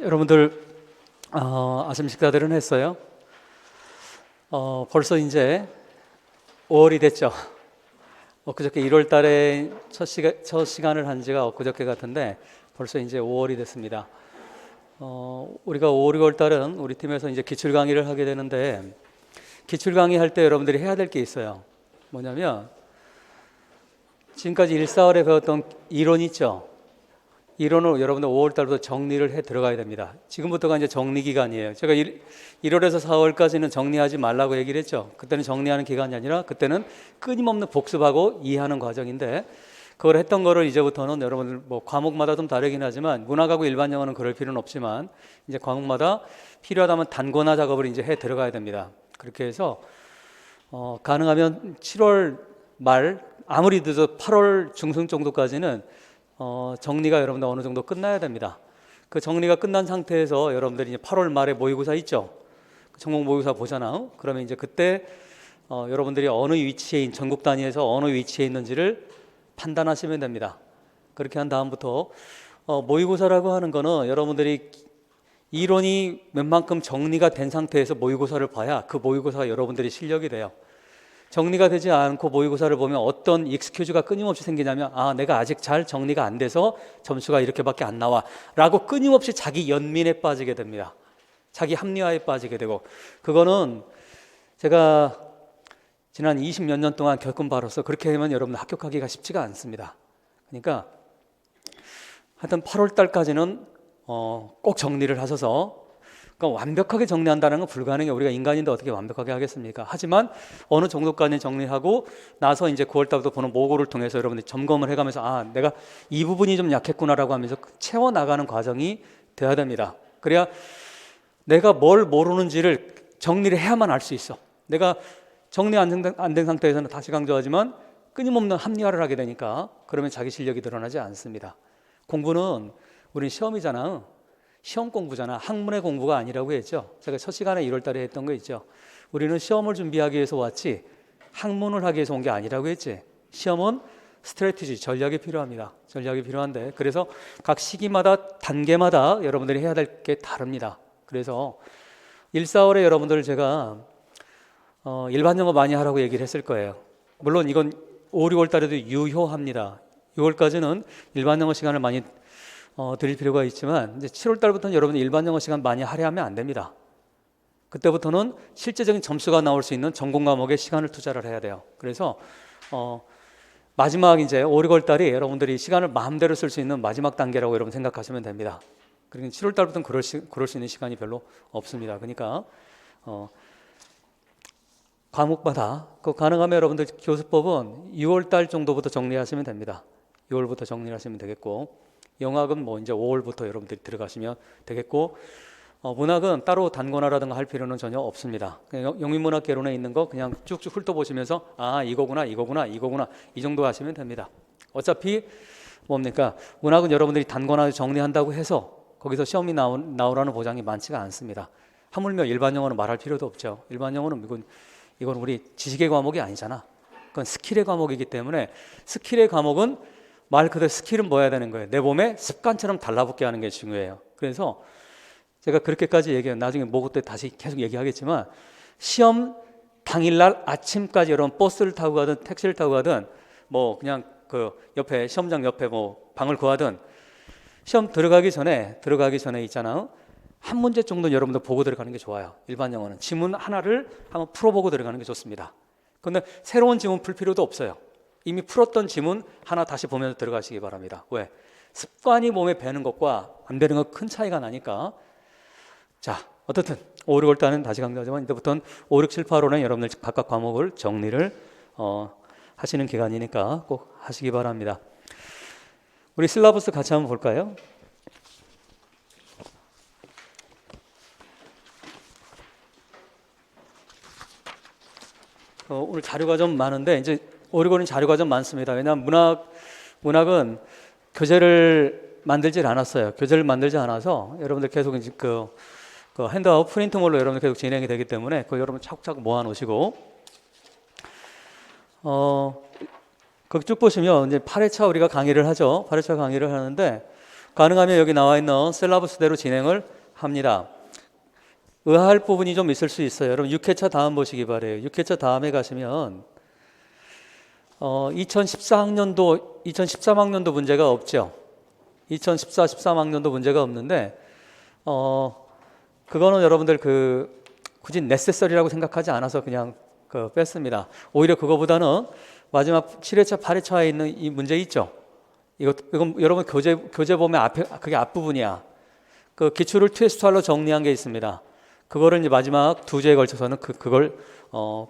여러분들 아침 식사들은 했어요? 벌써 이제 5월이 됐죠. 엊그저께 1월 달에 첫 시간을 한 지가 엊그저께 같은데 벌써 이제 5월이 됐습니다. 우리가 5월, 6월 달은 우리 팀에서 이제 기출 강의를 하게 되는데, 기출 강의 할 때 여러분들이 해야 될 게 있어요. 뭐냐면 지금까지 1, 4월에 배웠던 이론 있죠. 이론을 여러분들 5월 달부터 정리를 해 들어가야 됩니다. 지금부터가 이제 정리 기간이에요. 제가 1월에서 4월까지는 정리하지 말라고 얘기를 했죠. 그때는 정리하는 기간이 아니라 그때는 끊임없는 복습하고 이해하는 과정인데, 그걸 했던 거를 이제부터는 여러분들 뭐 과목마다 좀 다르긴 하지만 문학하고 일반 영어는 그럴 필요는 없지만 이제 과목마다 필요하다면 단권화 작업을 이제 해 들어가야 됩니다. 그렇게 해서 가능하면 7월 말 아무리 늦어도 8월 중순 정도까지는 정리가 여러분들 어느 정도 끝나야 됩니다. 그 정리가 끝난 상태에서 여러분들이 이제 8월 말에 모의고사 있죠. 전국 모의고사 보잖아요. 그러면 이제 그때 여러분들이 어느 위치에 전국 단위에서 어느 위치에 있는지를 판단하시면 됩니다. 그렇게 한 다음부터 모의고사라고 하는 거는 여러분들이 이론이 웬만큼 정리가 된 상태에서 모의고사를 봐야 그 모의고사가 여러분들이 실력이 돼요. 정리가 되지 않고 모의고사를 보면 어떤 익스큐즈가 끊임없이 생기냐면, 내가 아직 잘 정리가 안 돼서 점수가 이렇게밖에 안 나와 라고 끊임없이 자기 연민에 빠지게 됩니다. 자기 합리화에 빠지게 되고, 그거는 제가 지난 20몇 년 동안 겪은 바로서 그렇게 하면 여러분들 합격하기가 쉽지가 않습니다. 그러니까 하여튼 8월 달까지는 꼭 정리를 하셔서, 그러니까 완벽하게 정리한다는 건 불가능해요. 우리가 인간인데 어떻게 완벽하게 하겠습니까? 하지만 어느 정도까지 정리하고 나서 이제 9월 달부터 보는 모고를 통해서 여러분들이 점검을 해가면서 내가 이 부분이 좀 약했구나라고 하면서 채워나가는 과정이 돼야 됩니다. 그래야 내가 뭘 모르는지를 정리를 해야만 알 수 있어. 내가 정리 안 된 상태에서는 다시 강조하지만 끊임없는 합리화를 하게 되니까 그러면 자기 실력이 드러나지 않습니다. 공부는 우린 시험이잖아. 시험 공부잖아. 학문의 공부가 아니라고 했죠. 제가 첫 시간에 1월 달에 했던 거 있죠. 우리는 시험을 준비하기 위해서 왔지 학문을 하기 위해서 온 게 아니라고 했지. 시험은 스트래티지, 전략이 필요합니다. 전략이 필요한데, 그래서 각 시기마다 단계마다 여러분들이 해야 될 게 다릅니다. 그래서 1, 4월에 여러분들 제가 일반 영어 많이 하라고 얘기를 했을 거예요. 물론 이건 5, 6월 달에도 유효합니다. 6월까지는 일반 영어 시간을 많이 드릴 필요가 있지만 이제 7월 달부터는 여러분이 일반 영어 시간 많이 할애하면 안 됩니다. 그때부터는 실제적인 점수가 나올 수 있는 전공 과목에 시간을 투자를 해야 돼요. 그래서 마지막 이제 5, 6월 달이 여러분들이 시간을 마음대로 쓸 수 있는 마지막 단계라고 여러분 생각하시면 됩니다. 그러니까 7월 달부터는 그럴 수 있는 시간이 별로 없습니다. 그러니까 과목마다 가능하면 여러분들 교수법은 6월 달 정도부터 정리하시면 됩니다. 6월부터 정리하시면 되겠고, 영학은 뭐 이제 5월부터 여러분들이 들어가시면 되겠고, 문학은 따로 단권화라든가 할 필요는 전혀 없습니다. 영민문학 개론에 있는 거 그냥 쭉쭉 훑어보시면서 이거구나 이 정도 하시면 됩니다. 어차피 뭡니까? 문학은 여러분들이 단권화 정리한다고 해서 거기서 시험이 나오라는 보장이 많지가 않습니다. 하물며 일반 영어는 말할 필요도 없죠. 일반 영어는 이건 우리 지식의 과목이 아니잖아. 그건 스킬의 과목이기 때문에, 스킬의 과목은 말 그대로 스킬은 뭐 해야 되는 거예요? 내 몸에 습관처럼 달라붙게 하는 게 중요해요. 그래서 제가 그렇게까지 얘기해요. 나중에 모고 때 다시 계속 얘기하겠지만, 시험 당일날 아침까지 여러분 버스를 타고 가든 택시를 타고 가든 뭐 그냥 그 옆에 시험장 옆에 뭐 방을 구하든 시험 들어가기 전에 있잖아요. 한 문제 정도는 여러분들 보고 들어가는 게 좋아요. 일반 영어는 지문 하나를 한번 풀어보고 들어가는 게 좋습니다. 그런데 새로운 지문 풀 필요도 없어요. 이미 풀었던 지문 하나 다시 보면서 들어가시기 바랍니다. 왜? 습관이 몸에 배는 것과 안 배는 것 큰 차이가 나니까. 자, 어떻든 5, 6월 달은 다시 강조하지만 이제부터는 5, 6, 7, 8월에 여러분들 각각 과목을 정리를 하시는 기간이니까 꼭 하시기 바랍니다. 우리 실라버스 같이 한번 볼까요? 오늘 자료가 좀 많은데, 이제 5, 6월은 자료가 좀 많습니다. 왜냐하면 문학은 교재를 만들지 않았어요. 교재를 만들지 않아서 여러분들 계속 이제 그 핸드아웃 프린트물로 여러분들 계속 진행이 되기 때문에 그거 여러분 차곡차곡 모아 놓으시고, 거기 쭉 보시면 이제 8회차 우리가 강의를 하죠. 8회차 강의를 하는데 가능하면 여기 나와 있는 셀라버스대로 진행을 합니다. 의아할 부분이 좀 있을 수 있어요. 여러분 6회차 다음 보시기 바래요. 6회차 다음에 가시면 2014학년도, 2013학년도 문제가 없죠. 2014, 13학년도 문제가 없는데 그거는 여러분들 굳이 necessary라고 생각하지 않아서 그냥 뺐습니다. 오히려 그거보다는 마지막 7회차, 8회차에 있는 이 문제 있죠. 이건 여러분 교재 보면 앞에 그게 앞부분이야. 그 기출을 트위스트할로 정리한 게 있습니다. 그거를 이제 마지막 두 주에 걸쳐서는 그걸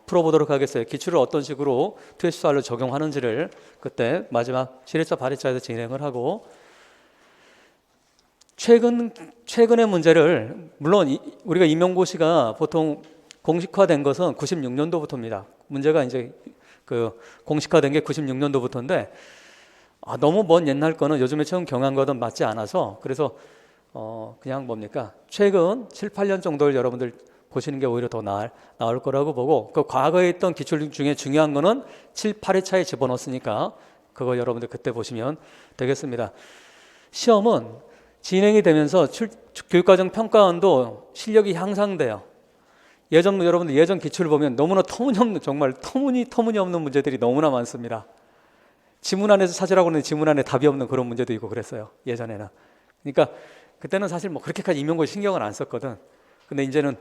풀어보도록 하겠어요. 기출을 어떤 식으로 트위스트할로 적용하는지를 그때 마지막 7회차, 8회차에서 진행을 하고, 최근의 문제를, 물론 우리가 임용고시가 보통 공식화된 것은 96년도부터입니다. 문제가 이제 공식화된 게 96년도부터인데 너무 먼 옛날 거는 요즘에 처음 경향과는 맞지 않아서, 그래서 그냥 뭡니까, 최근 7, 8년 정도를 여러분들 보시는 게 오히려 더 나을 거라고 보고, 그 과거에 있던 기출 중에 중요한 거는 7, 8회차에 집어넣었으니까 그거 여러분들 그때 보시면 되겠습니다. 시험은 진행이 되면서 교육과정 평가원도 실력이 향상돼요. 여러분들 예전 기출을 보면 너무나 정말 터무니없는 문제들이 너무나 많습니다. 지문 안에서 찾으라고 하는데 지문 안에 답이 없는 그런 문제도 있고 그랬어요, 예전에는. 그러니까 그때는 사실 뭐 그렇게까지 임용고시 신경을 안 썼거든. 근데 이제는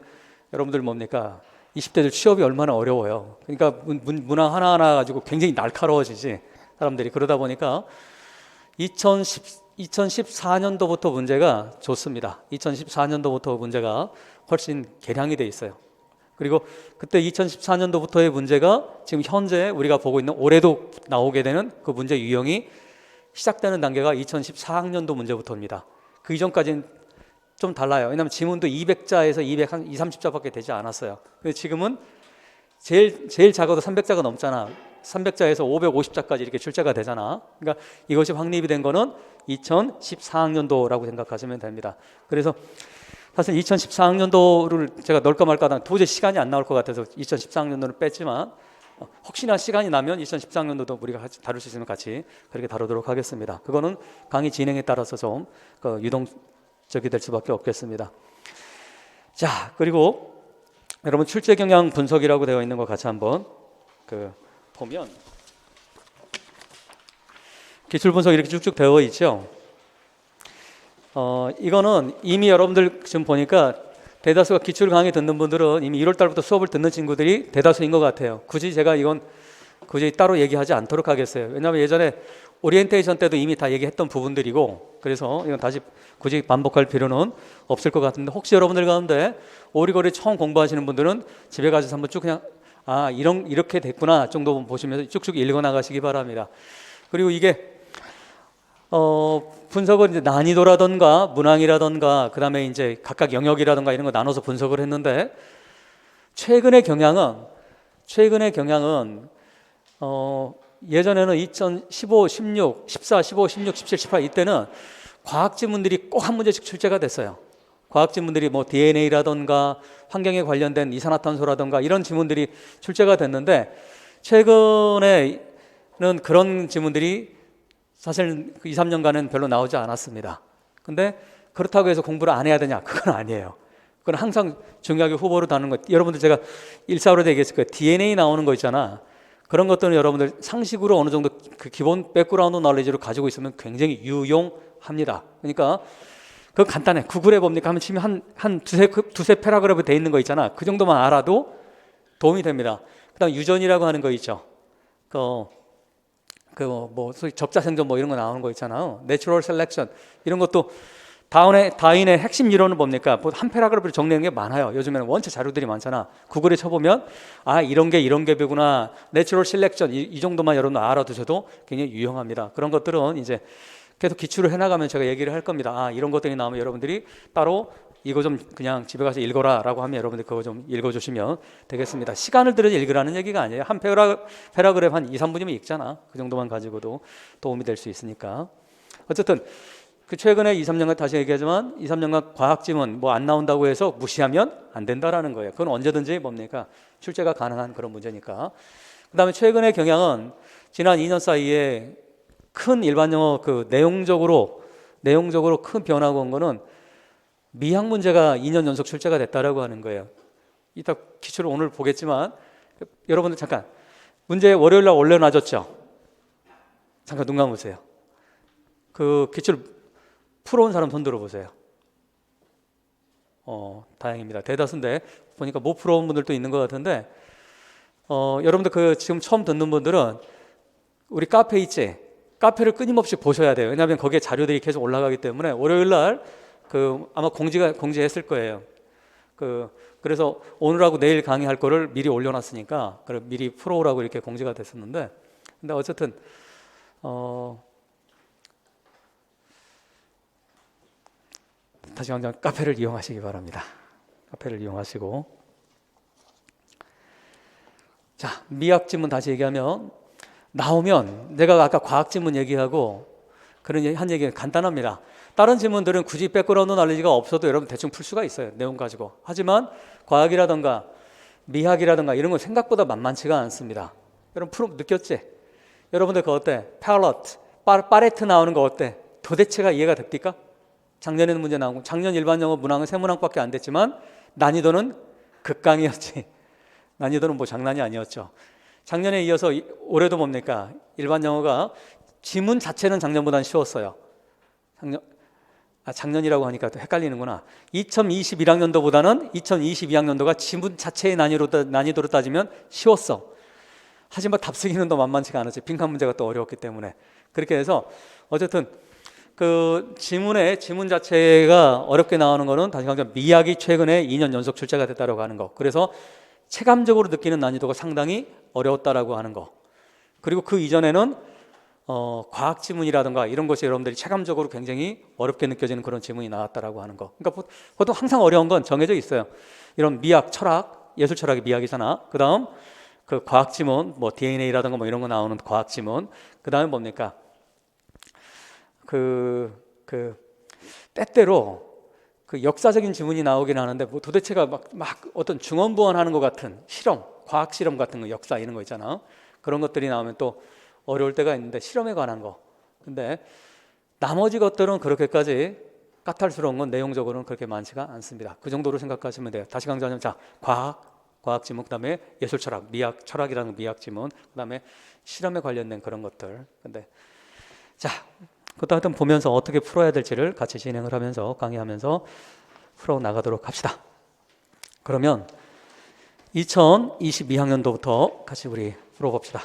여러분들 뭡니까, 20대들 취업이 얼마나 어려워요. 그러니까 문항 하나하나 가지고 굉장히 날카로워지지, 사람들이. 그러다 보니까 2014년도부터 문제가 좋습니다. 2014년도부터 문제가 훨씬 개량이 돼 있어요. 그리고 그때 2014년도부터의 문제가 지금 현재 우리가 보고 있는 올해도 나오게 되는 그 문제 유형이 시작되는 단계가 2014학년도 문제부터입니다. 그 이전까지는 좀 달라요. 왜냐하면 지문도 200자에서 230자밖에 되지 않았어요. 근데 지금은 제일 작아도 300자가 넘잖아. 300자에서 550자까지 이렇게 출제가 되잖아. 그러니까 이것이 확립이 된 거는 2014학년도라고 생각하시면 됩니다. 그래서 사실 2014학년도를 제가 넣을까 말까 하다가 도저히 시간이 안 나올 것 같아서 2014학년도를 뺐지만, 혹시나 시간이 나면 2014학년도도 우리가 다룰 수 있으면 같이 그렇게 다루도록 하겠습니다. 그거는 강의 진행에 따라서 좀 유동적이 될 수밖에 없겠습니다. 자, 그리고 여러분 출제 경향 분석이라고 되어 있는 거 같이 한번 보면, 기출 분석 이렇게 쭉쭉 되어 있죠. 이거는 이미 여러분들 지금 보니까 대다수가 기출 강의 듣는 분들은 이미 1월 달부터 수업을 듣는 친구들이 대다수인 것 같아요. 굳이 제가 이건 따로 얘기하지 않도록 하겠어요. 왜냐하면 예전에 오리엔테이션 때도 이미 다 얘기했던 부분들이고, 그래서 이건 다시 굳이 반복할 필요는 없을 것 같은데, 혹시 여러분들 가운데 오리거리 처음 공부하시는 분들은 집에 가셔서 한번 쭉 그냥 이렇게 됐구나 정도 보시면서 쭉쭉 읽어 나가시기 바랍니다. 그리고 이게 분석을 이제 난이도라던가 문항이라던가 그다음에 이제 각각 영역이라던가 이런 거 나눠서 분석을 했는데, 최근의 경향은 예전에는 2015, 16, 14, 15, 16, 17, 18 이때는 과학 지문들이 꼭 한 문제씩 출제가 됐어요. 과학 지문들이 뭐 DNA라던가 환경에 관련된 이산화탄소라던가 이런 지문들이 출제가 됐는데, 최근에는 그런 지문들이 사실 2, 3년간은 별로 나오지 않았습니다. 근데 그렇다고 해서 공부를 안 해야 되냐? 그건 아니에요. 그건 항상 중요하게 후보로 다는 것. 여러분들 제가 일사로 얘기했을 거예요. DNA 나오는 거 있잖아. 그런 것들은 여러분들 상식으로 어느 정도 그 기본 백그라운드 너리지를 가지고 있으면 굉장히 유용합니다. 그러니까 그거 간단해. 구글에 봅니까? 하면 치면 한 두세 패러그래프 돼 있는 거 있잖아. 그 정도만 알아도 도움이 됩니다. 그다음 유전이라고 하는 거 있죠. 소위 적자생존 이런 거 나오는 거 있잖아요. 내추럴 셀렉션 이런 것도 다윈의 핵심 이론은 뭡니까? 한 패러그래프를 정리하는 게 많아요. 요즘에는 원체 자료들이 많잖아. 구글에 쳐보면 이런 게 이런,나 내추럴 셀렉션 이 정도만 여러분 알아두셔도 굉장히 유용합니다. 그런 것들은 이제 계속 기출을 해나가면 제가 얘기를 할 겁니다. 이런 것들이 나오면 여러분들이 따로 이거 좀 그냥 집에 가서 읽어라 라고 하면 여러분들 그거 좀 읽어주시면 되겠습니다. 시간을 들여서 읽으라는 얘기가 아니에요. 한 패러그래프 한 2, 3분이면 읽잖아. 그 정도만 가지고도 도움이 될 수 있으니까. 어쨌든 최근에 2, 3년간 다시 얘기하지만 2, 3년간 과학지문 안 나온다고 해서 무시하면 안 된다라는 거예요. 그건 언제든지 출제가 가능한 그런 문제니까. 그 다음에 최근의 경향은 지난 2년 사이에 큰 일반 영어 내용적으로 큰 변화가 온 거는 미학 문제가 2년 연속 출제가 됐다라고 하는 거예요. 이따 기출을 오늘 보겠지만 여러분들 잠깐 문제 월요일 날 올려놔줬죠? 잠깐 눈 감으세요. 그 기출 풀어온 사람 손 들어보세요. 다행입니다. 대다수인데 보니까 못 풀어온 분들도 있는 것 같은데 여러분들 그 지금 처음 듣는 분들은 우리 카페 있지? 카페를 끊임없이 보셔야 돼요. 왜냐하면 거기에 자료들이 계속 올라가기 때문에 월요일 날 그 아마 공지했을 거예요. 그래서 오늘하고 내일 강의할 거를 미리 올려놨으니까 미리 풀어오라고 이렇게 공지가 됐었는데, 근데 어쨌든 다시 한번 카페를 이용하시기 바랍니다. 카페를 이용하시고, 자, 미학 지문 다시 얘기하면 나오면 내가 아까 과학 지문 얘기하고 그런 한 얘기는 간단합니다. 다른 지문들은 굳이 백그라운드 날리지가 없어도 여러분 대충 풀 수가 있어요. 내용 가지고. 하지만 과학이라든가 미학이라든가 이런 건 생각보다 만만치가 않습니다. 여러분 느꼈지? 여러분들 그거 어때? 파레트 나오는 거 어때? 도대체가 이해가 됩니까? 작년에는 문제 나오고, 작년 일반 영어 문항은 3문항밖에 안 됐지만 난이도는 극강이었지. 난이도는 뭐 장난이 아니었죠. 작년에 이어서 올해도 뭡니까? 일반 영어가 지문 자체는 작년보다는 쉬웠어요. 작년이라고 하니까 또 헷갈리는구나. 2021학년도보다는 2022학년도가 지문 자체의 난이도로 따지면 쉬웠어. 하지만 답쓰기는 더 만만치가 않았지. 빈칸 문제가 또 어려웠기 때문에. 그렇게 해서 어쨌든 그 지문 자체가 어렵게 나오는 거는 다시 말하면 미학이 최근에 2년 연속 출제가 됐다고 하는 거. 그래서 체감적으로 느끼는 난이도가 상당히 어려웠다라고 하는 거. 그리고 그 이전에는 과학 지문이라든가 이런 것이 여러분들이 체감적으로 굉장히 어렵게 느껴지는 그런 지문이 나왔다라고 하는 거. 그러니까 보통 항상 어려운 건 정해져 있어요. 이런 미학, 철학, 예술 철학이 미학이잖아. 그 다음 그 과학 지문, 뭐 DNA라든가 뭐 이런 거 나오는 과학 지문. 그 다음에 뭡니까? 때때로 그 역사적인 지문이 나오긴 하는데 뭐 도대체가 막 어떤 중언부언하는 것 같은 실험, 과학 실험 같은 거, 역사 이런 거 있잖아. 그런 것들이 나오면 또 어려울 때가 있는데 실험에 관한 거. 근데 나머지 것들은 그렇게까지 까탈스러운 건 내용적으로는 그렇게 많지가 않습니다. 그 정도로 생각하시면 돼요. 다시 강조하면 자, 과학 지문, 그다음에 예술 철학, 미학, 철학이라는 미학 지문, 그다음에 실험에 관련된 그런 것들. 근데 자, 그것도 하여튼 보면서 어떻게 풀어야 될지를 같이 진행을 하면서 강의하면서 풀어 나가도록 합시다. 그러면 2022학년도부터 같이 우리 풀어봅시다.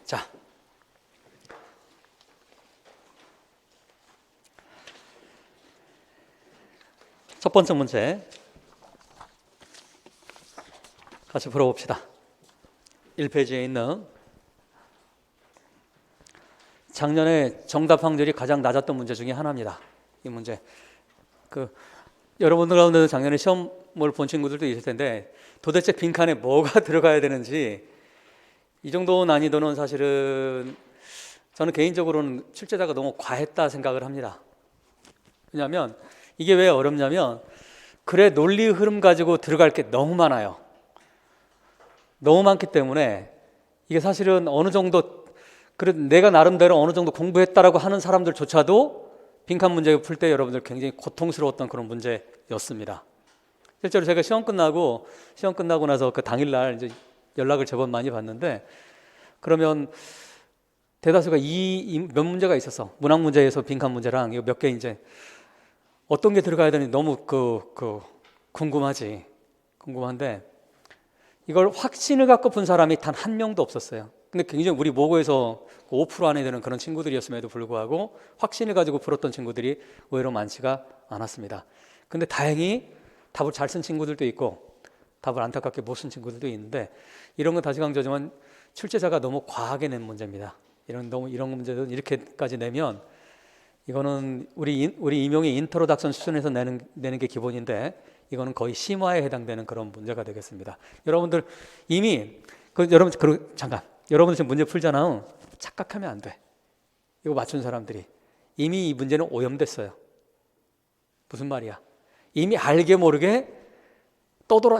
자, 첫 번째 문제 같이 풀어봅시다. 1페이지에 있는 작년에 정답 확률이 가장 낮았던 문제 중에 하나입니다. 이 문제. 여러분들 가운데 작년에 시험을 본 친구들도 있을 텐데 도대체 빈칸에 뭐가 들어가야 되는지 이 정도 난이도는 사실은 저는 개인적으로는 출제자가 너무 과했다 생각을 합니다. 왜냐하면 이게 왜 어렵냐면 글의 논리 흐름 가지고 들어갈 게 너무 많아요. 너무 많기 때문에 이게 사실은 어느 정도 내가 나름대로 어느 정도 공부했다라고 하는 사람들조차도 빈칸 문제 풀 때 여러분들 굉장히 고통스러웠던 그런 문제였습니다. 실제로 제가 시험 끝나고 나서 그 당일날 이제 연락을 제법 많이 받는데 그러면 대다수가 몇 문제가 있었어. 문학 문제에서 빈칸 문제랑 이거 몇 개 이제 어떤 게 들어가야 되는지 너무 궁금한데 이걸 확신을 갖고 푼 사람이 단 한 명도 없었어요. 근데 굉장히 우리 모고에서 5% 안에 드는 그런 친구들이었음에도 불구하고 확신을 가지고 풀었던 친구들이 의외로 많지가 않았습니다. 근데 다행히 답을 잘 쓴 친구들도 있고 답을 안타깝게 못 쓴 친구들도 있는데 이런 건 다시 강조하지만 출제자가 너무 과하게 낸 문제입니다. 이런 문제는 이렇게까지 내면 이거는 우리 임용의 인트로덕션 수준에서 내는 게 기본인데 이거는 거의 심화에 해당되는 그런 문제가 되겠습니다. 여러분들 이미 여러분들 지금 문제 풀잖아요. 착각하면 안 돼. 이거 맞춘 사람들이 이미 이 문제는 오염됐어요. 무슨 말이야? 이미 알게 모르게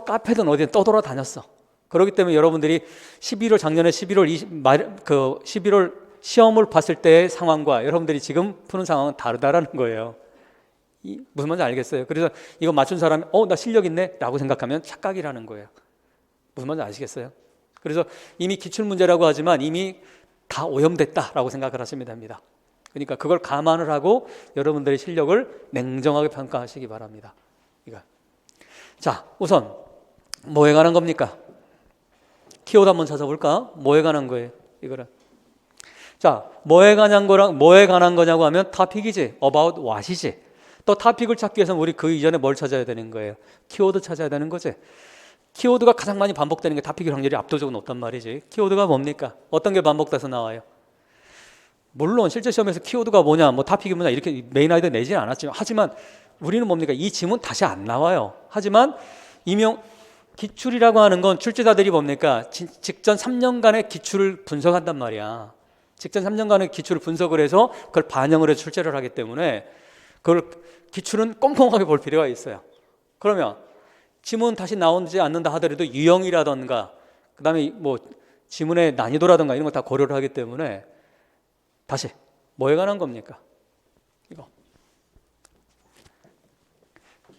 카페든 어디든 떠돌아다녔어. 그렇기 때문에 여러분들이 작년에 11월 시험을 봤을 때의 상황과 여러분들이 지금 푸는 상황은 다르다라는 거예요. 무슨 말인지 알겠어요? 그래서 이거 맞춘 사람이 나 실력 있네 라고 생각하면 착각이라는 거예요. 무슨 말인지 아시겠어요? 그래서 이미 기출문제라고 하지만 이미 다 오염됐다라고 생각을 하시면 됩니다. 그러니까 그걸 감안을 하고 여러분들의 실력을 냉정하게 평가하시기 바랍니다. 자, 우선 뭐에 관한 겁니까? 키워드 한번 찾아볼까? 뭐에 관한 거예요? 이거는. 자, 뭐에 관한 거냐고 하면 토픽이지, about what이지. 또 토픽을 찾기 위해서는 우리 그 이전에 뭘 찾아야 되는 거예요? 키워드 찾아야 되는 거지. 키워드가 가장 많이 반복되는 게 토픽의 확률이 압도적으로 높단 말이지. 키워드가 뭡니까? 어떤 게 반복돼서 나와요? 물론 실제 시험에서 키워드가 뭐냐, 토픽이 뭐냐 이렇게 메인 아이디어 내지는 않았지만, 하지만 우리는 뭡니까? 이 지문 다시 안 나와요. 하지만 기출이라고 하는 건 출제자들이 뭡니까? 직전 3년간의 기출을 분석한단 말이야. 직전 3년간의 기출을 분석을 해서 그걸 반영을 해서 출제를 하기 때문에 그걸 기출은 꼼꼼하게 볼 필요가 있어요. 그러면 지문 다시 나오지 않는다 하더라도 유형이라던가 그다음에 지문의 난이도라던가 이런 거 다 고려를 하기 때문에 다시 뭐에 관한 겁니까? 이거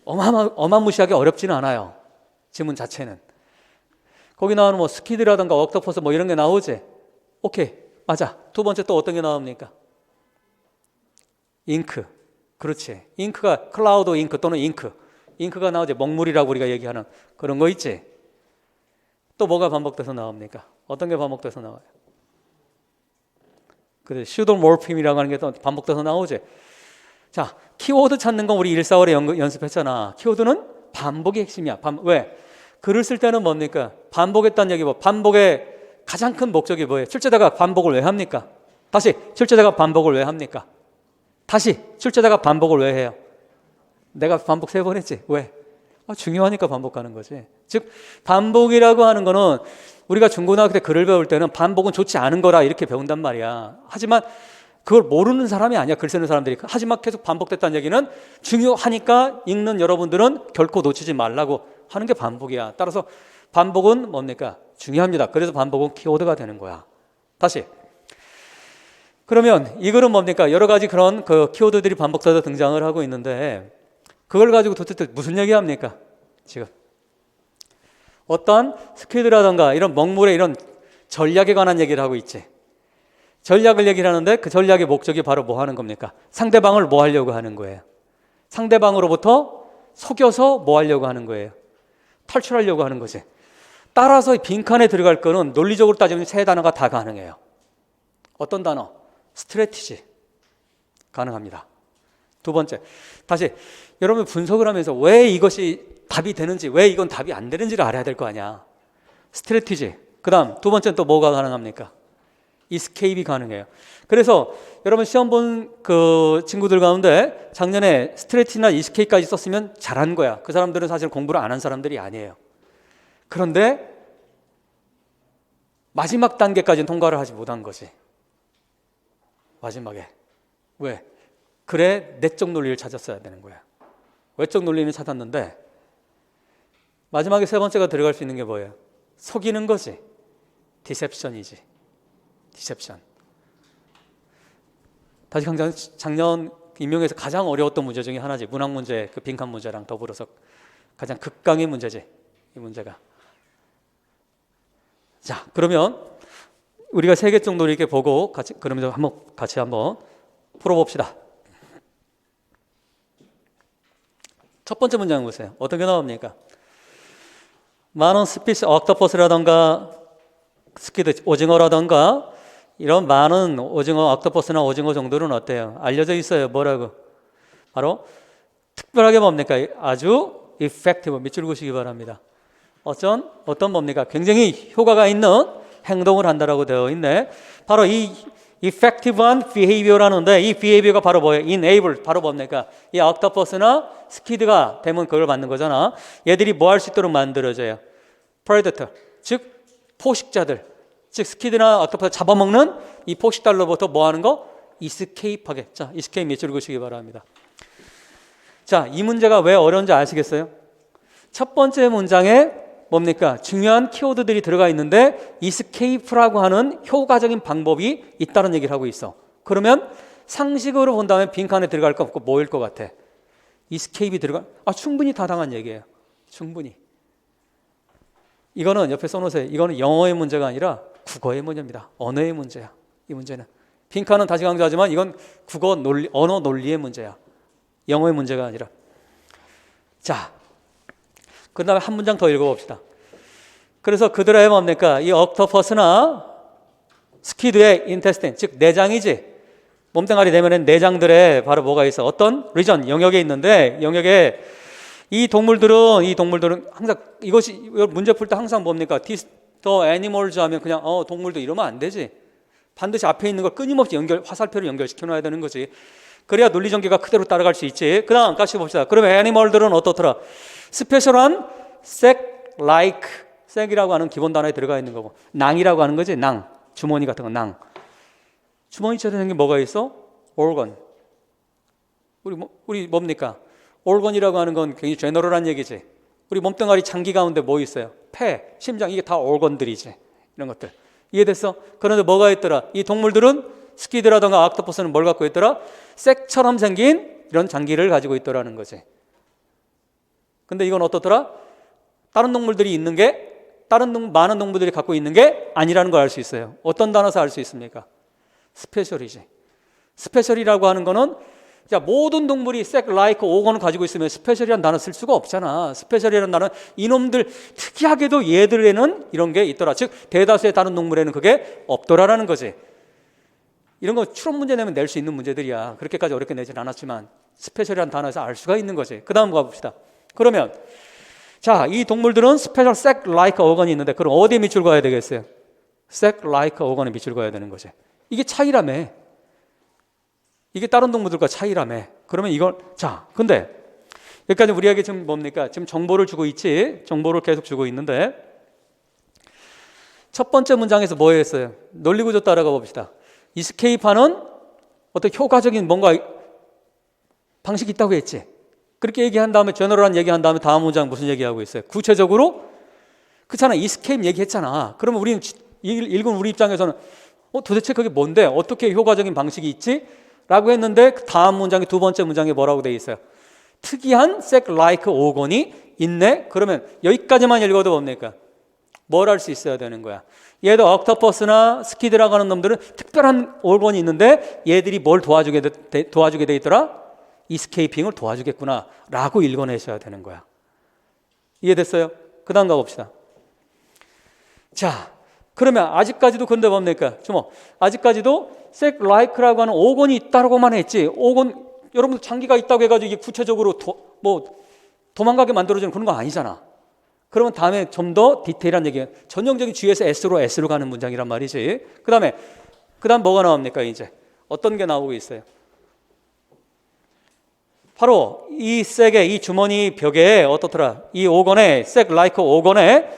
어마무시하게 어렵지는 않아요. 지문 자체는. 거기 나오는 스키드라던가 옥토퍼스 이런 게 나오지? 오케이, 맞아. 두 번째 또 어떤 게 나옵니까? 잉크. 그렇지. 잉크가 클라우드 잉크 또는 잉크가 나오지. 먹물이라고 우리가 얘기하는 그런 거 있지? 또 뭐가 반복돼서 나옵니까? 어떤 게 반복돼서 나와요? 그래, 슈도모르핌이라고 하는 게 또 반복돼서 나오지. 자, 키워드 찾는 건 우리 145에 연습했잖아. 키워드는 반복이 핵심이야. 왜? 글을 쓸 때는 뭡니까? 반복했다는 얘기 반복의 가장 큰 목적이 뭐예요? 출제자가 반복을 왜 합니까? 다시, 출제자가 반복을 왜 합니까? 다시, 출제자가 반복을 왜 해요? 내가 반복 3번 했지. 왜? 중요하니까 반복하는 거지. 즉, 반복이라고 하는 거는 우리가 중고등학교 때 글을 배울 때는 반복은 좋지 않은 거라 이렇게 배운단 말이야. 하지만 그걸 모르는 사람이 아니야. 글 쓰는 사람들이. 하지만 계속 반복됐다는 얘기는 중요하니까 읽는 여러분들은 결코 놓치지 말라고 하는 게 반복이야. 따라서 반복은 뭡니까? 중요합니다. 그래서 반복은 키워드가 되는 거야. 다시. 그러면 이 글은 뭡니까? 여러 가지 그런 키워드들이 반복돼서 등장을 하고 있는데 그걸 가지고 도대체 무슨 얘기합니까? 지금 어떤 스퀴드라던가 이런 먹물의 이런 전략에 관한 얘기를 하고 있지. 전략을 얘기를 하는데 그 전략의 목적이 바로 뭐 하는 겁니까? 상대방을 뭐 하려고 하는 거예요? 상대방으로부터 속여서 뭐 하려고 하는 거예요? 탈출하려고 하는 거지. 따라서 빈칸에 들어갈 거는 논리적으로 따지면 3단어가 다 가능해요. 어떤 단어? 스트래티지. 가능합니다. 두 번째, 다시 여러분 분석을 하면서 왜 이것이 답이 되는지, 왜 이건 답이 안 되는지를 알아야 될 거 아니야. 스트래티지. 그 다음 두 번째는 또 뭐가 가능합니까? 이스케이프이 가능해요. 그래서 여러분 시험 본 그 친구들 가운데 작년에 스트래티지나 이스케이프까지 썼으면 잘한 거야. 그 사람들은 사실 공부를 안 한 사람들이 아니에요. 그런데 마지막 단계까지는 통과를 하지 못한 거지. 마지막에. 왜? 그래, 내적 논리를 찾았어야 되는 거야. 외적 논리는 찾았는데 마지막에 3번째가 들어갈 수 있는 게 뭐예요? 속이는 거지. 디셉션이지. 디셉션. 다시 강좌는 작년 임용에서 가장 어려웠던 문제 중에 하나지. 문학 문제, 그 빈칸 문제랑 더불어서 가장 극강의 문제지. 이 문제가. 자, 그러면 우리가 3개 정도 이렇게 보고 그러면 같이 한번 풀어봅시다. 첫 번째 문장 보세요. 어떤 게 나옵니까? 많은 스피시 옥토퍼스라던가 스퀴드 오징어라던가 이런 많은 오징어, 옥토퍼스나 오징어 정도는 어때요? 알려져 있어요. 뭐라고? 바로 특별하게 뭡니까? 아주 effective, 밑줄 그시기 바랍니다. 어떤 뭡니까? 굉장히 효과가 있는 행동을 한다라고 되어 있네. 바로 이 effective한 behavior라는데 이 behavior가 바로 뭐예요? enable, 바로 뭡니까? 이 옥토퍼스나 스퀴드가 되면 그걸 받는 거잖아. 얘들이 뭐 할 수 있도록 만들어져요? predator, 즉 포식자들, 즉 스키드나 옥토퍼스 잡아먹는 이 포식달로부터 뭐 하는 거? 이스케이프하게. 자, 이스케이프 밑줄 그으시기 바랍니다. 자, 이 문제가 왜 어려운지 아시겠어요? 첫 번째 문장에 뭡니까? 중요한 키워드들이 들어가 있는데 이스케이프라고 하는 효과적인 방법이 있다는 얘기를 하고 있어. 그러면 상식으로 본다면 빈칸에 들어갈 거 없고 뭐일 것 같아? 이스케이프이 들어가? 충분히 타당한 얘기예요. 충분히. 이거는 옆에 써놓으세요. 이거는 영어의 문제가 아니라 국어의 문제입니다. 언어의 문제야. 이 문제는. 빈칸은 다시 강조하지만 이건 국어 논리, 언어 논리의 문제야. 영어의 문제가 아니라. 자, 그 다음에 한 문장 더 읽어봅시다. 그래서 그들의 뭡니까? 이 옥토퍼스나 스퀴드의 인테스틴, 즉 내장이지. 몸뚱아리 내면엔 내장들에 바로 뭐가 있어? 어떤 리전, 영역에 있는데 영역에 이 동물들은 항상 이것이 문제 풀 때 항상 뭡니까? This the animals 하면 그냥 동물도 이러면 안 되지. 반드시 앞에 있는 걸 끊임없이 화살표를 연결시켜 놔야 되는 거지. 그래야 논리 전개가 그대로 따라갈 수 있지. 그다음 같이 봅시다. 그러면 애니멀들은 어떻더라? 스페셜한 like 색이라고 하는 기본 단어에 들어가 있는 거고, 낭이라고 하는 거지. 낭, 주머니 같은 거 낭. 주머니처럼 생긴 게 뭐가 있어? organ. 우리 뭡니까? organ이라고 하는 건 굉장히 제너럴한 얘기지. 우리 몸뚱아리 장기 가운데 뭐 있어요? 폐, 심장, 이게 다 organ들이지. 이런 것들. 이해됐어? 그런데 뭐가 있더라? 이 동물들은 스퀴드라든가 옥토퍼스는 뭘 갖고 있더라? 색처럼 생긴 이런 장기를 가지고 있더라는 거지. 근데 이건 어떻더라? 다른 동물들이 있는 게 많은 동물들이 갖고 있는 게 아니라는 걸 알 수 있어요. 어떤 단어에서 알 수 있습니까? 스페셜이지. 스페셜이라고 하는 거는 모든 동물이 like, organ을 가지고 있으면 스페셜이라는 단어 쓸 수가 없잖아. 스페셜이라는 단어는 이놈들 특이하게도 얘들에는 이런 게 있더라. 즉 대다수의 다른 동물에는 그게 없더라라는 거지. 이런 거 추론 문제 내면 낼 수 있는 문제들이야. 그렇게까지 어렵게 내진 않았지만 스페셜이라는 단어에서 알 수가 있는 거지. 그 다음 가봅시다. 그러면 자, 이 동물들은 스페셜 like organ이 있는데 그럼 어디에 밑줄 그어야 되겠어요? like organ에 밑줄 그어야 되는 거지. 이게 차이라며. 이게 다른 동물들과 차이라며. 그러면 이걸 근데 여기까지 우리에게 지금 뭡니까? 지금 정보를 주고 있지. 정보를 계속 주고 있는데 첫 번째 문장에서 뭐 했어요? 논리구조 따라가 봅시다. 이스케이프하는 어떤 효과적인 뭔가 방식이 있다고 했지. 그렇게 얘기한 다음에 제너럴한 얘기한 다음에 다음 문장 무슨 얘기하고 있어요? 구체적으로 그렇잖아. 이스케이프 얘기했잖아. 그러면 우리는 읽은 우리 입장에서는 도대체 그게 뭔데? 어떻게 효과적인 방식이 있지? 라고 했는데 다음 문장의 두 번째 문장에 뭐라고 돼 있어요? 특이한 like organ이 있네? 그러면 여기까지만 읽어도 뭡니까? 뭘 할 수 있어야 되는 거야? 얘도 옥토퍼스나 스퀴드라고 하는 놈들은 특별한 organ이 있는데 얘들이 뭘 도와주게 돼 있더라? 이스케이핑을 도와주겠구나 라고 읽어내셔야 되는 거야. 이해됐어요? 그 다음 가봅시다. 자, 그러면 아직까지도 근데 뭡니까? 주모, 아직까지도 like라고 하는 organ이 있다고만 했지. organ, 여러분들 장기가 있다고 해가지고 이게 구체적으로 도망가게 만들어주는 그런 거 아니잖아. 그러면 다음에 좀 더 디테일한 얘기, 전형적인 G에서 S로 가는 문장이란 말이지. 그 다음 뭐가 나옵니까? 이제 어떤 게 나오고 있어요? 바로 이 이 주머니 벽에 어떻더라? 이 organ에 like organ에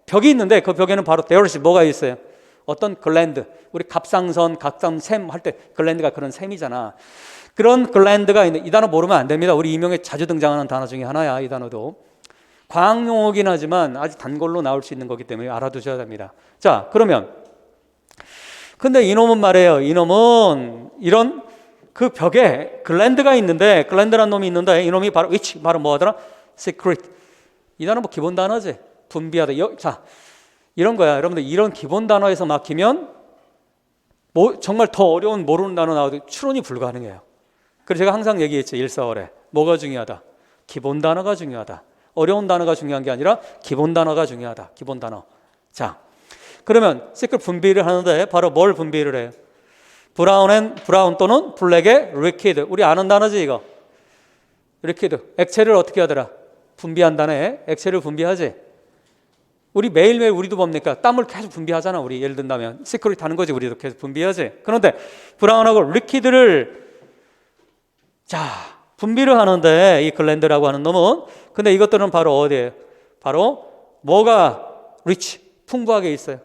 벽이 있는데 그 벽에는 바로 there's 뭐가 있어요? 어떤 글랜드, 우리 갑상선, 갑상샘 할 때 글랜드가 그런 샘이잖아. 그런 글랜드가 있는, 이 단어 모르면 안 됩니다. 우리 이명에 자주 등장하는 단어 중에 하나야. 이 단어도 과학용어긴 하지만 아주 단골로 나올 수 있는 거기 때문에 알아두셔야 됩니다. 자, 그러면 근데 이놈은 말이에요. 이놈은 이런 그 벽에 글랜드가 있는데, 글랜드라는 놈이 있는데 이놈이 바로 which, 바로 뭐하더라? secret. 이 단어 뭐 기본 단어지. 분비하다. 자, 이런 거야. 여러분들 이런 기본 단어에서 막히면 정말 더 어려운 모르는 단어 나와도 추론이 불가능해요. 그래서 제가 항상 얘기했죠. 일사월에 뭐가 중요하다? 기본 단어가 중요하다. 어려운 단어가 중요한 게 아니라 기본 단어가 중요하다. 기본 단어. 자, 그러면 secret 분비를 하는데 바로 뭘 분비를 해요? 브라운 또는 블랙의 리퀴드. 우리 아는 단어지 이거. 리퀴드. 액체를 어떻게 하더라? 분비한다네. 액체를 분비하지. 우리 매일매일 우리도 뭡니까? 땀을 계속 분비하잖아. 우리 예를 든다면 시크릿 하는 거지. 우리도 계속 분비하지. 그런데 브라운하고 리퀴드를 분비를 하는데 이 글랜드라고 하는 놈은 근데 이것들은 바로 어디예요? 바로 뭐가 리치, 풍부하게 있어요.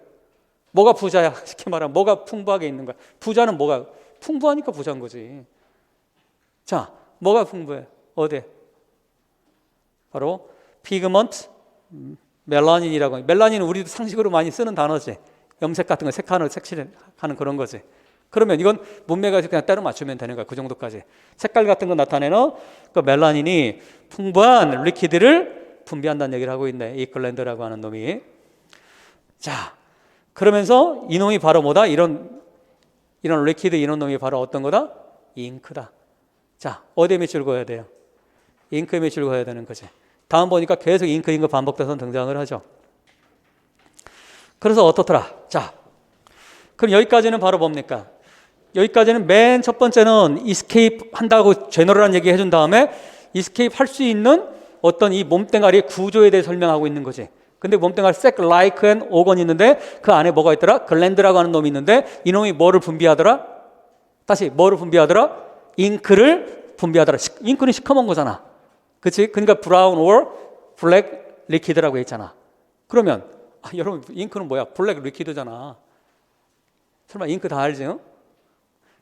뭐가 부자야? 쉽게 말하면 뭐가 풍부하게 있는 거야? 부자는 뭐가 풍부하니까 부자인 거지. 자, 뭐가 풍부해? 어디? 바로 피그먼트 멜라닌이라고. 멜라닌은 우리도 상식으로 많이 쓰는 단어지. 염색 같은 거 색하는 색칠하는 그런 거지. 그러면 이건 문맥에서 그냥 때려 맞추면 되는 거야. 그 정도까지. 색깔 같은 거 나타내는 그 멜라닌이 풍부한 리퀴드를 분비한다는 얘기를 하고 있네. 이 글랜드라고 하는 놈이. 자, 그러면서 이놈이 바로 뭐다? 이런 리퀴드 이런 놈이 바로 어떤 거다? 잉크다. 자, 어디에 밑줄 그어야 돼요? 잉크에 밑줄 그어야 되는 거지. 다음 보니까 계속 잉크 반복돼서 등장을 하죠. 그래서 어떻더라? 자, 그럼 여기까지는 바로 뭡니까? 여기까지는 맨 첫 번째는 이스케이프 한다고 제너럴한 얘기 해준 다음에 이스케이프 할 수 있는 어떤 이 몸뚱아리의 구조에 대해 설명하고 있는 거지. 근데 몸뚱아리 색, 라이크 앤 오건이 있는데 그 안에 뭐가 있더라? 글랜드라고 하는 놈이 있는데 이놈이 뭐를 분비하더라? 다시 뭐를 분비하더라? 잉크를 분비하더라. 잉크는 시커먼 거잖아. 그치? 그러니까 브라운 or 블랙 리퀴드라고 했잖아. 그러면 여러분 잉크는 뭐야? 블랙 리퀴드잖아. 설마 잉크 다 알지? 응?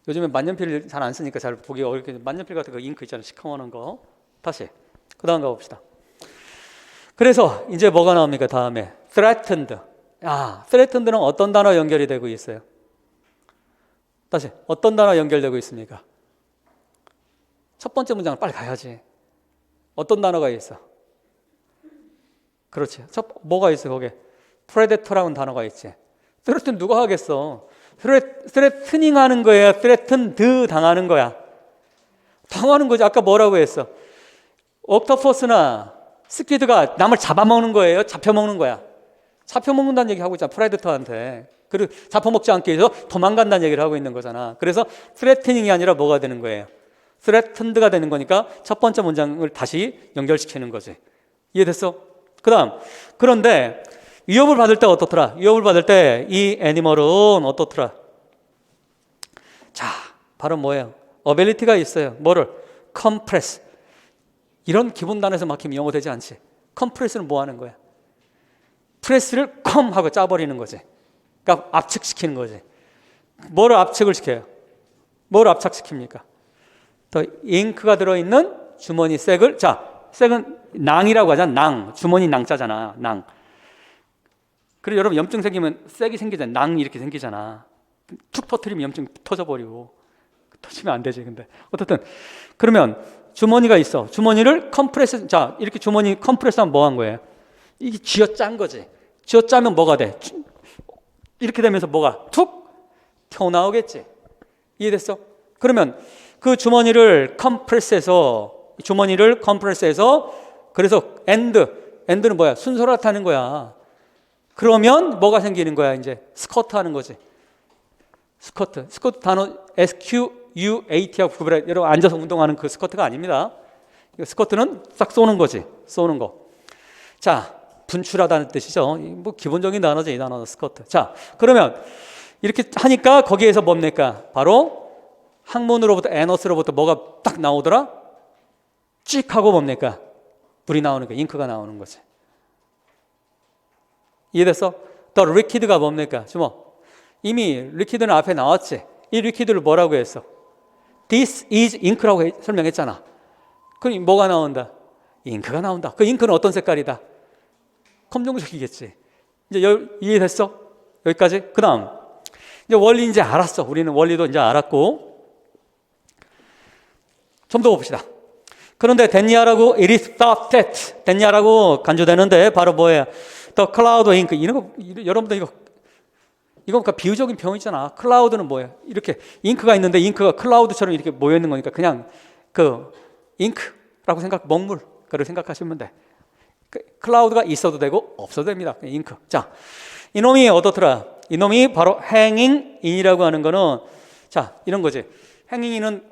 요즘에 만년필 잘 안 쓰니까 잘 보기 어렵게 만년필 같은 거 잉크 있잖아. 시커먼 거. 다시 그 다음 가봅시다. 그래서 이제 뭐가 나옵니까? 다음에 threatened. threatened는 어떤 단어 연결이 되고 있어요? 다시 어떤 단어 연결되고 있습니까? 첫 번째 문장 빨리 가야지. 어떤 단어가 있어? 그렇지. 뭐가 있어 거기에? predator라는 단어가 있지. threaten 누가 하겠어? threatening 하는 거야? threatened 당하는 거야? 당하는 거지. 아까 뭐라고 했어? 옥토퍼스나 스퀴드가 남을 잡아먹는 거예요? 잡혀먹는 거야? 잡혀먹는다는 얘기 하고 있잖아. 프레데터한테. 그리고 잡아먹지 않기 위해서 도망간다는 얘기를 하고 있는 거잖아. 그래서 threatening이 아니라 뭐가 되는 거예요? threatened가 되는 거니까 첫 번째 문장을 다시 연결시키는 거지. 이해됐어? 그 다음, 그런데 위협을 받을 때 어떻더라? 위협을 받을 때 이 애니멀은 어떻더라? 자, 바로 뭐예요? 어빌리티가 있어요. 뭐를? compress. 이런 기본 단어에서 막히면 영어 되지 않지. compress는 뭐 하는 거야? 프레스를 컴 하고 짜버리는 거지. 그러니까 압축시키는 거지. 뭐를 압축을 시켜요? 뭐를 압착시킵니까? 더 잉크가 들어있는 주머니 색을, 자, 색은 낭이라고 하잖아. 낭. 주머니 낭자잖아. 낭. 그리고 여러분 염증 생기면 색이 생기잖아. 낭 이렇게 생기잖아. 툭 터트리면 염증 터져버리고. 터지면 안 되지. 근데 어쨌든 그러면 주머니가 있어. 주머니를 컴프레스, 자, 이렇게 주머니 컴프레스하면 뭐 한 거예요? 이게 쥐어짠 거지. 쥐어짜면 뭐가 돼? 이렇게 되면서 뭐가 툭 튀어나오겠지. 이해됐어? 그러면 그 주머니를 컴프레스해서 그래서 엔드는 뭐야? 순서를 타는 거야. 그러면 뭐가 생기는 거야? 이제 스커트 하는 거지. 스커트 단어 SQUAT하고 구별해. 여러분 앉아서 운동하는 그 스커트가 아닙니다. 스커트는 싹 쏘는 거지. 쏘는 거. 자, 분출하다는 뜻이죠. 뭐 기본적인 단어죠, 이 단어는 스커트. 자, 그러면 이렇게 하니까 거기에서 뭡니까? 바로 항문으로부터 애너스로부터 뭐가 딱 나오더라? 찍 하고 뭡니까? 불이 나오는 거, 잉크가 나오는 거지. 이해됐어? 더 리퀴드가 뭡니까? 주모. 이미 리퀴드는 앞에 나왔지. 이 리퀴드를 뭐라고 했어? This is ink라고 설명했잖아. 그럼 뭐가 나온다? 잉크가 나온다. 그 잉크는 어떤 색깔이다? 검정색이겠지. 이제 이해됐어? 여기까지? 그 다음 이제 원리 이제 알았어. 우리는 원리도 이제 알았고 좀 더 봅시다. 그런데 댄니아라고 it is thought that 댄니아라고 간주되는데 바로 뭐예요? The cloud ink 이런 거 여러분들 이거 그러니까 비유적인 표현이잖아. 클라우드는 뭐예요? 이렇게 잉크가 있는데 잉크가 클라우드처럼 이렇게 모여 있는 거니까 그냥 그 잉크라고 먹물 그걸 생각하시면 돼. 클라우드가 있어도 되고 없어도 됩니다. 잉크. 자, 이놈이 어떻더라? 이놈이 바로 행잉인이라고 하는 거는 자 이런 거지. 행잉인은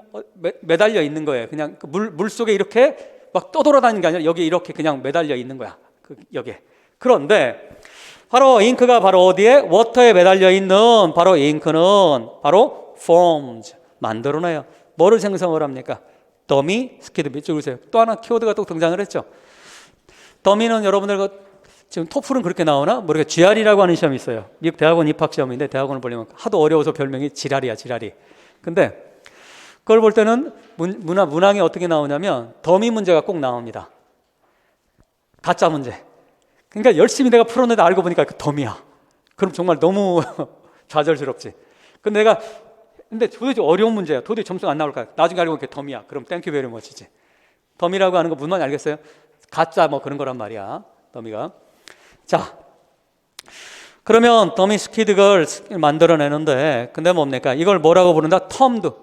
매달려 있는 거예요. 그냥 물 속에 이렇게 막 떠돌아다니는 게 아니라 여기 이렇게 그냥 매달려 있는 거야. 여기에. 그런데 바로 잉크가 바로 어디에? 워터에 매달려 있는 바로 잉크는 바로 forms 만들어내요. 뭐를 생성을 합니까? 더미, 스키드 밑줄 그으세요. 또 하나 키워드가 또 등장을 했죠. 더미는 여러분들 지금 토플은 그렇게 나오나? 모르겠 GR이라고 하는 시험이 있어요. 미국 대학원 입학 시험인데 대학원을 보려면 하도 어려워서 별명이 지랄이야, 지랄이. 근데 그걸 볼 때는 문항이 어떻게 나오냐면 더미 문제가 꼭 나옵니다. 가짜 문제. 그러니까 열심히 내가 풀었는데 알고 보니까 그 더미야. 그럼 정말 너무 좌절스럽지. 근데 도대체 어려운 문제야. 도대체 점수가 안 나올까? 나중에 알고 보니까 더미야. 그럼 땡큐 베리 머치지. 더미라고 하는 거 무슨 말인지 알겠어요? 가짜 뭐 그런 거란 말이야. 더미가. 자, 그러면 더미 스키드걸 만들어내는데 근데 뭡니까? 이걸 뭐라고 부른다? 텀드.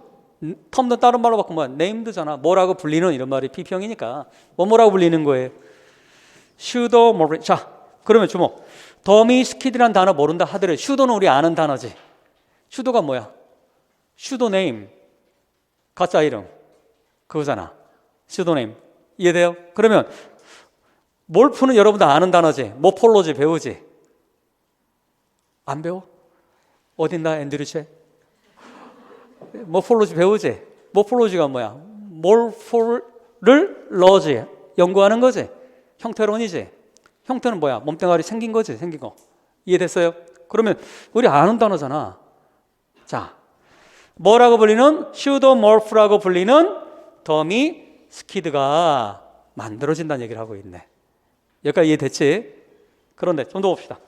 텀드 다른 말로 바꾸면 네임드잖아. 뭐라고 불리는 이런 말이 피평이니까 뭐라고 불리는 거예요? 슈도 모르. 자, 그러면 주목. 더미 스키드란 단어 모른다 하더라도 슈도는 우리 아는 단어지. 슈도가 뭐야? 슈도 네임. 가짜 이름. 그거잖아. 슈도 네임. 이해돼요? 그러면 몰프는 여러분도 아는 단어지. 모폴로지 배우지. 안 배워? 어딨나 앤드류체? 모폴로지 배우지. 모폴로지가 뭐야? 몰포를 러지 연구하는 거지. 형태론이지. 형태는 뭐야? 몸뚱아리 생긴 거지. 생긴 거. 이해됐어요? 그러면 우리 아는 단어잖아. 자, 뭐라고 불리는? 슈도모프라고 불리는 더미 스키드가 만들어진다는 얘기를 하고 있네. 여기까지 이해됐지? 그런데 좀 더 봅시다.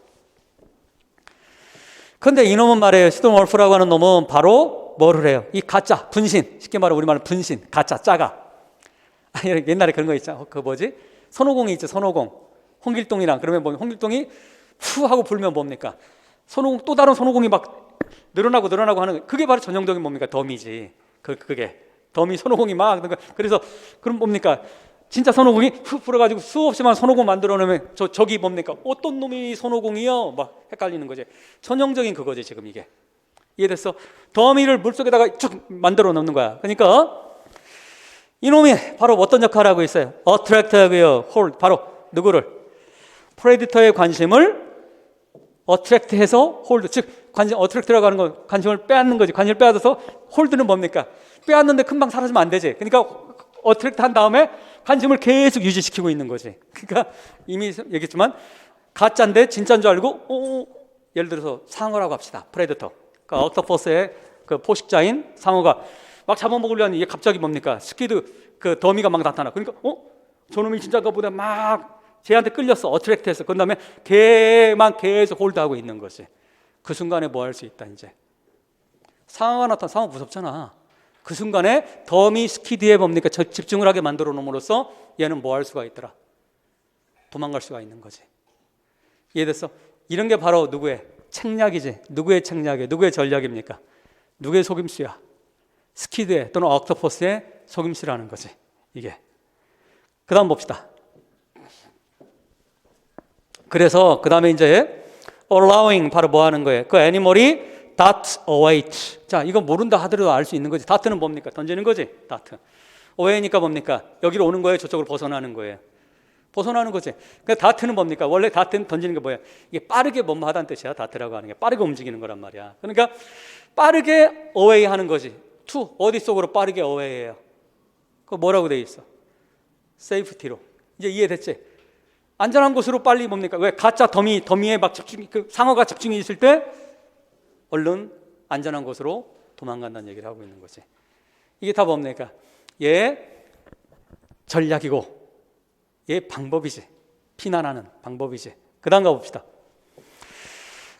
근데 이놈은 말이에요. 슈도모프라고 하는 놈은 바로 뭐를 해요? 이 가짜, 분신. 쉽게 말하면 우리말은 분신. 가짜, 짜가. 옛날에 그런 거 있잖아. 그 뭐지? 손오공이 있죠. 손오공. 홍길동이랑. 그러면 뭐 홍길동이 후 하고 불면 뭡니까? 손오공, 또 다른 손오공이 막 늘어나고 하는 거. 그게 바로 전형적인 뭡니까? 더미지. 그게. 더미 손오공이 막. 그래서 그럼 뭡니까? 진짜 손오공이 후 불어가지고 수없이 많은 손오공 만들어내면 저기 뭡니까? 어떤 놈이 손오공이요? 막 헷갈리는 거지. 전형적인 그거지 지금 이게. 이해됐어? 더미를 물속에다가 쭉 만들어 놓는 거야. 그러니까 이놈이 바로 어떤 역할을 하고 있어요? 어트랙트하고요. 홀 바로 누구를? 프레디터의 관심을 어트랙트해서 홀드. 즉 어트랙트라고 하는 건 관심을 빼앗는 거지. 관심을 빼앗아서 홀드는 뭡니까? 빼앗는데 금방 사라지면 안 되지. 그러니까 어트랙트 한 다음에 관심을 계속 유지시키고 있는 거지. 그러니까 이미 얘기했지만 가짜인데 진짜인 줄 알고 예를 들어서 상어라고 합시다. 프레디터. 그러니까 옥토퍼스의 그 포식자인 상어가 막 잡아먹으려는 이게 갑자기 뭡니까? 스퀴드 그 더미가 막 나타나. 그러니까 저놈이 진짜인가 보다 막 쟤한테 끌렸어. 어트랙트해서. 그 다음에 걔만 계속 홀드하고 있는 거지. 그 순간에 뭐 할 수 있다 이제. 상어가 나타나. 상어 무섭잖아. 그 순간에 더미 스퀴드에 뭡니까? 집중을 하게 만들어 놓음으로써 얘는 뭐 할 수가 있더라? 도망갈 수가 있는 거지. 이해됐어? 이런 게 바로 누구의 책략이지. 누구의 책략이에요? 누구의 전략입니까? 누구의 속임수야? 스퀴드의 또는 옥토퍼스의 속임수라는 거지. 이게. 그 다음 봅시다. 그래서 그 다음에 이제 allowing 바로 뭐 하는 거예요? 그 애니멀이 dart await. 자, 이거 모른다 하더라도 알 수 있는 거지. dart는 뭡니까? 던지는 거지. dart. away니까 뭡니까? 여기로 오는 거예요? 저쪽으로 벗어나는 거예요? 벗어나는 거지. 그러니까 dart는 뭡니까? 원래 dart는 던지는 게 뭐야? 이게 빠르게 뭐하다는 뜻이야. dart라고 하는 게 빠르게 움직이는 거란 말이야. 그러니까 빠르게 away 하는 거지. to 어디 속으로 빠르게 away해요? 그거 뭐라고 돼 있어? safety로. 이제 이해됐지? 안전한 곳으로 빨리 뭡니까? 왜 가짜 더미에 막 그 상어가 집중이 있을 때 얼른 안전한 곳으로 도망간다는 얘기를 하고 있는 거지. 이게 다 뭡니까? 얘 전략이고 얘 방법이지. 피난하는 방법이지. 그 다음 가봅시다.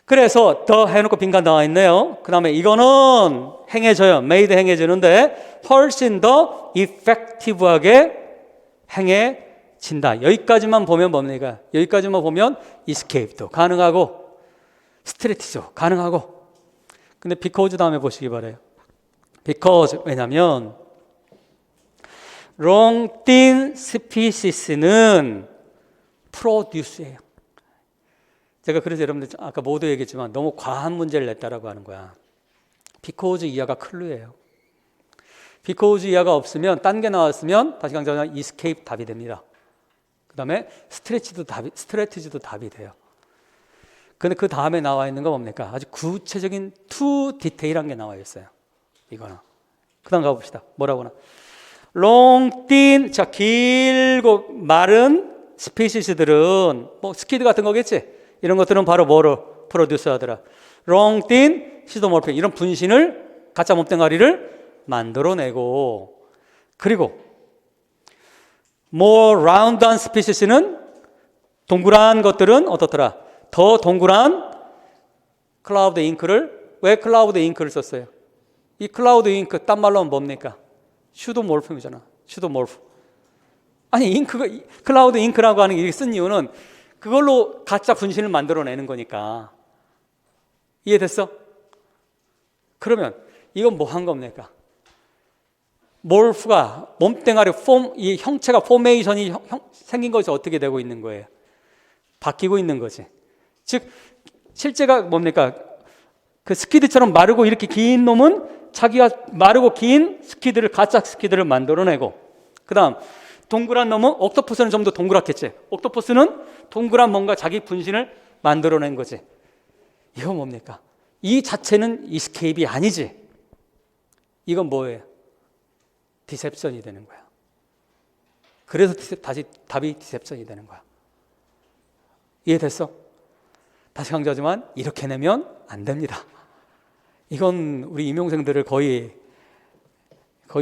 그래서 더 해놓고 빈칸 나와 있네요. 그 다음에 이거는 행해져요. made 행해지는데 훨씬 더 effective하게 행해진다. 여기까지만 보면 뭡니까? 여기까지만 보면 escape도 가능하고 strategy도 가능하고. 근데 because 다음에 보시기 바래요. because 왜냐면 롱틴 스피시스는 프로듀스예요. 제가 그래서 여러분들 아까 모두 얘기했지만 너무 과한 문제를 냈다라고 하는 거야. because 이하가 클루예요. because 이하가 없으면 딴 게 나왔으면 다시 강조하면 escape 답이 됩니다. 그 다음에 스트레티지도 답이 돼요. 근데 그 다음에 나와 있는 거 뭡니까? 아주 구체적인 too 디테일한 게 나와 있어요. 이거는. 그 다음 가봅시다. 뭐라고나. long, thin, 자, 길고 마른 스피시스들은 뭐 스키드 같은 거겠지. 이런 것들은 바로 뭐로 프로듀스 하더라. 롱틴 시도모르핀 이런 분신을 가짜 몸뚱아리를 만들어내고, 그리고 more round한 스피시스는 동그란 것들은 어떻더라? 더 동그란 클라우드 잉크를, 왜 클라우드 잉크를 썼어요? 이 클라우드 잉크 딴 말로 하면 뭡니까? 슈도몰품이잖아. 슈도몰품. 아니 잉크가 클라우드 잉크라고 하는 게 쓴 이유는 그걸로 가짜 분신을 만들어내는 거니까. 이해됐어? 그러면 이건 뭐 한 겁니까? 몰프가 몸뚱아리 이 형체가 포메이션이 생긴 것이 어떻게 되고 있는 거예요? 바뀌고 있는 거지. 즉 실제가 뭡니까? 그 스키드처럼 마르고 이렇게 긴 놈은 자기가 마르고 긴 스키드를, 가짜 스키드를 만들어내고, 그 다음 동그란 놈은, 옥토퍼스는 좀 더 동그랗겠지. 옥토퍼스는 동그란 뭔가 자기 분신을 만들어낸 거지. 이거 뭡니까? 이 자체는 이스케이프이 아니지. 이건 뭐예요? 디셉션이 되는 거야. 그래서 다시 답이 디셉션이 되는 거야. 이해됐어? 다시 강조하지만 이렇게 내면 안 됩니다. 이건 우리 임용생들을 거의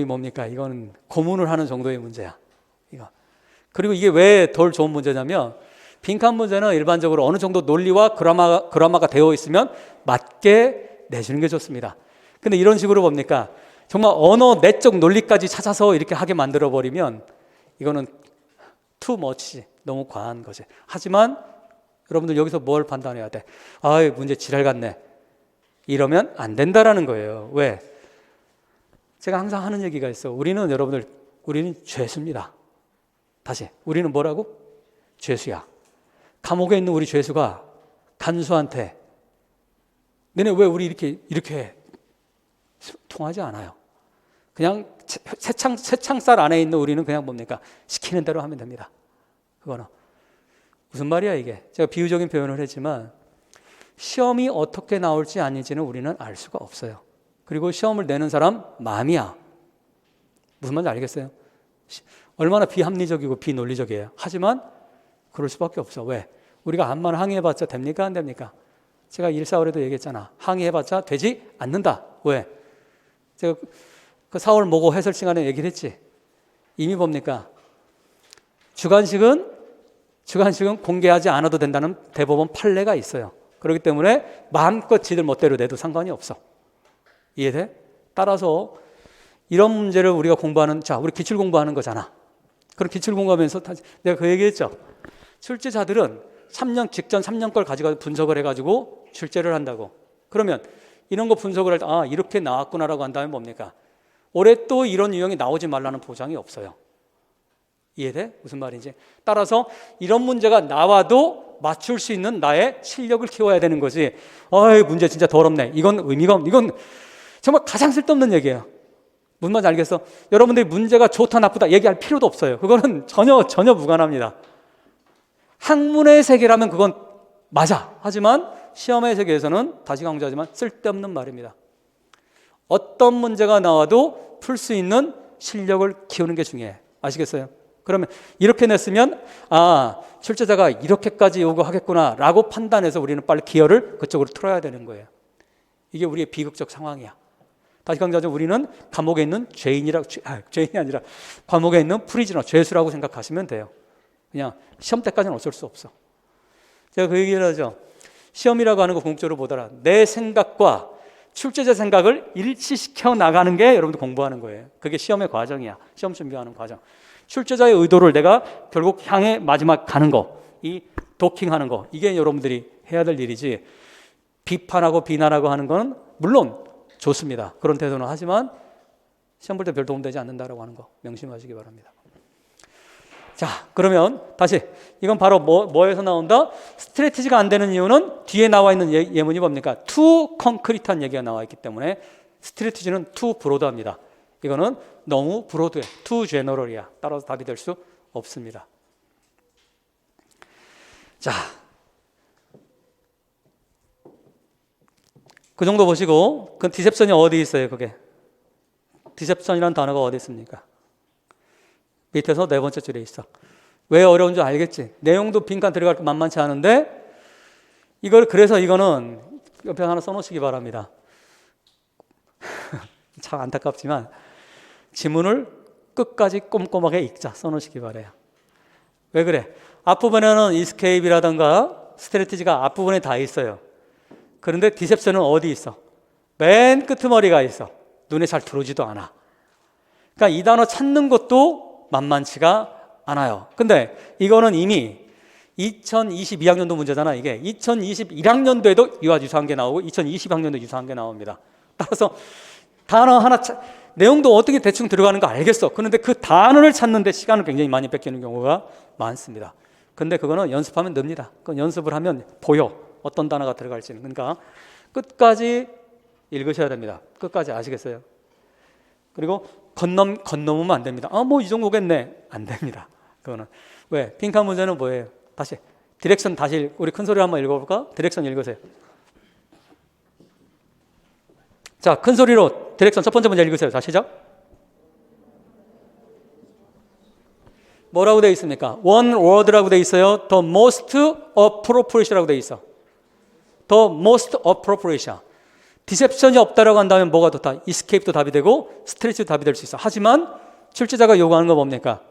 뭡니까? 이건 고문을 하는 정도의 문제야. 이거. 그리고 이게 왜 덜 좋은 문제냐면, 빈칸 문제는 일반적으로 어느 정도 논리와 그라마가 되어 있으면 맞게 내주는 게 좋습니다. 근데 이런 식으로 뭡니까? 정말 언어 내적 논리까지 찾아서 이렇게 하게 만들어 버리면 이거는 too much, 너무 과한 거지. 하지만 여러분들 여기서 뭘 판단해야 돼? 아, 문제 지랄 같네. 이러면 안 된다라는 거예요. 왜? 제가 항상 하는 얘기가 있어. 우리는 죄수입니다. 다시, 우리는 뭐라고? 죄수야. 감옥에 있는 우리 죄수가 간수한테 너네 왜 우리 이렇게 해? 통하지 않아요. 그냥 새창살 안에 있는 우리는 그냥 뭡니까? 시키는 대로 하면 됩니다. 그거는 무슨 말이야 이게? 제가 비유적인 표현을 했지만 시험이 어떻게 나올지 아닌지는 우리는 알 수가 없어요. 그리고 시험을 내는 사람 마음이야. 무슨 말인지 알겠어요? 얼마나 비합리적이고 비논리적이에요. 하지만 그럴 수밖에 없어. 왜? 우리가 암만 항의해봤자 됩니까? 안 됩니까? 제가 일사월에도 얘기했잖아. 항의해봤자 되지 않는다. 왜? 제가 그 4월 모고 해설 시간에 얘기를 했지. 이미 뭡니까? 주관식은 공개하지 않아도 된다는 대법원 판례가 있어요. 그렇기 때문에 마음껏 지들 멋대로 내도 상관이 없어. 이해돼? 따라서 이런 문제를 우리가 공부하는, 자, 우리 기출 공부하는 거잖아. 그럼 기출 공부하면서 내가 그 얘기했죠. 출제자들은 3년 직전 3년 걸 가지고 분석을 해가지고 출제를 한다고. 그러면 이런 거 분석을 할 때 이렇게 나왔구나라고 한 다음에 뭡니까? 올해 또 이런 유형이 나오지 말라는 보장이 없어요. 이해돼? 무슨 말인지. 따라서 이런 문제가 나와도 맞출 수 있는 나의 실력을 키워야 되는 거지. 문제 진짜 더럽네. 이건 의미가 없는, 이건 정말 가장 쓸데없는 얘기예요. 무슨 말인지 알겠어? 여러분들이 문제가 좋다 나쁘다 얘기할 필요도 없어요. 그거는 전혀 무관합니다. 학문의 세계라면 그건 맞아. 하지만 시험의 세계에서는 다시 강조하지만 쓸데없는 말입니다. 어떤 문제가 나와도 풀 수 있는 실력을 키우는 게 중요해. 아시겠어요? 그러면 이렇게 냈으면 출제자가 이렇게까지 요구하겠구나 라고 판단해서 우리는 빨리 기어를 그쪽으로 틀어야 되는 거예요. 이게 우리의 비극적 상황이야. 다시 강조하자면 우리는 감옥에 있는 죄인이 아니라 감옥에 있는 프리즈너, 죄수라고 생각하시면 돼요. 그냥 시험 때까지는 어쩔 수 없어. 제가 그 얘기를 하죠. 시험이라고 하는 거 궁극적으로 보더라. 내 생각과 출제자 생각을 일치시켜 나가는 게 여러분들 공부하는 거예요. 그게 시험의 과정이야. 시험 준비하는 과정. 출제자의 의도를 내가 결국 향해 마지막 가는 거, 이 도킹하는 거, 이게 여러분들이 해야 될 일이지. 비판하고 비난하고 하는 건 물론 좋습니다. 그런 태도는. 하지만 시험 볼 때 별 도움되지 않는다라고 하는 거 명심하시기 바랍니다. 자, 그러면 다시 이건 바로 뭐에서 나온다? 스트래티지가 안 되는 이유는 뒤에 나와 있는 예문이 뭡니까? too concrete한 얘기가 나와 있기 때문에 스트래티지는 too broad합니다. 이거는 너무 브로드해, too general이야. 따라서 답이 될 수 없습니다. 자, 그 정도 보시고, 그 디셉션이 어디 있어요? 그게 디셉션이라는 단어가 어디 있습니까? 밑에서 네 번째 줄에 있어. 왜 어려운 줄 알겠지? 내용도 빈칸 들어갈 거 만만치 않은데 그래서 이거는 옆에 하나 써놓으시기 바랍니다. 참 안타깝지만 지문을 끝까지 꼼꼼하게 읽자 써놓으시기 바래요. 왜 그래? 앞부분에는 escape이라던가 스트래티지가 앞부분에 다 있어요. 그런데 디셉션은 어디 있어? 맨 끄트머리가 있어. 눈에 잘 들어오지도 않아. 그러니까 이 단어 찾는 것도 만만치가 않아요. 근데 이거는 이미 2022학년도 문제잖아. 이게 2021학년도에도 이와 유사한 게 나오고 2020학년도 유사한 게 나옵니다. 따라서 단어 하나 내용도 어떻게 대충 들어가는 거 알겠어. 그런데 그 단어를 찾는데 시간을 굉장히 많이 뺏기는 경우가 많습니다. 근데 그거는 연습하면 늡니다. 그건 연습을 하면 보여. 어떤 단어가 들어갈지는. 그러니까 끝까지 읽으셔야 됩니다. 끝까지 아시겠어요? 그리고 건너면 안 됩니다. 뭐 이 정도겠네. 안 됩니다. 그거는. 왜? 빈칸 문제는 뭐예요? 다시 디렉션 다시 우리 큰 소리로 한번 읽어볼까? 디렉션 읽으세요. 자, 큰 소리로 디렉션 첫 번째 문제 읽으세요. 자, 시작. 뭐라고 되어 있습니까? one word라고 되어 있어요. the most appropriate라고 되어 있어. the most appropriate. 디셉션이 없다라고 한다면 뭐가 좋다? escape도 답이 되고 스트레치도 답이 될 수 있어. 하지만 출제자가 요구하는 건 뭡니까?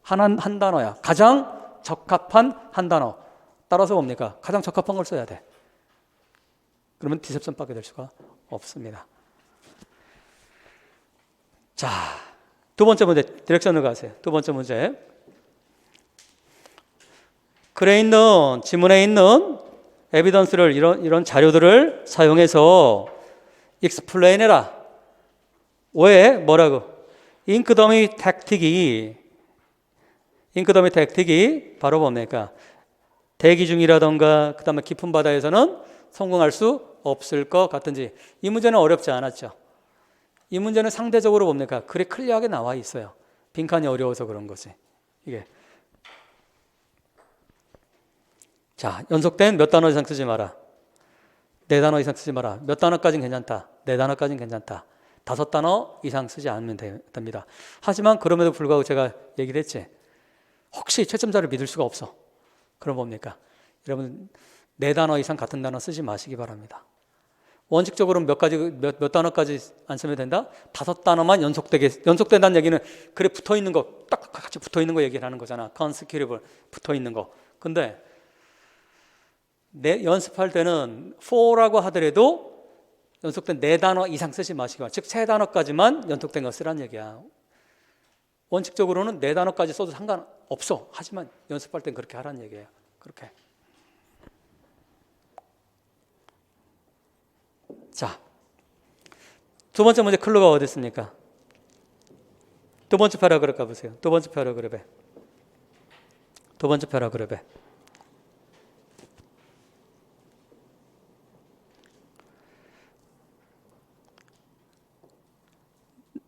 한 단어야. 가장 적합한 한 단어. 따라서 뭡니까? 가장 적합한 걸 써야 돼. 그러면 디셉션 받게 될 수가 없습니다. 자, 두 번째 문제 디렉션으로 가세요. 두 번째 문제. 글에 있는 지문에 있는 에비던스를 이런 자료들을 사용해서 explain 해라. 왜? 뭐라고? 잉크더미 택틱이 바로 뭡니까? 대기 중이라던가 그 다음에 깊은 바다에서는 성공할 수 없을 것 같은지. 이 문제는 어렵지 않았죠. 이 문제는 상대적으로 뭡니까? 글에 클리어하게 나와 있어요. 빈칸이 어려워서 그런 거지. 이게. 자, 연속된 몇 단어 이상 쓰지 마라. 4단어 이상 쓰지 마라. 몇 단어까지는 괜찮다. 4단어까지는 괜찮다. 5단어 이상 쓰지 않으면 됩니다. 하지만 그럼에도 불구하고 제가 얘기를 했지. 혹시 채점자를 믿을 수가 없어. 그럼 뭡니까? 여러분 4단어 이상 같은 단어 쓰지 마시기 바랍니다. 원칙적으로 몇 단어까지 안 쓰면 된다? 5단어만 연속된다는 얘기는 글에 붙어있는 거 딱 같이 붙어있는 거 얘기를 하는 거잖아. consecutive 붙어있는 거. 근데 연습할 때는 for라고 하더라도 연속된 4단어 이상 쓰지 마시고, 즉 3단어까지만 연속된 거 쓰란 얘기야. 원칙적으로는 4단어까지 써도 상관없어. 하지만 연습할 땐 그렇게 하라는 얘기예요. 그렇게. 자, 두 번째 문제 클루가 어디 있습니까? 두 번째 패러그래프 가보세요. 두 번째 패러그래프에.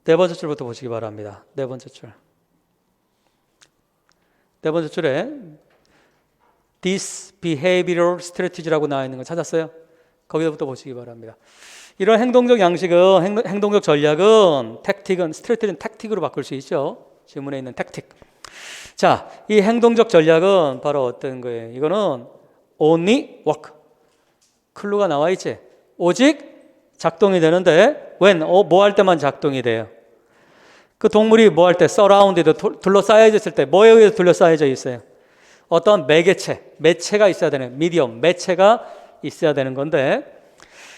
네 번째 줄부터 보시기 바랍니다. 네 번째 줄. 네 번째 줄에 This behavioral strategy라고 나와 있는 거 찾았어요? 거기서부터 보시기 바랍니다. 이런 행동적 양식은, 행동적 전략은, 스트래티지는 택틱으로 바꿀 수 있죠. 지문에 있는 택틱. 자, 이 행동적 전략은 바로 어떤 거예요? 이거는 only work. 클루가 나와 있지. 오직 작동이 되는데, when, 뭐 할 때만 작동이 돼요? 그 동물이 뭐 할 때, surrounded, 둘러싸여져 있을 때, 뭐에 의해서 둘러싸여져 있어요? 어떤 매체가 있어야 되는, medium, 매체가 있어야 되는 건데,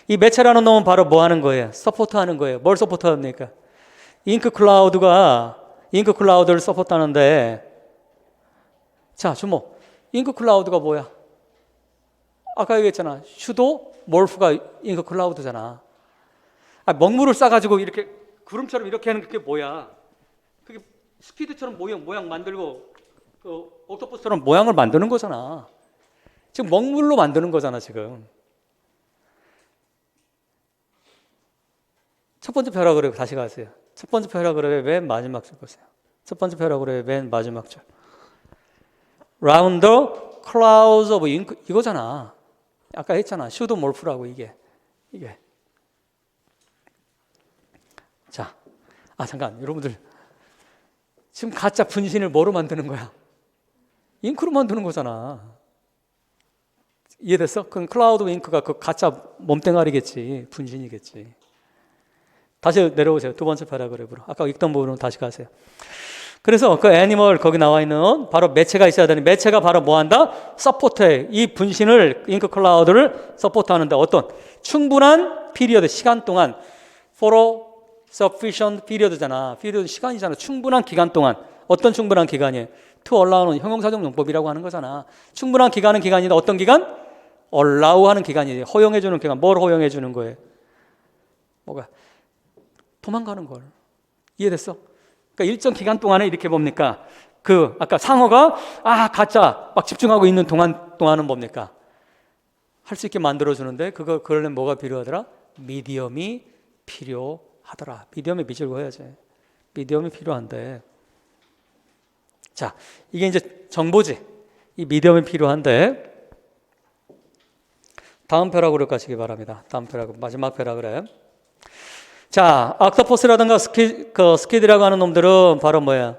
이 매체라는 놈은 바로 뭐 하는 거예요? 서포트 하는 거예요. 뭘 서포트 합니까? 잉크 클라우드를 서포트 하는데, 자, 주목. 잉크 클라우드가 뭐야? 아까 얘기했잖아. 슈도 몰프가 잉크 클라우드잖아. 먹물을 싸가지고 이렇게 구름처럼 이렇게 하는 게 뭐야? 그게 스피드처럼 모양 만들고, 옥토퍼스처럼 모양을 만드는 거잖아. 지금 먹물로 만드는 거잖아, 지금. 첫 번째 패러그래프 다시 가세요. 첫 번째 패러그래프의 맨 마지막 줄 보세요. 첫 번째 패러그래프의 맨 마지막 줄. Round the clouds of ink 이거잖아. 아까 했잖아. 슈도몰프라고 이게. 자, 잠깐 여러분들 지금 가짜 분신을 뭐로 만드는 거야? 잉크로 만드는 거잖아. 이해됐어? 그건 클라우드 잉크가 그 가짜 몸뚱아리겠지. 분신이겠지. 다시 내려오세요. 두 번째 패러그래프로. 아까 읽던 부분으로 다시 가세요. 그래서 그 애니멀 거기 나와 있는 바로 매체가 있어야 되는, 매체가 바로 뭐 한다? 서포트해. 이 분신을, 잉크 클라우드를 서포트하는데 어떤 충분한 피리어드, 시간 동안, for a sufficient period잖아. 피리어드 시간이잖아. 충분한 기간 동안. 어떤 충분한 기간이에요? to allow는 형용사적 용법이라고 하는 거잖아. 충분한 기간은 기간인데 어떤 기간? allow 하는 기간이지. 허용해 주는 기간. 뭘 허용해 주는 거예요? 뭐가? 도망가는 걸. 이해됐어? 그러니까 일정 기간 동안에 이렇게 뭡니까? 그 아까 상어가 가짜 막 집중하고 있는 동안은 뭡니까? 할 수 있게 만들어 주는데 그러려면 뭐가 필요하더라? 미디엄이 필요하더라. 미디엄에 밑을 그어야지. 미디엄이 필요한데. 자, 이게 이제 정보지. 이 미디엄이 필요한데. 다음 패러그래프 가시기 바랍니다. 다음 패러그래프, 마지막 패러그래프. 자, 옥토퍼스라든가 스퀴드라고 하는 놈들은 바로 뭐야?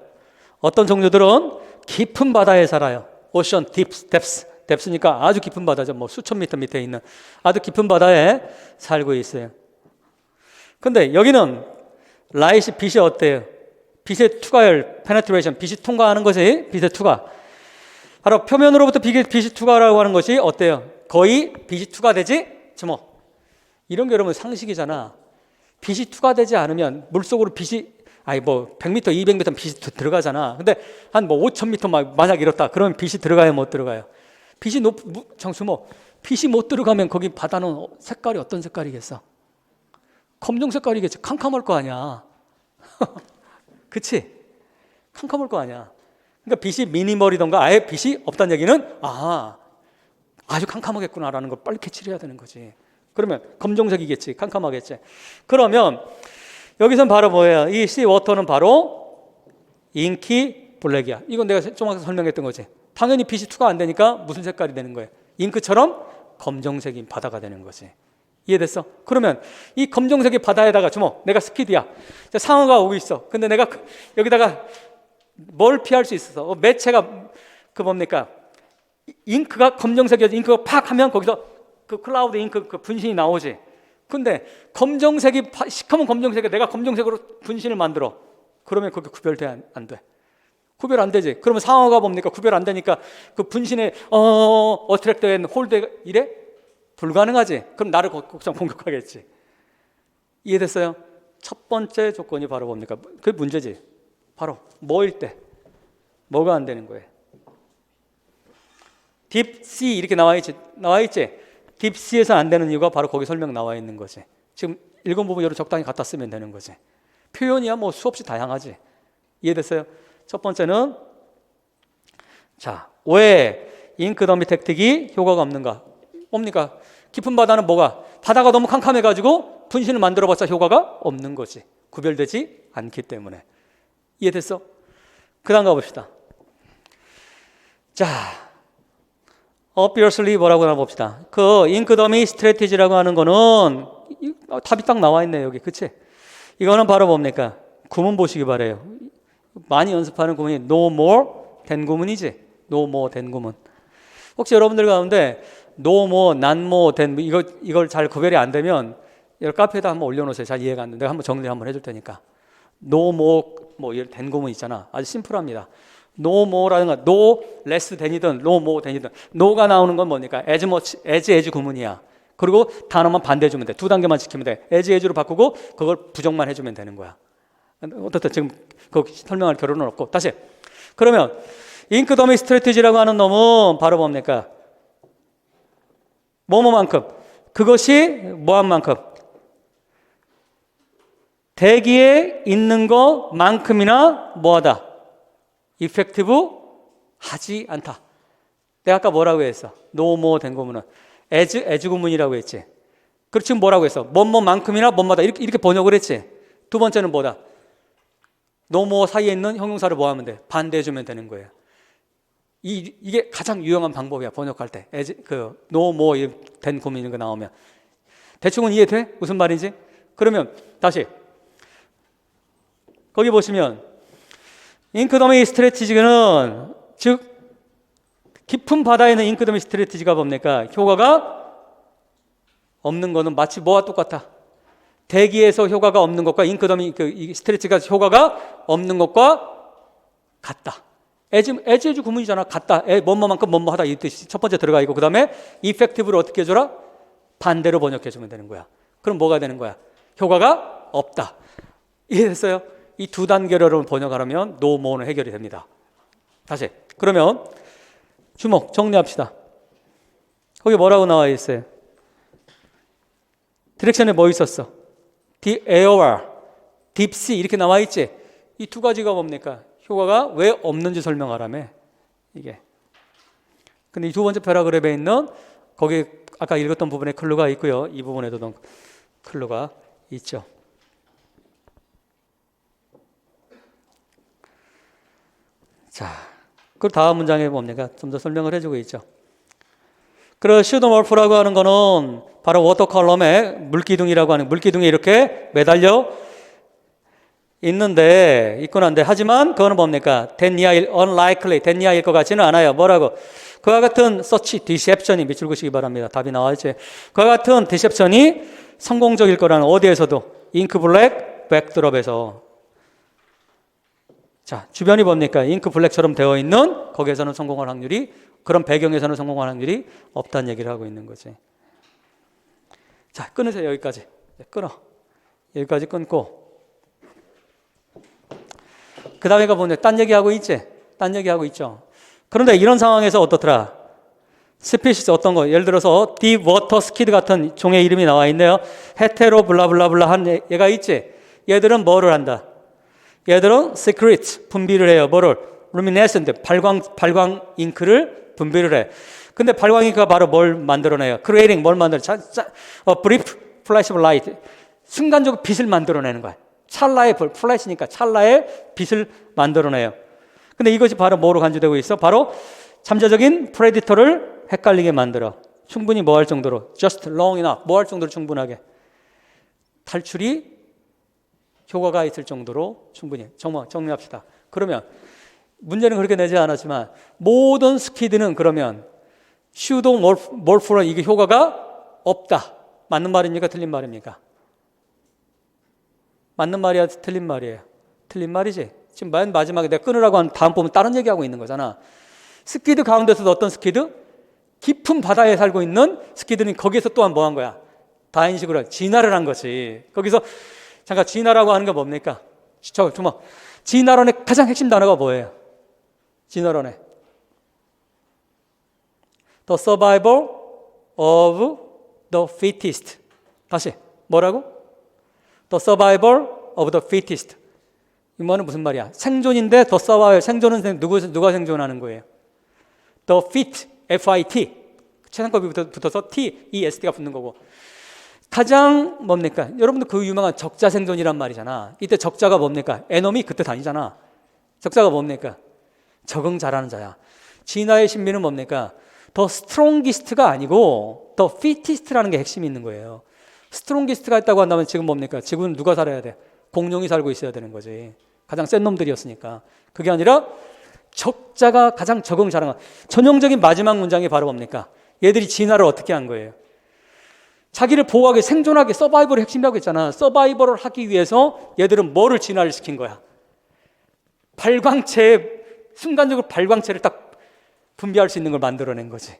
어떤 종류들은 깊은 바다에 살아요. 오션 딥스니까 아주 깊은 바다죠. 뭐 수천 미터 밑에 있는 아주 깊은 바다에 살고 있어요. 근데 여기는 라이트 빛이 어때요? 빛의 투과율, 페네트레이션, 빛이 통과하는 것이 빛의 투과. 바로 표면으로부터 빛이 투과라고 하는 것이 어때요? 거의 빛이 투과되지? 뭐 이런 게 여러분 상식이잖아. 빛이 투과되지 않으면 물속으로 빛이 100m, 200m 빛이 들어가잖아. 근데 한 5,000m 만약 이렇다. 그러면 빛이 들어가요, 못 들어가요? 빛이 빛이 못 들어가면 거기 바다는 색깔이 어떤 색깔이겠어? 검정 색깔이겠지. 캄캄할 거 아니야. 그치? 캄캄할 거 아니야. 그러니까 빛이 미니멀이던가 아예 빛이 없다는 얘기는 아주 캄캄하겠구나라는 걸 빨리 캐치를 해야 되는 거지. 그러면 검정색이겠지. 캄캄하겠지. 그러면 여기선 바로 뭐예요? 이 씨 워터는 바로 잉키 블랙이야. 이건 내가 좀 아까 설명했던 거지. 당연히 빛이 투과 안 되니까 무슨 색깔이 되는 거예요? 잉크처럼 검정색인 바다가 되는 거지. 이해됐어? 그러면 이 검정색의 바다에다가 내가 스피드야. 상어가 오고 있어. 근데 내가 여기다가 뭘 피할 수 있어? 매체가 뭡니까? 잉크가 검정색이어서 잉크가 팍 하면 거기서 그 클라우드 잉크 그 분신이 나오지. 근데 시커먼 검정색에 내가 검정색으로 분신을 만들어. 그러면 그게 구별돼 안 돼? 구별 안 되지. 그러면 상어가 뭡니까? 구별 안 되니까 그 분신에 어트랙트된 홀드 이래? 불가능하지. 그럼 나를 곡장 공격하겠지. 이해됐어요? 첫 번째 조건이 바로 뭡니까? 그게 문제지. 바로 뭐일 때? 뭐가 안 되는 거예요? 딥씨 이렇게 나와 있지? 딥씨에서 안 되는 이유가 바로 거기 설명 나와 있는 거지. 지금 읽은 부분 여러 적당히 갖다 쓰면 되는 거지. 표현이야 뭐 수없이 다양하지. 이해됐어요? 첫 번째는 왜 잉크 더미 택틱이 효과가 없는가? 뭡니까? 깊은 바다는 뭐가? 바다가 너무 캄캄해가지고 분신을 만들어봤자 효과가 없는 거지. 구별되지 않기 때문에. 이해됐어? 그 다음 가봅시다. 자, obviously 뭐라고 하나 봅시다. 그 잉크 더미 스트래티지라고 하는 거는 답이 딱 나와 있네 여기. 그치? 이거는 바로 뭡니까? 구문 보시기 바래요. 많이 연습하는 구문이 no more than 구문이지. no more than 구문. 혹시 여러분들 가운데 no more, not more than 이걸 잘 구별이 안 되면 여기 카페에다 한번 올려놓으세요. 잘 이해가 안 돼. 내가 한번 정리 한번 해줄 테니까. no more than 구문 있잖아. 아주 심플합니다. no more라는 건 no less than이든 no more than이든 no가 나오는 건 뭡니까? as much, as 구문이야. 그리고 단어만 반대해주면 돼. 두 단계만 지키면 돼. as로 바꾸고 그걸 부정만 해주면 되는 거야. 어떻든 지금 그 설명할 결론은 없고 다시. 그러면 잉크 더미 스트래티지라고 하는 놈은 바로 뭡니까? 뭐뭐만큼 그것이 뭐한 만큼 대기에 있는 것만큼이나 뭐하다? 이펙티브 하지 않다. 내가 아까 뭐라고 했어? no more 된 구문은 as 구문이라고 했지. 그리고 지금 뭐라고 했어? 뭐뭐만큼이나 뭐뭐다 이렇게 번역을 했지. 두 번째는 뭐다? no more 사이에 있는 형용사를 뭐 하면 돼? 반대해주면 되는 거예요. 이게 가장 유용한 방법이야. 번역할 때 no more 된 구문 이런 거 나오면 대충은 이해돼? 무슨 말인지? 그러면 다시 거기 보시면 잉크 더미 스트래티지는 즉 깊은 바다에는 잉크더미 스트레티지가 뭡니까? 효과가 없는 거는 마치 뭐와 똑같아? 대기에서 효과가 없는 것과 잉크더미 이 스트레치가 효과가 없는 것과 같다. 에즈 구문이잖아. 같다. 뭐뭐만큼 뭐뭐하다 이 뜻이 첫 번째 들어가 있고 그 다음에 이펙티브를 어떻게 해줘라? 반대로 번역해주면 되는 거야. 그럼 뭐가 되는 거야? 효과가 없다. 이해됐어요? 이 두 단계로 번역하려면 no more는 해결이 됩니다. 다시 그러면 주목 정리합시다. 거기 뭐라고 나와 있어요? 디렉션에 뭐 있었어? The air, deep sea 이렇게 나와 있지? 이 두 가지가 뭡니까? 효과가 왜 없는지 설명하라며 이게. 근데 이 두 번째 패러그래프에 있는 거기 아까 읽었던 부분에 클루가 있고요. 이 부분에도 클루가 있죠. 자, 그 다음 문장에 뭡니까? 좀 더 설명을 해주고 있죠. 그래서 슈도몰프라고 하는 거는 바로 워터컬럼에 물기둥이라고 하는 물기둥이 이렇게 매달려 있는데 있곤 한데 하지만 그거는 뭡니까? 된니아일 unlikely 된니아일 것 같지는 않아요. 뭐라고? 그와 같은 서치 디셉션이 밑줄 그시기 바랍니다. 답이 나와있지. 그와 같은 디셉션이 성공적일 거라는 어디에서도 잉크 블랙 백드롭에서 자 주변이 뭡니까? 잉크 블랙처럼 되어 있는 거기에서는 성공할 확률이 그런 배경에서는 성공할 확률이 없다는 얘기를 하고 있는 거지. 자 끊으세요. 여기까지 끊어. 여기까지 끊고 그 다음에가 뭐냐? 딴 얘기하고 있지? 딴 얘기하고 있죠. 그런데 이런 상황에서 어떻더라? 스피시스 어떤 거? 예를 들어서 딥 워터 스키드 같은 종의 이름이 나와 있네요. 헤테로 블라블라블라 한 얘가 있지? 얘들은 뭐를 한다? 얘들은 시크릿 분비를 해요. 뭐를? 루미네센트 발광 잉크를 분비를 해. 근데 발광 잉크가 바로 뭘 만들어내요? 크리에이팅 뭘 만들어? 브리프 플래시 오브 라이트 순간적으로 빛을 만들어내는 거야. 찰나의 불, 플래시니까 찰나의 빛을 만들어내요. 근데 이것이 바로 뭐로 간주되고 있어? 바로 잠재적인 프레디터를 헷갈리게 만들어. 충분히 뭐 할 정도로 just long enough 뭐 할 정도로 충분하게 탈출이 효과가 있을 정도로 충분히 정리합시다. 그러면 문제는 그렇게 내지 않았지만 모든 스키드는 그러면 슈도 몰프는 이게 효과가 없다. 맞는 말입니까? 틀린 말입니까? 맞는 말이야? 틀린 말이에요? 틀린 말이지. 지금 맨 마지막에 내가 끊으라고 한 다음 부분 다른 얘기하고 있는 거잖아. 스키드 가운데서도 어떤 스키드? 깊은 바다에 살고 있는 스키드는 거기에서 또한 뭐 한 거야? 다인식으로 진화를 한 거지. 거기서 잠깐 진화라고 하는 게 뭡니까? 진화론의 가장 핵심 단어가 뭐예요? 진화론의 The survival of the fittest. 다시 뭐라고? The survival of the fittest. 이 말은 무슨 말이야? 생존인데 더 survival. 생존은 누가 생존하는 거예요? The fit, F-I-T. 최상급이 붙어서 T, E-S-T가 붙는 거고. 가장 뭡니까? 여러분들 그 유명한 적자 생존이란 말이잖아. 이때 적자가 뭡니까? 에너미 그때 다니잖아. 적자가 뭡니까? 적응 잘하는 자야. 진화의 신비는 뭡니까? 더 스트롱기스트가 아니고 더 피티스트라는 게 핵심이 있는 거예요. 스트롱기스트가 있다고 한다면 지금 뭡니까? 지금은 누가 살아야 돼? 공룡이 살고 있어야 되는 거지. 가장 센 놈들이었으니까. 그게 아니라 적자가 가장 적응 잘하는 전형적인 마지막 문장이 바로 뭡니까? 얘들이 진화를 어떻게 한 거예요? 자기를 보호하기, 생존하기, 서바이벌을 핵심이라고 했잖아. 서바이벌을 하기 위해서 얘들은 뭐를 진화를 시킨 거야? 순간적으로 발광체를 딱 분비할 수 있는 걸 만들어낸 거지.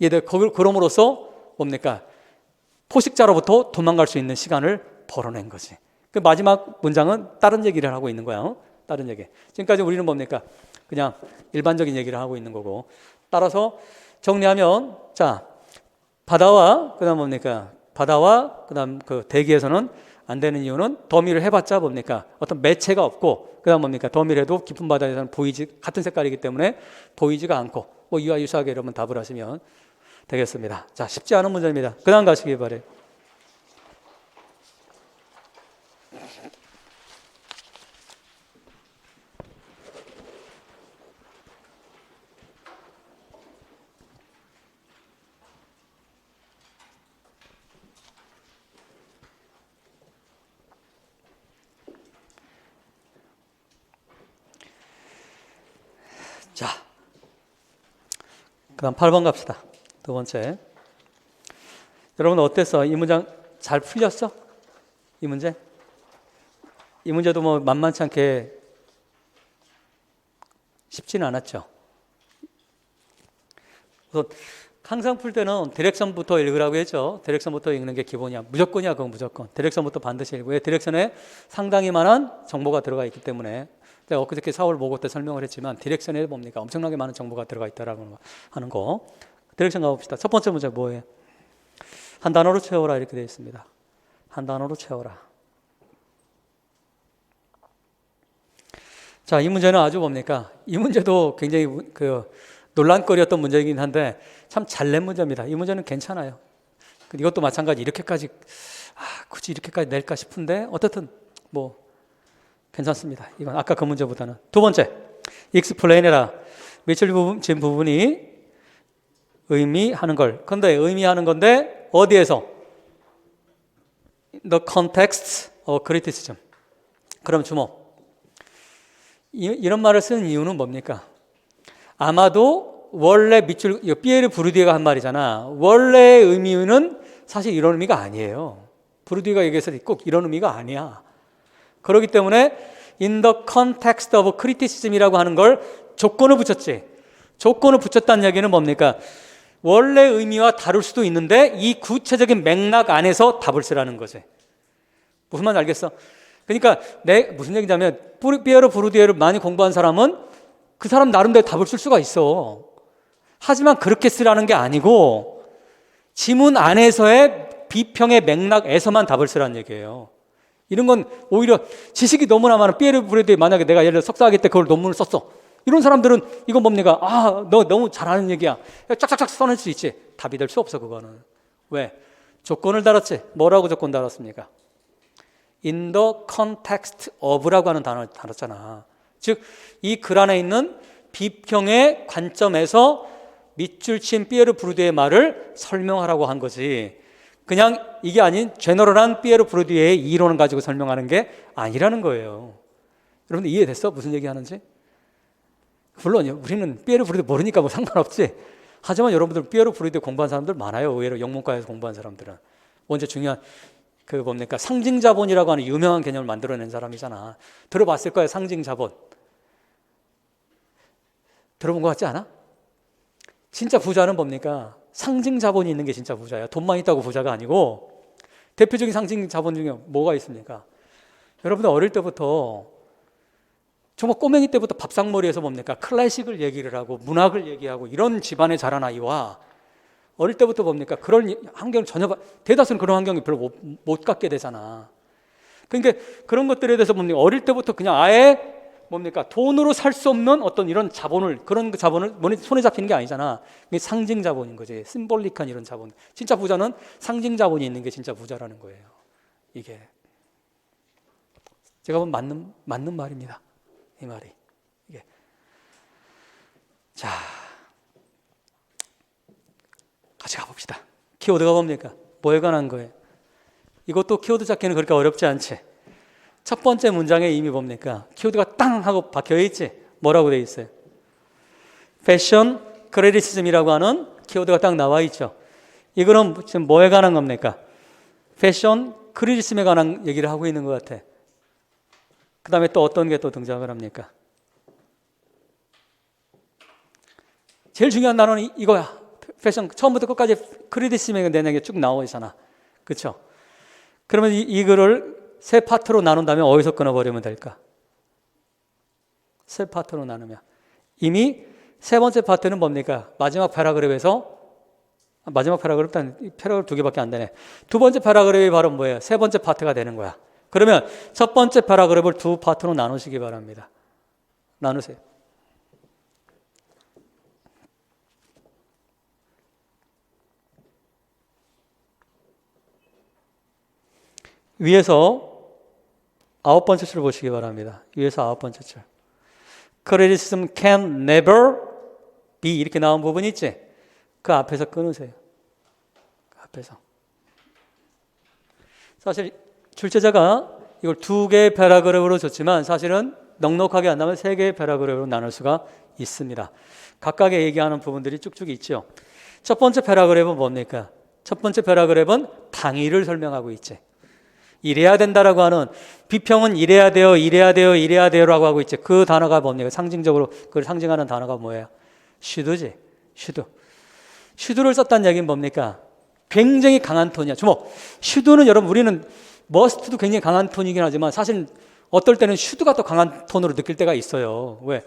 얘들 그럼으로써 뭡니까? 포식자로부터 도망갈 수 있는 시간을 벌어낸 거지. 그 마지막 문장은 다른 얘기를 하고 있는 거야. 다른 얘기. 지금까지 우리는 뭡니까? 그냥 일반적인 얘기를 하고 있는 거고. 따라서 정리하면 자 바다와 그다음 뭡니까? 바다와 그다음 그 대기에서는 안 되는 이유는 더미를 해봤자 뭡니까? 어떤 매체가 없고 그다음 뭡니까? 더미를 해도 깊은 바다에서는 같은 색깔이기 때문에 보이지가 않고 뭐 이와 유사하게 여러분 답을 하시면 되겠습니다. 자 쉽지 않은 문제입니다. 그다음 가시기 바래요. 자, 그다음 8번 갑시다. 두 번째. 여러분 어땠어? 이 문장 잘 풀렸어? 이 문제? 이 문제도 뭐 만만치 않게 쉽지는 않았죠. 그래서 항상 풀 때는 디렉션부터 읽으라고 했죠. 디렉션부터 읽는 게 기본이야. 무조건이야, 그건 무조건. 디렉션부터 반드시 읽고. 왜? 디렉션에 상당히 많은 정보가 들어가 있기 때문에. 제가 엊그저께 4월 모고 때 설명을 했지만 디렉션에 뭡니까? 엄청나게 많은 정보가 들어가 있다라고 하는 거. 디렉션 가봅시다. 첫 번째 문제 뭐예요? 한 단어로 채워라 이렇게 되어 있습니다. 한 단어로 채워라. 자, 이 문제는 아주 뭡니까? 이 문제도 굉장히 논란거리였던 문제이긴 한데 참 잘 낸 문제입니다. 이 문제는 괜찮아요. 이것도 마찬가지 이렇게까지 굳이 이렇게까지 낼까 싶은데 어떻든 뭐 괜찮습니다. 이건 아까 그 문제보다는. 두 번째, explain해라. 밑줄 부분이 의미하는 걸. 근데 의미하는 건데 어디에서? The context of criticism. 그럼 주목. 이런 말을 쓰는 이유는 뭡니까? 아마도 원래 밑줄, 피에르 부르디에가 한 말이잖아. 원래의 의미는 사실 이런 의미가 아니에요. 부르디에가 얘기해서 꼭 이런 의미가 아니야. 그렇기 때문에 in the context of criticism이라고 하는 걸 조건을 붙였지. 조건을 붙였다는 얘기는 뭡니까? 원래 의미와 다를 수도 있는데 이 구체적인 맥락 안에서 답을 쓰라는 거지. 무슨 말인지 알겠어? 그러니까 무슨 얘기냐면 피에르 부르디에를 많이 공부한 사람은 그 사람 나름대로 답을 쓸 수가 있어. 하지만 그렇게 쓰라는 게 아니고 지문 안에서의 비평의 맥락에서만 답을 쓰라는 얘기예요. 이런 건 오히려 지식이 너무나 많은 피에르 부르디에 만약에 내가 예를 들어 석사학위 때 그걸 논문을 썼어. 이런 사람들은 이건 뭡니까? 너 너무 잘하는 얘기야. 쫙쫙쫙 써낼 수 있지. 답이 될 수 없어 그거는. 왜? 조건을 달았지. 뭐라고 조건 달았습니까? In the context of라고 하는 단어를 달았잖아. 즉, 이 글 안에 있는 비평의 관점에서 밑줄 친 피에르 부르디에의 말을 설명하라고 한 거지. 그냥 이게 아닌 제너럴한 피에르 부르디에의 이론을 가지고 설명하는 게 아니라는 거예요. 여러분들 이해됐어? 무슨 얘기하는지? 물론 우리는 피에르 부르디에 모르니까 뭐 상관없지. 하지만 여러분들 피에르 부르디에 공부한 사람들 많아요. 의외로 영문과에서 공부한 사람들은. 먼저 중요한 뭡니까? 상징자본이라고 하는 유명한 개념을 만들어낸 사람이잖아. 들어봤을 거야, 상징자본. 들어본 것 같지 않아? 진짜 부자는 뭡니까? 상징자본이 있는 게 진짜 부자야. 돈만 있다고 부자가 아니고. 대표적인 상징자본 중에 뭐가 있습니까? 여러분들 어릴 때부터 정말 꼬맹이 때부터 밥상머리에서 뭡니까? 클래식을 얘기를 하고 문학을 얘기하고 이런 집안에 자란 아이와 어릴 때부터 뭡니까? 그런 환경을 전혀 대다수는 그런 환경을 별로 못 갖게 되잖아. 그러니까 그런 것들에 대해서 뭡니까? 어릴 때부터 그냥 아예 뭡니까? 돈으로 살 수 없는 어떤 이런 자본을 그런 자본을 손에 잡히는 게 아니잖아. 이게 상징 자본인 거지. 심볼릭한 이런 자본. 진짜 부자는 상징 자본이 있는 게 진짜 부자라는 거예요. 이게 제가 보면 맞는 말입니다. 이 말이 이게 자. 같이 가봅시다. 키워드가 뭡니까? 뭐에 관한 거예요? 이것도 키워드 찾기는 그렇게 어렵지 않지. 첫 번째 문장에 이미 뭡니까? 키워드가 땅 하고 박혀있지. 뭐라고 돼 있어요? 패션 크리티시즘이라고 하는 키워드가 딱 나와 있죠. 이거는 지금 뭐에 관한 겁니까? 패션 크리티시즘에 관한 얘기를 하고 있는 것 같아. 그 다음에 또 어떤 게 또 등장을 합니까? 제일 중요한 단어는 이거야. 패션 처음부터 끝까지 크리티시즘에 대한 얘기가 쭉 나와 있잖아. 그렇죠? 그러면 이 글을 세 파트로 나눈다면 어디서 끊어버리면 될까? 세 파트로 나누면 이미 세 번째 파트는 뭡니까? 마지막 패러그래프에서 마지막 패러그래프 두 개밖에 안 되네. 두 번째 패러그래프가 바로 뭐예요? 세 번째 파트가 되는 거야. 그러면 첫 번째 패러그래프를 두 파트로 나누시기 바랍니다. 나누세요. 위에서 9번째 줄 보시기 바랍니다. 위에서 9번째 줄. Criticism can never be 이렇게 나온 부분 있지? 그 앞에서 끊으세요. 그 앞에서. 사실 출제자가 이걸 두 개의 패러그래프로 줬지만 사실은 넉넉하게 안 나면 세 개의 패러그래프로 나눌 수가 있습니다. 각각의 얘기하는 부분들이 쭉쭉 있죠. 첫 번째 패러그래프는 뭡니까? 첫 번째 패러그래프는 당위를 설명하고 있지. 이래야 된다라고 하는, 비평은 이래야 돼요, 이래야 돼요, 이래야 돼요라고 하고 있지. 그 단어가 뭡니까? 상징적으로 그걸 상징하는 단어가 뭐예요? should지. should를 썼다는 얘기는 뭡니까? 굉장히 강한 톤이야. 주목. should는 여러분, 우리는 must도 굉장히 강한 톤이긴 하지만 사실 어떨 때는 should가 더 강한 톤으로 느낄 때가 있어요. 왜?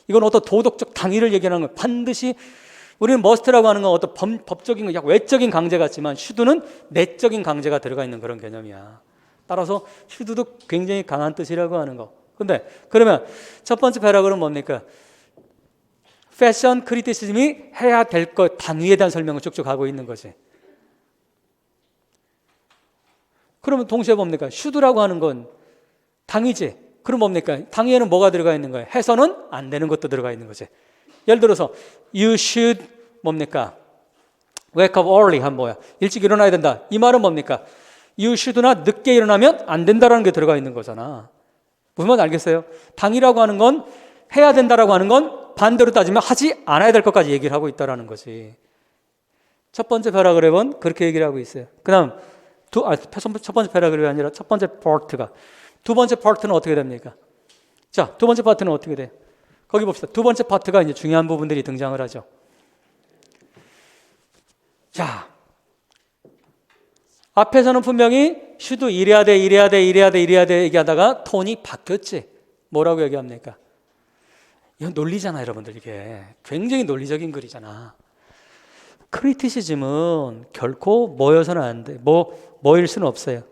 이건 어떤 도덕적 당위를 얘기하는 거예요. 반드시 우리는 must라고 하는 건 어떤 법적인, 약 외적인 강제 같지만 should는 내적인 강제가 들어가 있는 그런 개념이야. 따라서 should도 굉장히 강한 뜻이라고 하는 거. 근데 그러면 첫 번째 패러그래프는 뭡니까? 패션 크리티시즘이 해야 될 것 당위에 대한 설명을 쭉쭉 하고 있는 거지. 그러면 동시에 뭡니까? should라고 하는 건 당위지. 그럼 뭡니까? 당위에는 뭐가 들어가 있는 거예요? 해서는 안 되는 것도 들어가 있는 거지. 예를 들어서 you should 뭡니까? wake up early 한 뭐야? 일찍 일어나야 된다. 이 말은 뭡니까? You should나 늦게 일어나면 안 된다라는 게 들어가 있는 거잖아. 무슨 말인지 알겠어요? 당이라고 하는 건 해야 된다라고 하는 건 반대로 따지면 하지 않아야 될 것까지 얘기를 하고 있다라는 거지. 첫 번째 패러그래프는 그렇게 얘기를 하고 있어요. 그 다음 첫 번째 패러그래프가 아니라 첫 번째 파트가, 두 번째 파트는 어떻게 됩니까? 자, 두 번째 파트는 어떻게 돼요? 거기 봅시다. 두 번째 파트가 이제 중요한 부분들이 등장을 하죠. 자, 앞에서는 분명히 should 이래야 돼, 이래야 돼, 이래야 돼, 이래야 돼 얘기하다가 톤이 바뀌었지. 뭐라고 얘기합니까? 이건 논리잖아, 여러분들. 이게 굉장히 논리적인 글이잖아. 크리티시즘은 결코 뭐여서는 안 돼. 뭐일 수는 없어요.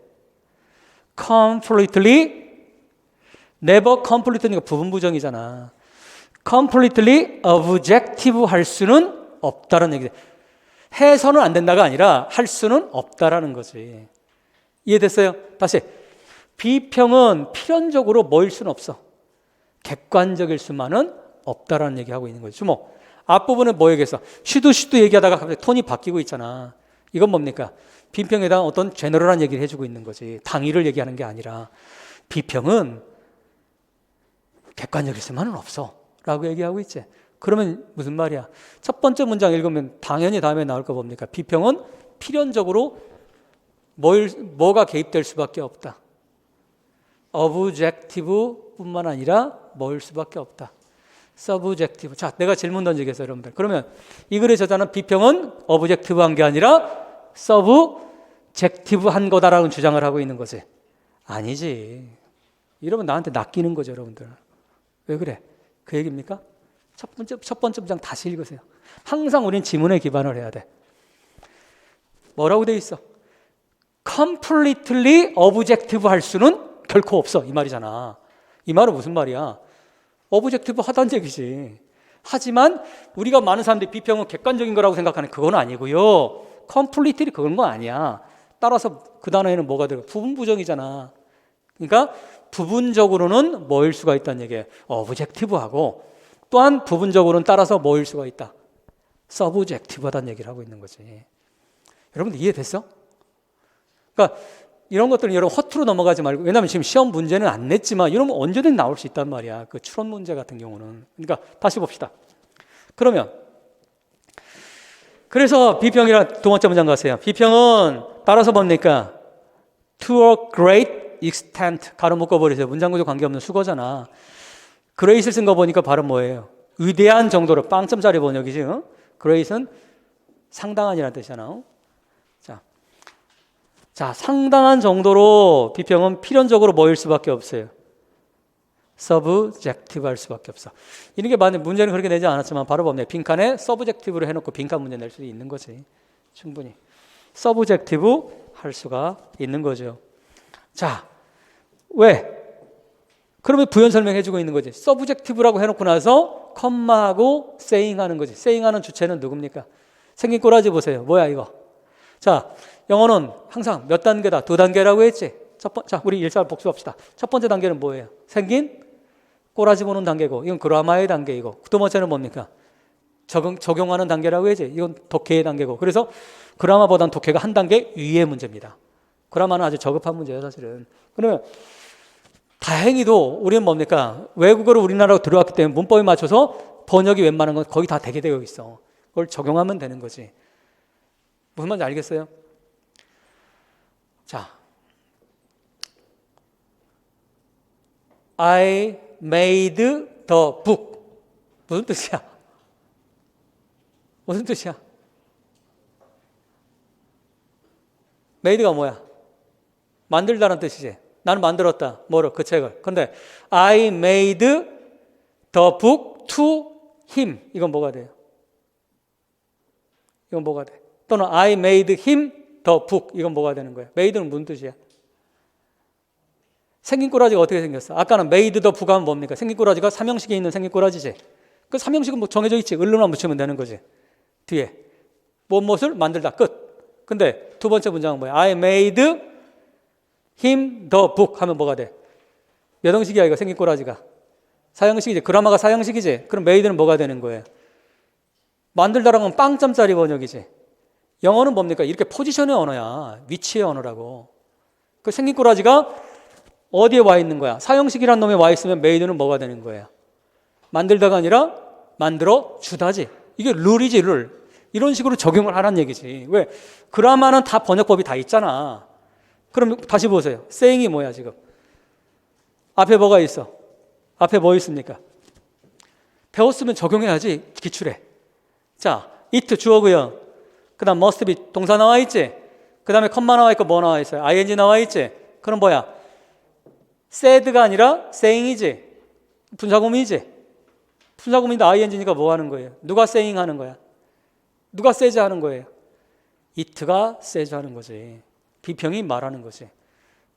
completely, never completely니까 부분 부정이잖아. completely objective 할 수는 없다는 얘기죠. 해서는 안 된다가 아니라 할 수는 없다라는 거지. 이해됐어요? 다시. 비평은 필연적으로 뭐일 수는 없어. 객관적일 수만은 없다라는 얘기하고 있는 거죠. 주목. 앞부분은 뭐 얘기했어? 슈드 얘기하다가 갑자기 톤이 바뀌고 있잖아. 이건 뭡니까? 비평에 대한 어떤 제너럴한 얘기를 해주고 있는 거지. 당위를 얘기하는 게 아니라 비평은 객관적일 수만은 없어 라고 얘기하고 있지. 그러면 무슨 말이야? 첫 번째 문장 읽으면 당연히 다음에 나올 거 뭡니까? 비평은 필연적으로 뭐가 개입될 수밖에 없다. objective 뿐만 아니라 뭐일 수밖에 없다. subjective. 자, 내가 질문 던지겠어요, 여러분들. 그러면 이 글의 저자는 비평은 objective 한 게 아니라 subjective 한 거다라는 주장을 하고 있는 거지. 아니지. 이러면 나한테 낚이는 거죠, 여러분들. 왜 그래? 그 얘기입니까? 첫 번째 문장 다시 읽으세요. 항상 우린 지문에 기반을 해야 돼. 뭐라고 돼 있어? completely objective 할 수는 결코 없어. 이 말이잖아. 이 말은 무슨 말이야? objective 하다는 얘기지. 하지만 우리가 많은 사람들이 비평은 객관적인 거라고 생각하는 그건 아니고요. completely 그런 건 아니야. 따라서 그 단어에는 뭐가 들어가? 부분 부정이잖아. 그러니까 부분적으로는 뭐일 수가 있다는 얘기예요. objective하고 또한 부분적으로는 따라서 뭐일 수가 있다. subjective하다는 얘기를 하고 있는 거지. 여러분들 이해됐어? 그러니까 이런 것들은 여러분 허투루 넘어가지 말고, 왜냐하면 지금 시험 문제는 안 냈지만 이런 건 언제든 나올 수 있단 말이야. 그 추론 문제 같은 경우는. 그러니까 다시 봅시다. 그러면 그래서 비평이라 두 번째 문장 가세요. 비평은 따라서 뭡니까? To a great extent. 가로 묶어버리세요. 문장 구조 관계없는 수거잖아. great을 쓴 거 보니까 발음 뭐예요? 위대한 정도로. 빵점짜리 번역이지. great은 상당한이라는 뜻이잖아. 자, 상당한 정도로 비평은 필연적으로 뭐일 수밖에 없어요? subjective 할 수밖에 없어. 이런 게 만약 문제는 그렇게 내지 않았지만 바로 봅니다. 빈칸에 subjective로 해놓고 빈칸 문제 낼 수도 있는 거지. 충분히. subjective 할 수가 있는 거죠. 자, 왜? 그러면 부연 설명해주고 있는 거지. subjective라고 해놓고 나서 컴마하고 saying 하는 거지. saying 하는 주체는 누굽니까? 생긴 꼬라지 보세요. 뭐야 이거? 자, 영어는 항상 몇 단계다? 두 단계라고 했지. 자, 우리 일자를 복수합시다. 첫 번째 단계는 뭐예요? 생긴 꼬라지 보는 단계고, 이건 그라마의 단계이고, 두 번째는 뭡니까? 적용하는 단계라고 했지. 이건 독해의 단계고. 그래서 그라마보다는 독해가 한 단계 위의 문제입니다. 그라마는 아주 저급한 문제예요, 사실은. 그러면 다행히도 우리는 뭡니까? 외국어로 우리나라로 들어왔기 때문에 문법에 맞춰서 번역이 웬만한 건 거의 다 되게 되어 있어. 그걸 적용하면 되는 거지. 무슨 말인지 알겠어요? 자, I made the book. 무슨 뜻이야? 무슨 뜻이야? made가 뭐야? 만들다는 뜻이지. 나는 만들었다. 뭐를? 그 책을. 근데 I made the book to him. 이건 뭐가 돼요? 이건 뭐가 돼? 또는 I made him the book. 이건 뭐가 되는 거야? made는 무슨 뜻이야? 생긴 꼬라지가 어떻게 생겼어? 아까는 made the book 하면 뭡니까? 생긴 꼬라지가 삼형식에 있는 생긴 꼬라지지. 그 삼형식은 뭐 정해져 있지. 을로만 붙이면 되는 거지. 뒤에 무엇을 만들다. 끝. 근데 두 번째 문장은 뭐야? I made him the book 하면 뭐가 돼? 몇 형식이야 이거 생긴 꼬라지가? 사형식이지. 그라마가 사형식이지. 그럼 made는 뭐가 되는 거예요? 만들다라는 건 빵점짜리 번역이지. 영어는 뭡니까? 이렇게 포지션의 언어야. 위치의 언어라고. 그 생긴 꼬라지가 어디에 와 있는 거야? 사형식이라는 놈에 와 있으면 made는 뭐가 되는 거예요? 만들다가 아니라 만들어 주다지. 이게 룰이지, 룰. 이런 식으로 적용을 하라는 얘기지. 왜? 그라마는 다 번역법이 다 있잖아. 그럼 다시 보세요. saying이 뭐야 지금? 앞에 뭐가 있어? 앞에 뭐 있습니까? 배웠으면 적용해야지. 기출해. 자, it 주어고요. 그 다음 must be 동사 나와 있지? 그 다음에 컴마 나와 있고 뭐 나와 있어요? ing 나와 있지? 그럼 뭐야? said가 아니라 saying이지? 분사구문이지? 분사구문인데 ing니까 뭐 하는 거예요? 누가 saying 하는 거야? 누가 says 하는 거예요? it가 says 하는 거지. 비평이 말하는 거지.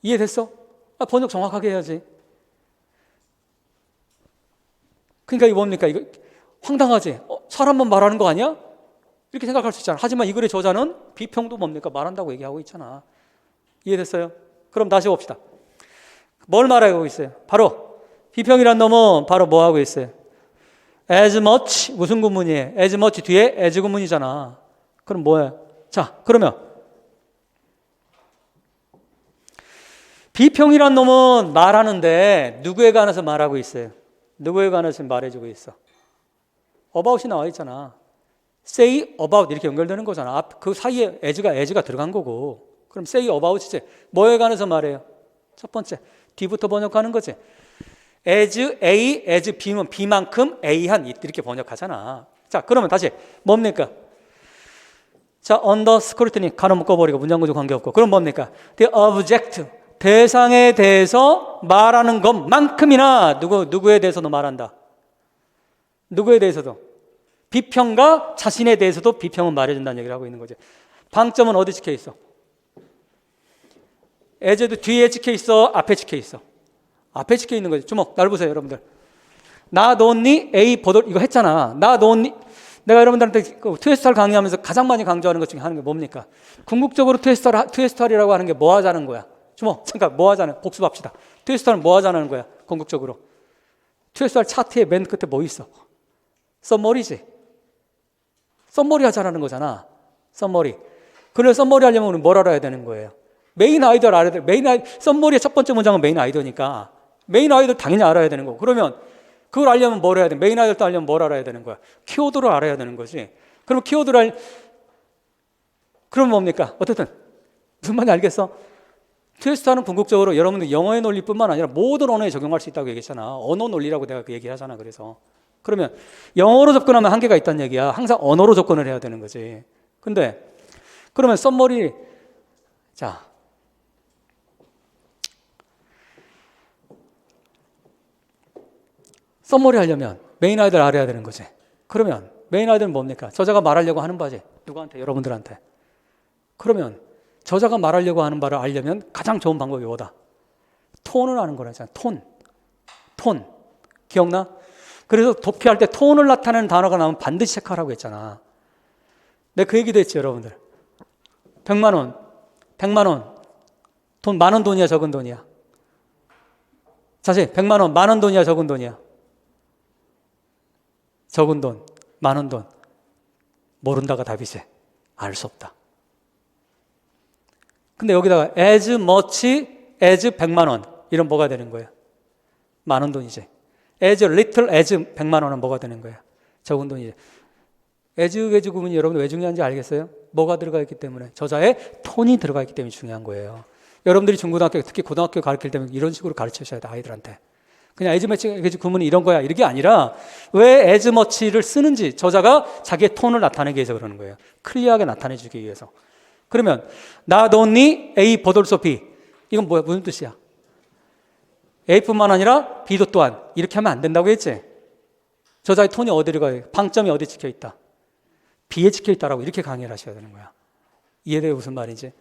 이해됐어? 번역 정확하게 해야지. 그러니까 이거 뭡니까? 이거 황당하지? 사람만 말하는 거 아니야? 이렇게 생각할 수 있잖아. 하지만 이 글의 저자는 비평도 뭡니까? 말한다고 얘기하고 있잖아. 이해됐어요? 그럼 다시 봅시다. 뭘 말하고 있어요? 바로 비평이란 놈은 바로 뭐 하고 있어요? as much 무슨 구문이에요? as much 뒤에 as 구문이잖아. 그럼 뭐야? 자, 그러면 비평이란 놈은 말하는데 누구에 관해서 말하고 있어요? 누구에 관해서 말해주고 있어? about이 나와 있잖아. say about 이렇게 연결되는 거잖아. 그 사이에 as가 들어간 거고. 그럼 say about이지. 뭐에 관해서 말해요? 첫 번째, 뒤부터 번역하는 거지. as A, as B면 B만큼 A한 이렇게 번역하잖아. 자, 그러면 다시 뭡니까? 자, under scrutiny 가로 묶어버리고 문장구조 관계없고. 그럼 뭡니까? The object 대상에 대해서 말하는 것만큼이나 누구에 대해서도 말한다. 누구에 대해서도. 비평가 자신에 대해서도 비평은 말해준다는 얘기를 하고 있는 거지. 방점은 어디 찍혀 있어? as도 뒤에 찍혀 있어? 앞에 찍혀 있어? 앞에 찍혀 있는 거지. 주목, 날 보세요, 여러분들. Not only A 보도 이거 했잖아. Not only 내가 여러분들한테 트위스트를 강의하면서 가장 많이 강조하는 것 중에 하는 게 뭡니까? 궁극적으로 트위스트라고 하는 게 뭐 하자는 거야? 주목, 잠깐 뭐 하자는? 복습합시다. 트위스트는 뭐 하자는 거야? 궁극적으로. 트위스트 차트의 맨 끝에 뭐 있어? 썸머리지. 썸머리 하자는 거잖아. 썸머리. 그래서 썸머리 하려면 우리는 뭘 알아야 되는 거예요? 메인 아이디어를 알아야 돼. 썸머리의 첫 번째 문장은 메인 아이디어니까 메인 아이디어 당연히 알아야 되는 거고. 그러면 그걸 알려면 뭘 해야 돼? 메인 아이디어를 알려면 뭘 알아야 되는 거야? 키워드를 알아야 되는 거지. 그럼 그럼 뭡니까? 어쨌든 무슨 말인지 알겠어? 트위스트는 궁극적으로 여러분들 영어의 논리뿐만 아니라 모든 언어에 적용할 수 있다고 얘기했잖아. 언어 논리라고 내가 그 얘기하잖아. 그래서 그러면 영어로 접근하면 한계가 있다는 얘기야. 항상 언어로 접근을 해야 되는 거지. 근데 그러면 썸머리 자 썸머리 하려면 메인 아이디어를 알아야 되는 거지. 그러면 메인 아이디어는 뭡니까? 저자가 말하려고 하는 바지. 누구한테? 여러분들한테. 그러면 저자가 말하려고 하는 바를 알려면 가장 좋은 방법이 뭐다? 톤을 아는 거라잖아. 톤. 기억나? 그래서 도피할 때 톤을 나타내는 단어가 나오면 반드시 체크하라고 했잖아. 내가 그 얘기도 했지, 여러분들. 100만 원. 돈 많은 돈이야, 적은 돈이야? 다시 100만 원, 많은 돈이야, 적은 돈이야? 적은 돈, 많은 돈. 모른다가 답이지. 알 수 없다. 근데 여기다가 as much as 100만 원 이런 뭐가 되는 거야? 많은 돈이지. as little as 100만 원은 뭐가 되는 거야? 적은 돈이지. as 외주 구문이 여러분 왜 중요한지 알겠어요? 뭐가 들어가 있기 때문에? 저자의 톤이 들어가 있기 때문에 중요한 거예요. 여러분들이 중고등학교, 특히 고등학교 가르칠 때는 이런 식으로 가르치셔야 돼, 아이들한테. 그냥 as much 구문이 이런 거야, 이게 아니라 왜 as much를 쓰는지 저자가 자기의 톤을 나타내기 위해서 그러는 거예요. 클리어하게 나타내주기 위해서. 그러면 not only A but also B. 이건 뭐야? 무슨 뜻이야? A뿐만 아니라 B도 또한. 이렇게 하면 안 된다고 했지? 저자의 톤이 어디로 가요? 방점이 어디 찍혀 있다? B에 찍혀 있다라고 이렇게 강의를 하셔야 되는 거야. 이해돼요? 무슨 말인지?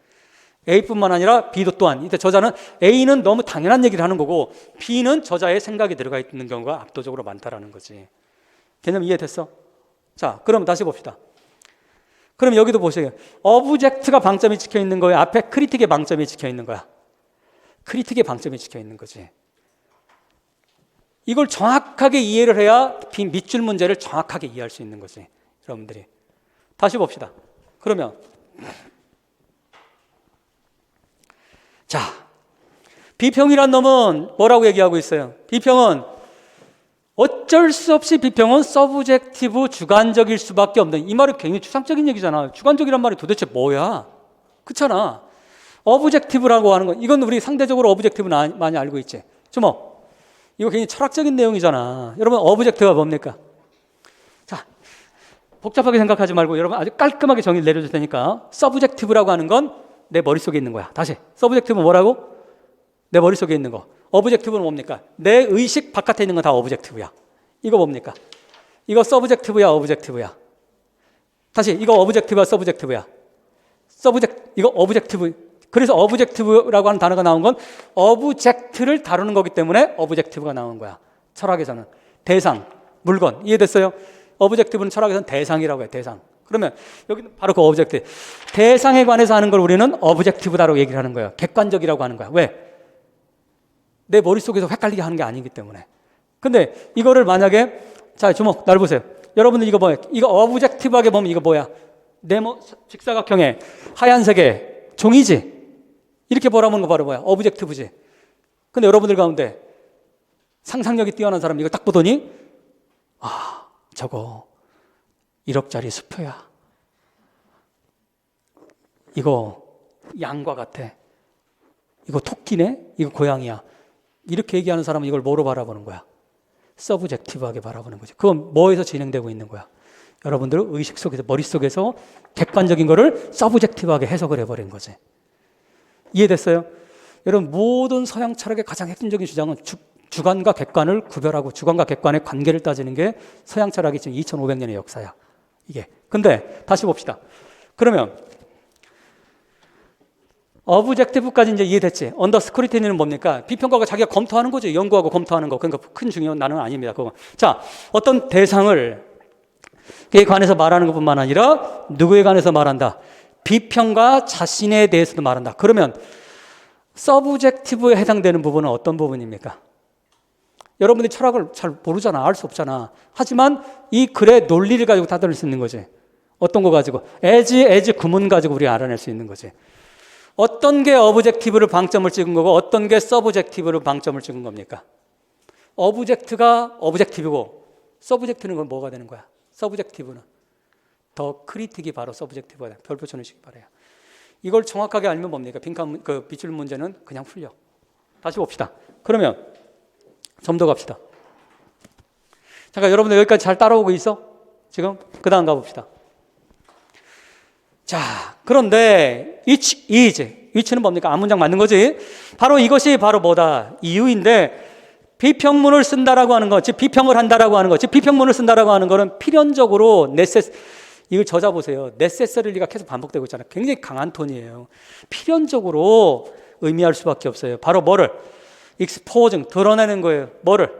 A뿐만 아니라 B도 또한. 이때 저자는 A는 너무 당연한 얘기를 하는 거고 B는 저자의 생각이 들어가 있는 경우가 압도적으로 많다라는 거지. 개념 이해됐어? 자, 그럼 다시 봅시다. 그럼 여기도 보세요. 어브젝트가 방점이 찍혀 있는 거예요? 앞에 크리틱의 방점이 찍혀 있는 거야? 크리틱의 방점이 찍혀 있는 거지. 이걸 정확하게 이해를 해야 밑줄 문제를 정확하게 이해할 수 있는 거지. 여러분들이. 다시 봅시다. 그러면 자, 비평이란 놈은 뭐라고 얘기하고 있어요? 비평은 어쩔 수 없이 비평은 서브젝티브 주관적일 수밖에 없는, 이 말은 굉장히 추상적인 얘기잖아. 주관적이란 말이 도대체 뭐야? 그렇잖아. 어브젝티브라고 하는 건 이건 우리 상대적으로 어브젝티브는 많이 알고 있지. 주모, 이거 굉장히 철학적인 내용이잖아. 여러분 어브젝트가 뭡니까? 자, 복잡하게 생각하지 말고 여러분 아주 깔끔하게 정의를 내려줄 테니까 서브젝티브라고 하는 건 내 머릿속에 있는 거야. 다시, 서브젝티브는 뭐라고? 내 머릿속에 있는 거. 어브젝티브는 뭡니까? 내 의식 바깥에 있는 건 다 어브젝티브야. 이거 뭡니까? 이거 서브젝티브야, 어브젝티브야? 다시, 이거 어브젝티브야, 서브젝티브야? 이거 어브젝티브. 그래서 어브젝티브라고 하는 단어가 나온 건 어브젝트를 다루는 거기 때문에 어브젝티브가 나온 거야. 철학에서는 대상, 물건. 이해됐어요? 어브젝티브는 철학에서는 대상이라고 해요. 대상. 그러면 여기는 바로 그 어브젝트. 대상에 관해서 하는 걸 우리는 어브젝티브다라고 얘기를 하는 거예요. 객관적이라고 하는 거야. 왜? 내 머릿속에서 헷갈리게 하는 게 아니기 때문에. 근데 이거를 만약에, 자, 주목, 날 보세요. 여러분들 이거 뭐예요? 이거 어브젝티브하게 보면 이거 뭐야? 직사각형의 하얀색의 종이지? 이렇게 보라는 거 바로 뭐야? 어브젝티브지? 근데 여러분들 가운데 상상력이 뛰어난 사람 이거 딱 보더니, 아, 저거 1억짜리 수표야. 이거 양과 같아. 이거 토끼네? 이거 고양이야. 이렇게 얘기하는 사람은 이걸 뭐로 바라보는 거야? 서브젝티브하게 바라보는 거지. 그건 뭐에서 진행되고 있는 거야? 여러분들 의식 속에서, 머릿속에서 객관적인 거를 서브젝티브하게 해석을 해버린 거지. 이해됐어요? 여러분 모든 서양 철학의 가장 핵심적인 주장은 주관과 객관을 구별하고 주관과 객관의 관계를 따지는 게 서양 철학의 지금 2500년의 역사야. 이게. 근데 다시 봅시다. 그러면 어브젝티브까지 이제 이해됐지? 언더 스크루티니는 뭡니까? 비평가가 자기가 검토하는 거죠. 연구하고 검토하는 거. 그러니까 큰 중요한 나는 아닙니다. 그거. 자, 어떤 대상을 그에 관해서 말하는 것뿐만 아니라 누구에 관해서 말한다? 비평가 자신에 대해서도 말한다. 그러면 서브젝티브에 해당되는 부분은 어떤 부분입니까? 여러분들이 철학을 잘 모르잖아. 알 수 없잖아. 하지만 이 글의 논리를 가지고 다룰 수 있는 거지. 어떤 거 가지고? as 구문 가지고 우리가 알아낼 수 있는 거지. 어떤 게 어브젝티브를 방점을 찍은 거고 어떤 게 서브젝티브를 방점을 찍은 겁니까? 어브젝트가 어브젝티브고 서브젝트는 건 뭐가 되는 거야? 서브젝티브는 더 크리틱이 바로 서브젝티브가 돼. 별표 쳐주시기 바라요. 이걸 정확하게 알면 뭡니까? 빈칸 그 빗줄 문제는 그냥 풀려. 다시 봅시다. 그러면 좀 더 갑시다. 잠깐 여러분들 여기까지 잘 따라오고 있어? 지금? 그 다음 가봅시다. 자, 그런데 which is, which는 뭡니까? 앞문장 맞는 거지? 바로 이것이 바로 뭐다? 이유인데 비평문을 쓴다라고 하는 것, 즉 비평을 한다라고 하는 것, 즉 비평문을 쓴다라고 하는 것은 필연적으로 이걸 저자 보세요. necessary가 계속 반복되고 있잖아요. 굉장히 강한 톤이에요. 필연적으로 의미할 수밖에 없어요. 바로 뭐를? exposing, 드러내는 거예요. 뭐를?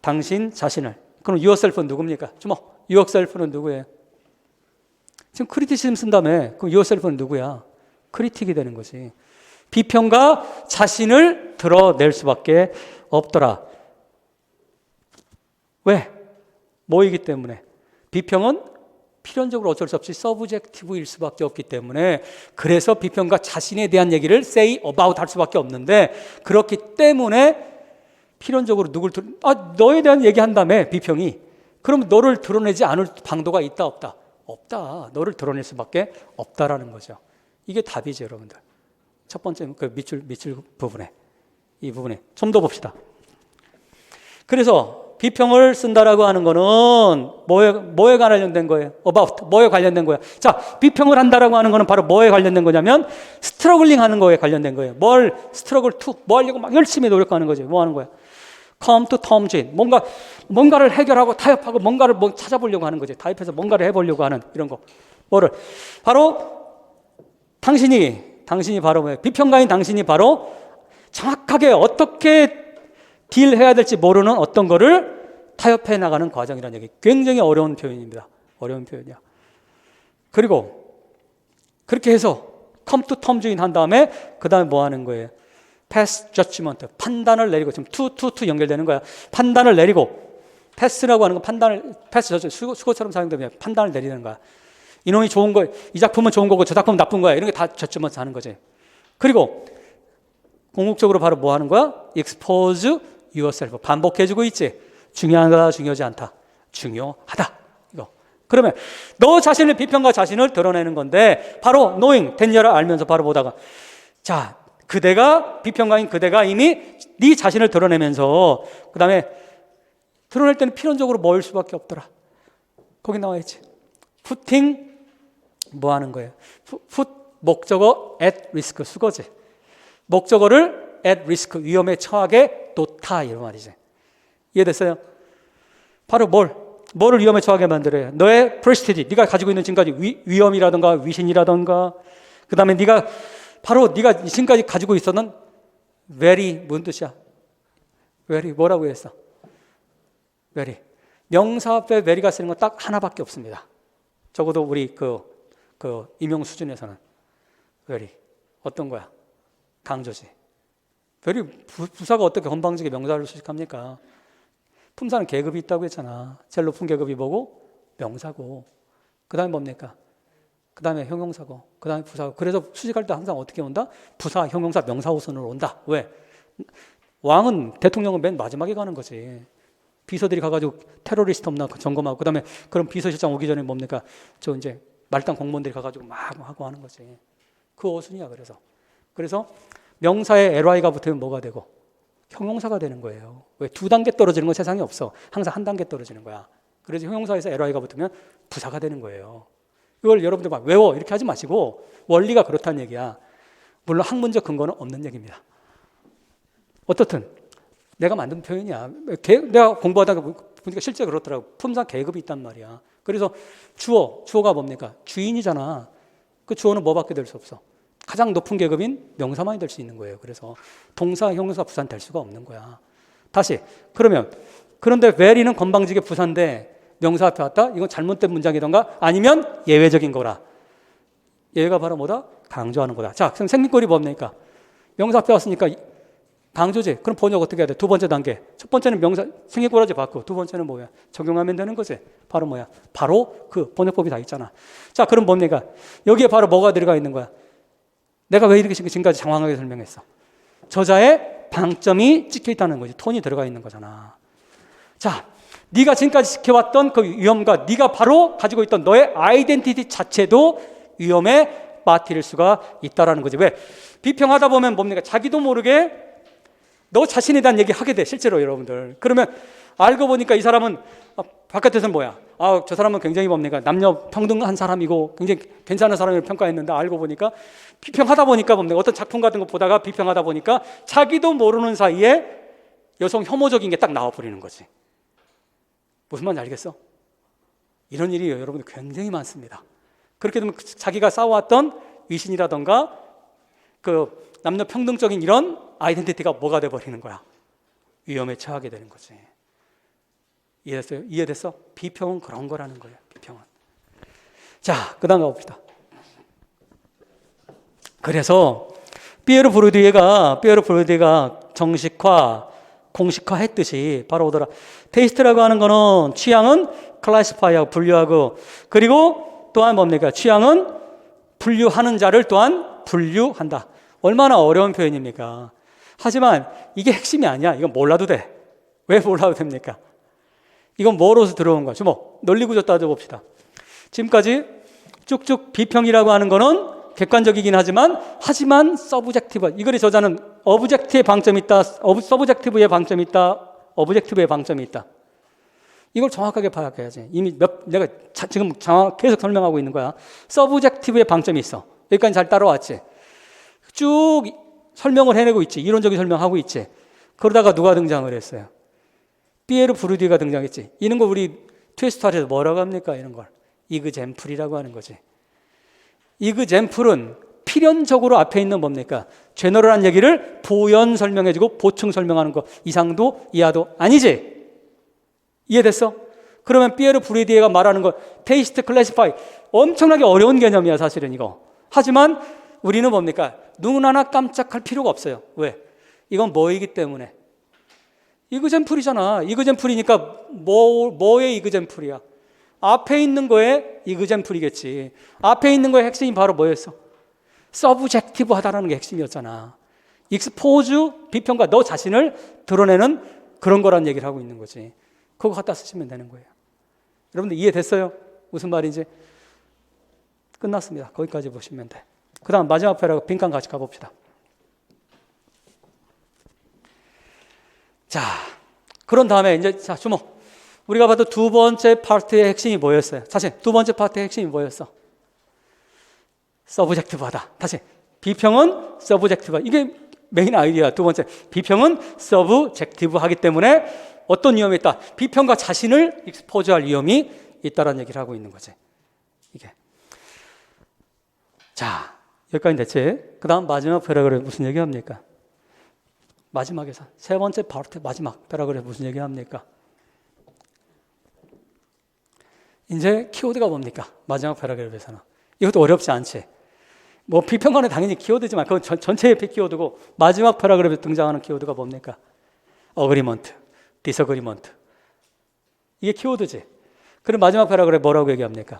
당신 자신을. 그럼 yourself는 누굽니까? 주목. yourself는 누구예요? 지금 크리티시즘 쓴다며. 그럼 yourself는 누구야? 크리틱이 되는 거지. 비평가 자신을 드러낼 수밖에 없더라. 왜? 뭐이기 때문에? 비평은 필연적으로 어쩔 수 없이 서브젝티브일 수밖에 없기 때문에 그래서 비평가 자신에 대한 얘기를 say about 할 수밖에 없는데 그렇기 때문에 필연적으로 너에 대한 얘기한다며 비평이 그럼 너를 드러내지 않을 방도가 있다 없다? 없다. 너를 드러낼 수밖에 없다라는 거죠. 이게 답이죠, 여러분들. 첫 번째 그 밑줄 부분에 이 부분에 좀 더 봅시다. 그래서 비평을 쓴다라고 하는 거는 뭐에 관련된 거예요? about 뭐에 관련된 거야? 자, 비평을 한다라고 하는 거는 바로 뭐에 관련된 거냐면 스트러글링 하는 거에 관련된 거예요. 뭘 스트러글 투 뭐 하려고 막 열심히 노력하는 거죠. 뭐 하는 거야? come to terms in 뭔가를 해결하고 타협하고 뭔가를 찾아보려고 하는 거지. 타협해서 뭔가를 해보려고 하는 이런 거. 뭐를 바로 당신이 바로 뭐예요? 비평가인 당신이 바로 정확하게 어떻게 딜해야 될지 모르는 어떤 거를 타협해 나가는 과정이라는 얘기. 굉장히 어려운 표현입니다. 어려운 표현이야. 그리고 그렇게 해서 come to terms in 한 다음에 그 다음에 뭐 하는 거예요? pass judgment 판단을 내리고 지금 to 연결되는 거야. 판단을 내리고 pass라고 하는 건 판단을 pass 수거처럼 사용되면 판단을 내리는 거야. 이놈이 좋은 거, 이 작품은 좋은 거고 저 작품은 나쁜 거야. 이런 게 다 judgment 하는 거지. 그리고 궁극적으로 바로 뭐 하는 거야? expose yourself 반복해주고 있지. 중요하다, 중요하지 않다. 중요하다. 이거. 그러면 너 자신의 비평과 자신을 드러내는 건데 바로 knowing 된 여를 알면서 바로 보다가 자, 비평가인 그대가 이미 네 자신을 드러내면서 그 다음에 드러낼 때는 필연적으로 뭐일 수밖에 없더라. 거기 나와 있지. putting 뭐 하는 거예요? put 목적어 at risk 수거지. 목적어를 at risk 위험에 처하게 놓다 이런 말이지. 이해됐어요? 바로 뭐를 위험에 처하게 만들어요? 너의 prestige, 네가 가지고 있는 지금까지 위험이라든가 위신이라든가 그 다음에 네가 지금까지 가지고 있었던 very 무슨 뜻이야? very 뭐라고 했어? very 명사 앞에 very가 쓰는 건 딱 하나밖에 없습니다. 적어도 우리 그 임용 수준에서는 very 어떤 거야? 강조지. very 부사가 어떻게 건방지게 명사를 수식합니까? 품사는 계급이 있다고 했잖아. 제일 높은 계급이 뭐고? 명사고. 그 다음에 뭡니까? 그 다음에 형용사고. 그 다음에 부사고. 그래서 수식할 때 항상 어떻게 온다? 부사, 형용사, 명사 우선으로 온다. 왜? 왕은, 대통령은 맨 마지막에 가는 거지. 비서들이 가가지고 테러리스트 없나 점검하고, 그 다음에 그럼 비서실장 오기 전에 뭡니까? 저 이제 말단 공무원들이 가가지고 막 하고 하는 거지. 그 어순이야, 그래서 명사에 ly가 붙으면 뭐가 되고? 형용사가 되는 거예요. 왜? 2단계 떨어지는 건 세상에 없어. 항상 1단계 떨어지는 거야. 그래서 형용사에서 ly가 붙으면 부사가 되는 거예요. 이걸 여러분들 막 외워 이렇게 하지 마시고 원리가 그렇다는 얘기야. 물론 학문적 근거는 없는 얘기입니다. 어떻든 내가 만든 표현이야. 내가 공부하다가 보니까 실제 그렇더라고. 품사 계급이 있단 말이야. 그래서 주어가 뭡니까? 주인이잖아. 그 주어는 뭐밖에 될 수 없어? 가장 높은 계급인 명사만이 될 수 있는 거예요. 그래서 동사, 형용사, 부사는 될 수가 없는 거야. 다시 그런데 very는 건방지게 부사인데 명사 앞에 왔다? 이건 잘못된 문장이던가 아니면 예외적인 거라. 예외가 바로 뭐다? 강조하는 거다. 자, 그럼 생긴꼴이 뭡니까? 명사 앞에 왔으니까 강조지. 그럼 번역 어떻게 해야 돼? 두 번째 단계. 첫 번째는 명사 생긴꼴하지 받고 두 번째는 뭐야? 적용하면 되는 거지. 바로 뭐야? 바로 그 번역법이 다 있잖아. 자, 그럼 뭡니까? 여기에 바로 뭐가 들어가 있는 거야? 내가 왜 이렇게 지금까지 장황하게 설명했어? 저자의 방점이 찍혀 있다는 거지. 톤이 들어가 있는 거잖아. 자, 네가 지금까지 지켜왔던 그 위험과 네가 바로 가지고 있던 너의 아이덴티티 자체도 위험에 빠뜨릴 수가 있다는 거지. 왜? 비평하다 보면 뭡니까? 자기도 모르게 너 자신에 대한 얘기 하게 돼. 실제로 여러분들. 그러면 알고 보니까 이 사람은 바깥에서는 뭐야? 저 사람은 굉장히 뭡니까? 남녀 평등한 사람이고 굉장히 괜찮은 사람을 평가했는데 알고 보니까 비평하다 보니까 뭡니까? 어떤 작품 같은 거 보다가 비평하다 보니까 자기도 모르는 사이에 여성 혐오적인 게 딱 나와버리는 거지. 무슨 말인지 알겠어? 이런 일이 여러분들 굉장히 많습니다. 그렇게 되면 자기가 쌓아왔던 위신이라던가 그 남녀 평등적인 이런 아이덴티티가 뭐가 돼버리는 거야? 위험에 처하게 되는 거지. 이해됐어요? 이해됐어? 비평은 그런 거라는 거예요. 비평은. 자, 그 다음 가봅시다. 그래서 피에르 브루디에가 정식화, 공식화했듯이 바로 오더라. 테이스트라고 하는 거는 취향은 클래시파이하고 분류하고, 그리고 또한 뭡니까? 취향은 분류하는 자를 또한 분류한다. 얼마나 어려운 표현입니까? 하지만 이게 핵심이 아니야. 이건 몰라도 돼. 왜 몰라도 됩니까? 이건 뭐로서 들어온 거야? 주목. 논리구조 따져봅시다. 지금까지 쭉쭉 비평이라고 하는 거는 객관적이긴 하지만 서브젝티브. 이거의 저자는 어브젝티브의 방점이 있다. 서브젝티브의 방점이 있다. 오브젝티브의 방점이 있다. 이걸 정확하게 파악해야지. 이미 내가 지금 계속 설명하고 있는 거야. 서브젝티브의 방점이 있어. 여기까지 잘 따라왔지. 쭉 설명을 해내고 있지. 이론적인 설명하고 있지. 그러다가 누가 등장을 했어요? 피에르 부르디가 등장했지. 이런 거 우리 트위스트할에서 뭐라고 합니까? 이런 걸 이그젠플이라고 하는 거지. 이그젠플은 필연적으로 앞에 있는 뭡니까? 제너럴한 얘기를 부연 설명해주고 보충 설명하는 거 이상도 이하도 아니지. 이해됐어? 그러면 피에르 부르디에가 말하는 거 테이스트 클래시파이 엄청나게 어려운 개념이야 사실은 이거. 하지만 우리는 뭡니까? 눈 하나 깜짝할 필요가 없어요. 왜? 이건 뭐이기 때문에. 이그젠플이잖아. 이그젠플이니까 뭐의 이그젠플이야? 앞에 있는 거에 이그젠플이겠지. 앞에 있는 거의 핵심이 바로 뭐였어? 서브젝티브 하다라는 게 핵심이었잖아. 익스포즈, 비평가 너 자신을 드러내는 그런 거란 얘기를 하고 있는 거지. 그거 갖다 쓰시면 되는 거예요. 여러분들 이해됐어요? 무슨 말인지? 끝났습니다. 거기까지 보시면 돼. 그 다음 마지막 패라고 빈칸 같이 가봅시다. 자, 그런 다음에 이제 자 주목. 우리가 봐도 두 번째 파트의 핵심이 뭐였어요? 다시 두 번째 파트의 핵심이 뭐였어? 서브젝티브하다. 다시 비평은 서브젝티브. 이게 메인 아이디어야. 두 번째 비평은 서브젝티브하기 때문에 어떤 위험이 있다? 비평가 자신을 익스포즈할 위험이 있다라는 얘기를 하고 있는 거지. 이게 자 여기까지 됐지. 그 다음 마지막 패러그래프 무슨 얘기합니까? 마지막에서 세 번째 파트 마지막 패러그래프 무슨 얘기합니까? 이제 키워드가 뭡니까? 마지막 패러그래프에서는 이것도 어렵지 않지. 뭐 비평가는 당연히 키워드지만 그건 전체의 키워드고 마지막 패러그래프에 등장하는 키워드가 뭡니까? 어그리먼트, 디서그리먼트. 이게 키워드지. 그럼 마지막 패러그래프 뭐라고 얘기합니까?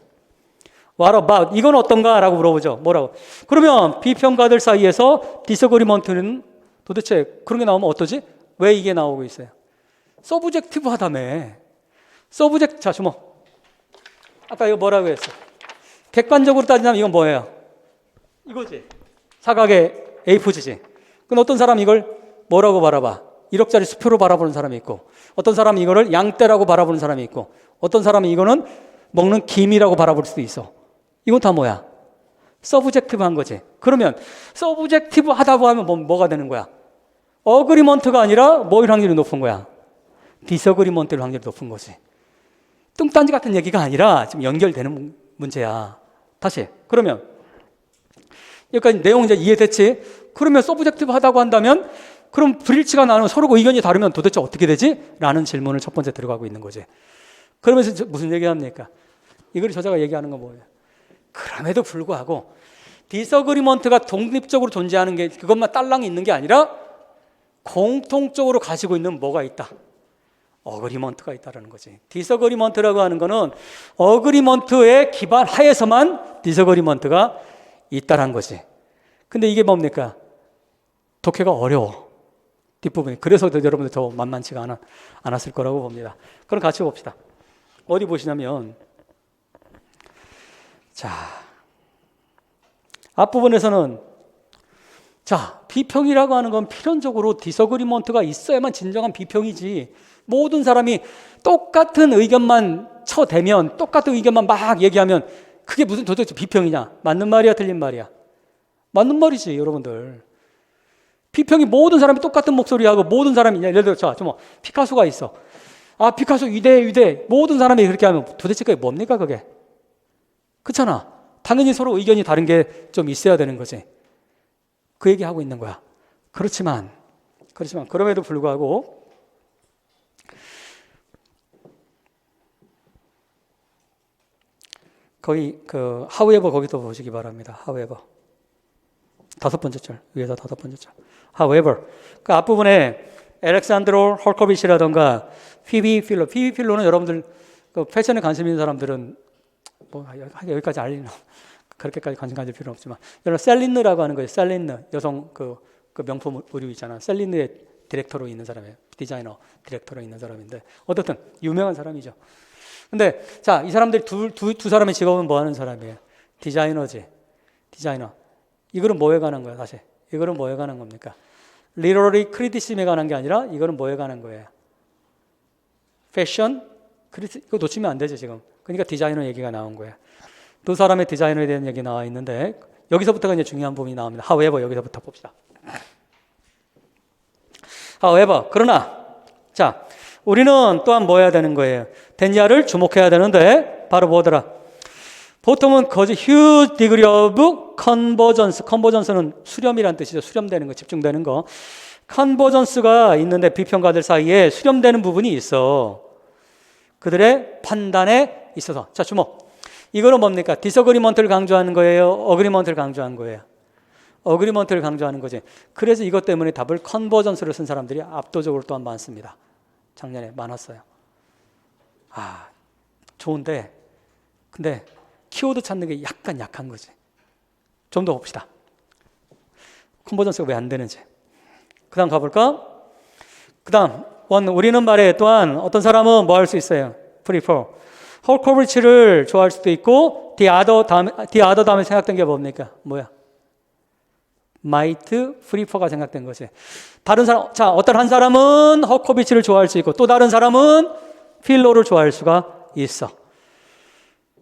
What about? 이건 어떤가? 라고 물어보죠. 뭐라고? 그러면 비평가들 사이에서 디서그리먼트는 도대체 그런 게 나오면 어떠지? 왜 이게 나오고 있어요? 서브젝티브 하다며. 자, 주목. 아까 이거 뭐라고 했어? 객관적으로 따지자면 이건 뭐예요? 이거지. 사각의 A4지지. 그럼 어떤 사람이 이걸 뭐라고 바라봐? 1억짜리 수표로 바라보는 사람이 있고, 어떤 사람이 이거를 양떼라고 바라보는 사람이 있고, 어떤 사람이 이거는 먹는 김이라고 바라볼 수도 있어. 이건 다 뭐야? 서브젝티브 한 거지. 그러면 서브젝티브 하다고 하면 뭐가 되는 거야? 어그리먼트가 아니라 뭐일 확률이 높은 거야? 디서그리먼트일 확률이 높은 거지. 뚱딴지 같은 얘기가 아니라 지금 연결되는 문제야. 다시. 그러면 여기까지 내용 이제 이해됐지? 그러면 서브젝티브 하다고 한다면 그럼 불일치가 나면 서로 의견이 다르면 도대체 어떻게 되지? 라는 질문을 첫 번째 들어가고 있는 거지. 그러면서 무슨 얘기합니까? 이걸 저자가 얘기하는 건 뭐예요? 그럼에도 불구하고 디서그리먼트가 독립적으로 존재하는 게 그것만 딸랑 있는 게 아니라 공통적으로 가지고 있는 뭐가 있다? 어그리먼트가 있다는 거지. 디서그리먼트라고 하는 거는 어그리먼트의 기반 하에서만 디서그리먼트가 있다는 거지. 근데 이게 뭡니까? 독해가 어려워. 뒷부분이. 그래서 여러분들 더 만만치가 않았을 거라고 봅니다. 그럼 같이 봅시다. 어디 보시냐면 자 앞부분에서는 자 비평이라고 하는 건 필연적으로 디서그리먼트가 있어야만 진정한 비평이지. 모든 사람이 똑같은 의견만 쳐대면 똑같은 의견만 막 얘기하면 그게 무슨 도대체 비평이냐? 맞는 말이야 틀린 말이야? 맞는 말이지 여러분들. 비평이 모든 사람이 똑같은 목소리하고 모든 사람이 예를 들어 자, 좀 피카소가 있어. 아 피카소 위대 모든 사람이 그렇게 하면 도대체 그게 뭡니까 그게? 그렇잖아. 당연히 서로 의견이 다른 게 좀 있어야 되는 거지. 그 얘기하고 있는 거야. 그렇지만 그럼에도 불구하고 거기 그 however 거기도 보시기 바랍니다. however 다섯 번째 절 위에서 다섯 번째 절 however 그 앞부분에 알렉산드로 헐커비시라던가 피비 필로는 여러분들 그 패션에 관심 있는 사람들은 뭐 여기까지 알리는 그렇게까지 관심 가질 필요는 없지만 여러분 셀린느라고 하는 거예요. 셀린느 여성 그 명품 의류 있잖아. 셀린느의 디렉터로 있는 사람이에요. 디자이너, 디렉터로 있는 사람인데 어떻든 유명한 사람이죠. 근데 자, 이 사람들이 두 사람의 직업은 뭐 하는 사람이에요? 디자이너지. 디자이너. 이거는 뭐에 관한 거야, 사실? 이거는 뭐에 관한 겁니까? 리터러리 크리티시즘에 관한 게 아니라 이거는 뭐에 관한 거예요? 패션? 이거 놓치면 안 되죠, 지금. 그러니까 디자이너 얘기가 나온 거예요. 두 사람의 디자이너에 대한 얘기 나와 있는데 여기서부터가 이제 중요한 부분이 나옵니다. However, 여기서부터 봅시다. However, 그러나 자, 우리는 또한 뭐 해야 되는 거예요? 됐냐를 주목해야 되는데 바로 뭐더라? 보통은 huge degree of convergence. convergence는 수렴이란 뜻이죠. 수렴되는 거, 집중되는 거. convergence가 있는데 비평가들 사이에 수렴되는 부분이 있어. 그들의 판단에 있어서. 자, 주목. 이거는 뭡니까? disagreement를 강조하는 거예요? agreement를 강조하는 거예요? agreement를 강조하는 거지. 그래서 이것 때문에 답을 convergence로 쓴 사람들이 압도적으로 또한 많습니다. 작년에 많았어요. 아, 좋은데 근데 키워드 찾는 게 약간 약한 거지. 좀 더 봅시다. 컨버전스가 왜 안 되는지. 그 다음 가볼까? 그 다음 우리는 말해 또한 어떤 사람은 뭐 할 수 있어요? prefer. 홀코비치를 좋아할 수도 있고 the other 다음에 생각된 게 뭡니까? 뭐야? might prefer가 생각된 거지. 다른 사람, 자, 어떤 한 사람은 홀코비치를 좋아할 수 있고 또 다른 사람은 필로를 좋아할 수가 있어.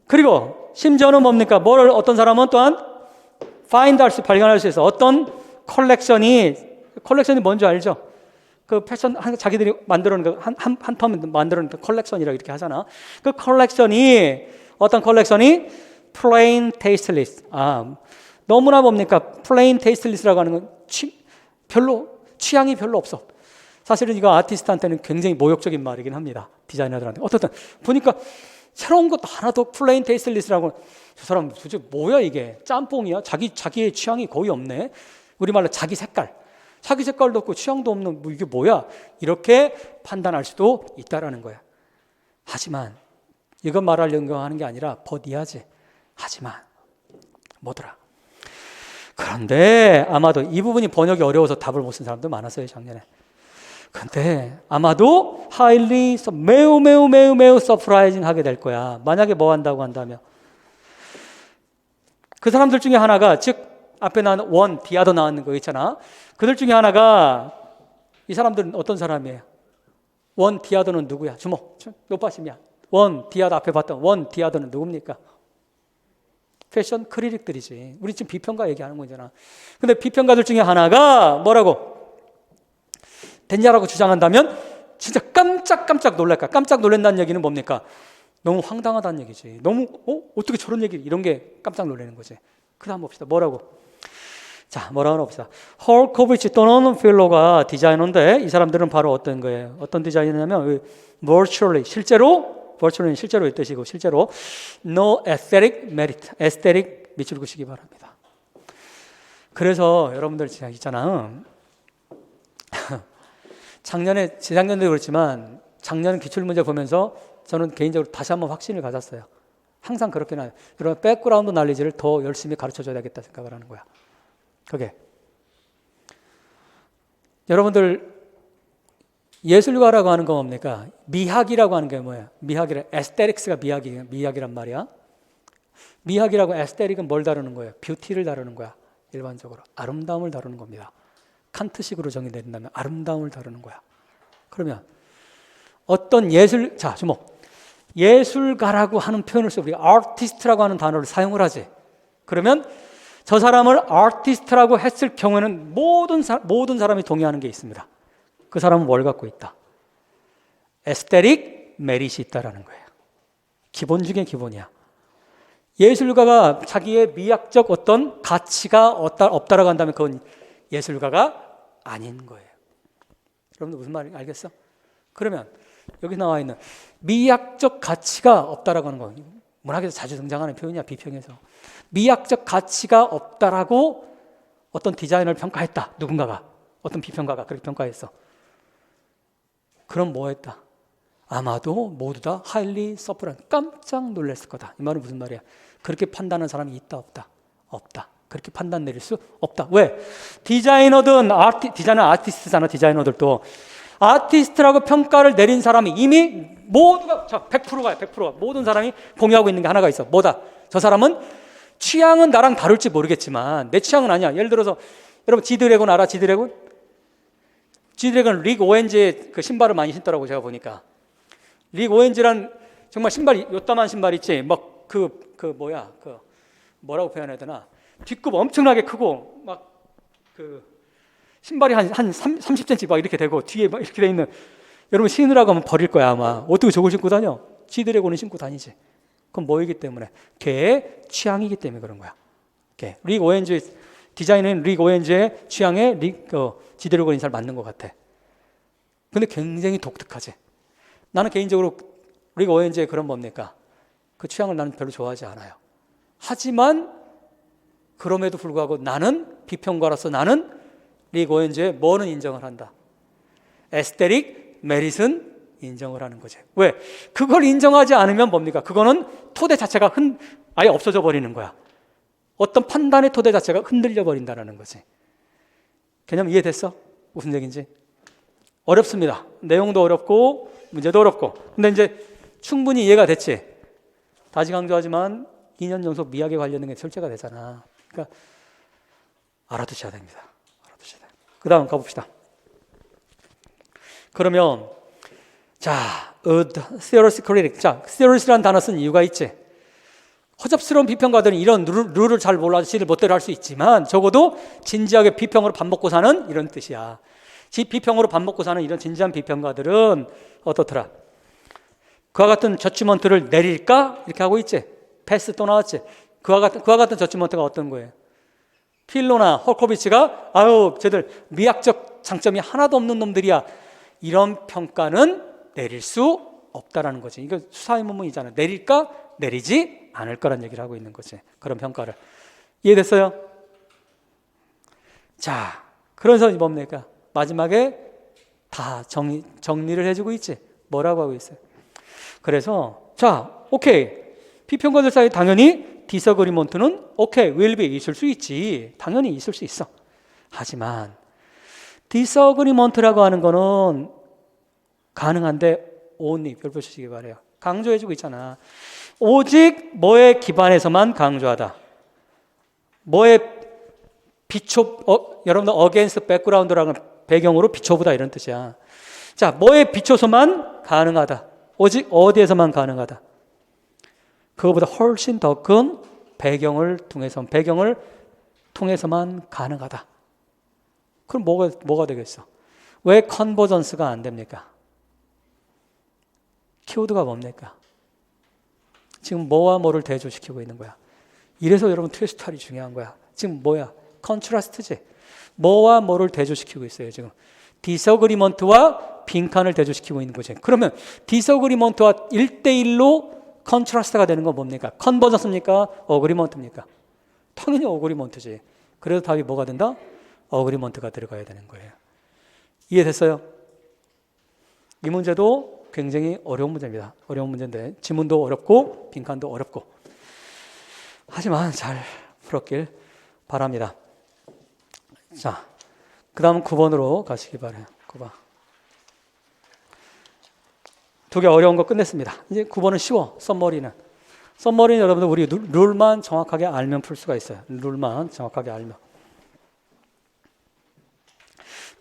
그리고 심지어는 뭡니까? 어떤 사람은 또한 발견할 수 있어. 어떤 컬렉션이 뭔지 알죠? 그 패션, 자기들이 만들어 놓은 한 텀 만들어 놓은 컬렉션이라고 이렇게 하잖아. 그 컬렉션이, 어떤 컬렉션이 plain tasteless. 너무나 뭡니까? plain tasteless라고 하는 건 취향이 별로 없어. 사실은 이거 아티스트한테는 굉장히 모욕적인 말이긴 합니다. 디자이너들한테. 어떻든 보니까 새로운 것도 하나도 플레인 테이스트리스라고. 저 사람 도대체 뭐야 이게? 짬뽕이야? 자기의 취향이 거의 없네. 우리말로 자기 색깔도 없고 취향도 없는 이게 뭐야? 이렇게 판단할 수도 있다라는 거야. 하지만 이건 말하려고 하는 게 아니라 버디하지. 하지만 뭐더라? 그런데 아마도 이 부분이 번역이 어려워서 답을 못 쓴 사람도 많았어요, 작년에. 근데 아마도 매우 서프라이징 하게 될 거야. 만약에 뭐 한다고 한다면 그 사람들 중에 하나가, 즉 앞에 나온 디아더 나왔는 거 있잖아. 그들 중에 하나가, 이 사람들은 어떤 사람이에요? 디아더는 누구야? 주목. 높아심이야. 디아더 앞에 봤던 디아더는 누굽니까? 패션 크리틱들이지. 우리 지금 비평가 얘기하는 거잖아. 근데 비평가들 중에 하나가 뭐라고? 됐냐라고 주장한다면 진짜 깜짝 놀랄까? 깜짝 놀란다는 얘기는 뭡니까? 너무 황당하다는 얘기지. 너무 어떻게 저런 얘기, 이런 게 깜짝 놀라는 거지. 그 다음 봅시다. 뭐라고? 자, 뭐라고 봅시다. 홀코비치 또는 필로가 디자이너인데 이 사람들은 바로 어떤 거예요? 어떤 디자이너냐면 virtually, 실제로 의 뜻이고 실제로 no aesthetic merit, aesthetic 밑줄 그시기 바랍니다. 그래서 여러분들 있잖아. 재작년에도 그렇지만 작년 기출문제 보면서 저는 개인적으로 다시 한번 확신을 가졌어요. 항상 그렇게 나요. 여러분 백그라운드 날리지를 더 열심히 가르쳐줘야 되겠다 생각을 하는 거야. 그게 여러분들 예술가라고 하는 건 뭡니까? 미학이라고 하는 게 뭐야? 에스테틱스가 미학이란 말이야. 미학이라고 에스테틱은 뭘 다루는 거예요? 뷰티를 다루는 거야. 일반적으로 아름다움을 다루는 겁니다. 칸트식으로 정의된다면 아름다움을 다루는 거야. 그러면 어떤 주목. 예술가라고 하는 표현을 써. 우리가 아티스트라고 하는 단어를 사용을 하지. 그러면 저 사람을 아티스트라고 했을 경우에는 모든 사람이 동의하는 게 있습니다. 그 사람은 뭘 갖고 있다? 에스테틱 메릿이 있다라는 거예요. 기본 중에 기본이야. 예술가가 자기의 미학적 어떤 가치가 없다라고 한다면 그건 예술가가 아닌 거예요. 여러분들 무슨 말인지 알겠어? 그러면 여기 나와 있는 미학적 가치가 없다라고 하는 거, 문학에서 자주 등장하는 표현이야. 비평에서 미학적 가치가 없다라고 어떤 디자이너를 평가했다. 누군가가, 어떤 비평가가 그렇게 평가했어. 그럼 뭐 했다? 아마도 모두 다 highly surprised, 깜짝 놀랐을 거다. 이 말은 무슨 말이야? 그렇게 판단하는 사람이 있다 없다? 없다. 그렇게 판단 내릴 수 없다. 왜? 디자이너 아티스트잖아. 디자이너들도 아티스트라고 평가를 내린 사람이 이미 모두가 100%가 100%가 모든 사람이 공유하고 있는 게 하나가 있어. 뭐다? 저 사람은 취향은 나랑 다를지 모르겠지만 내 취향은 아니야. 예를 들어서 여러분 지드래곤 알아? 지드래곤 릭 오엔지의 그 신발을 많이 신더라고 제가 보니까. 릭 오엔지란 정말 신발이 요따만 신발 있지. 막 뭐라고 표현해야 되나? 뒷굽 엄청나게 크고 막 그 신발이 한 30cm 막 이렇게 되고 뒤에 막 이렇게 돼 있는 여러분 신으라고 하면 버릴 거야 아마. 어떻게 저걸 신고 다녀? 지드래곤은 신고 다니지. 그건 뭐이기 때문에? 걔의 취향이기 때문에 그런 거야. 릭 오엔지 디자인은 릭 오엔지의 취향에 지드래곤이 잘 맞는 것 같아. 근데 굉장히 독특하지. 나는 개인적으로 릭 오엔지의 그런 뭡니까? 그 취향을 나는 별로 좋아하지 않아요. 하지만 그럼에도 불구하고 나는 비평가로서 나는 릭 오엔지의 뭐는 인정을 한다. 에스테릭 메릿은 인정을 하는 거지. 왜? 그걸 인정하지 않으면 뭡니까? 그거는 토대 자체가 아예 없어져 버리는 거야. 어떤 판단의 토대 자체가 흔들려 버린다는 거지. 개념 이해됐어? 무슨 얘기인지? 어렵습니다. 내용도 어렵고 문제도 어렵고. 근데 이제 충분히 이해가 됐지. 다시 강조하지만 2년 연속 미학에 관련된 게 출제가 되잖아. 그러니까 알아두셔야 됩니다. 알아두셔야 돼. 그 다음 가봅시다. 그러면 자, theoretical critic. 자, theoretical 단어 쓴 이유가 있지. 허접스러운 비평가들은 이런 룰을 잘 몰라서 지를 멋대로 할 수 있지만 적어도 진지하게 비평으로 밥 먹고 사는 이런 뜻이야. 비평으로 밥 먹고 사는 이런 진지한 비평가들은 어떻더라? 그와 같은 저지먼트를 내릴까? 이렇게 하고 있지. 패스 또 나왔지. 그와 같은 저지먼트가 어떤 거예요? 필로나 홀코비치가 쟤들 미학적 장점이 하나도 없는 놈들이야. 이런 평가는 내릴 수 없다라는 거지. 이거 수사의문문이잖아. 내릴까? 내리지 않을 거란 얘기를 하고 있는 거지. 그런 평가를. 이해됐어요? 자, 그래서 뭡니까? 마지막에 다 정리를 해주고 있지. 뭐라고 하고 있어요? 그래서 자, 오케이. 비평가들 사이에 당연히 디서그리먼트는 오케이, will be 있을 수 있지. 당연히 있을 수 있어. 하지만 디서그리먼트라고 하는 거는 가능한데 only 별 보시기 바래요. 강조해주고 있잖아. 오직 뭐에 기반해서만 강조하다. 뭐에 여러분들 against background라는 배경으로 비춰보다 이런 뜻이야. 자, 뭐에 비춰서만 가능하다. 오직 어디에서만 가능하다. 그거보다 훨씬 더 큰 배경을 통해서만 가능하다. 그럼 뭐가 되겠어? 왜 컨버전스가 안 됩니까? 키워드가 뭡니까? 지금 뭐와 뭐를 대조시키고 있는 거야. 이래서 여러분 트위스트할이 중요한 거야. 지금 뭐야? 컨트라스트지. 뭐와 뭐를 대조시키고 있어요. 지금 디서그리먼트와 빈칸을 대조시키고 있는 거지. 그러면 디서그리먼트와 1대1로 컨트라스트가 되는 건 뭡니까? 컨버전스입니까? 어그리먼트입니까? 당연히 어그리먼트지. 그래서 답이 뭐가 된다? 어그리먼트가 들어가야 되는 거예요. 이해됐어요? 이 문제도 굉장히 어려운 문제입니다. 어려운 문제인데 지문도 어렵고 빈칸도 어렵고 하지만 잘 풀었길 바랍니다. 자, 그 다음 9번으로 가시기 바라요. 9번. 두 개 어려운 거 끝냈습니다. 이제 9번은 쉬워. 썸머리는 여러분들 우리 룰만 정확하게 알면 풀 수가 있어요. 룰만 정확하게 알면.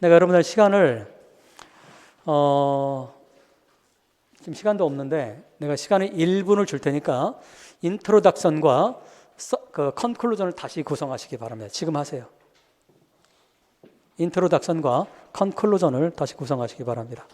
내가 여러분들 시간을 지금 시간도 없는데 내가 시간을 1분을 줄 테니까 인트로덕션과 그 컨클루전을 다시 구성하시기 바랍니다. 지금 하세요. 인트로덕션과 컨클루전을 다시 구성하시기 바랍니다.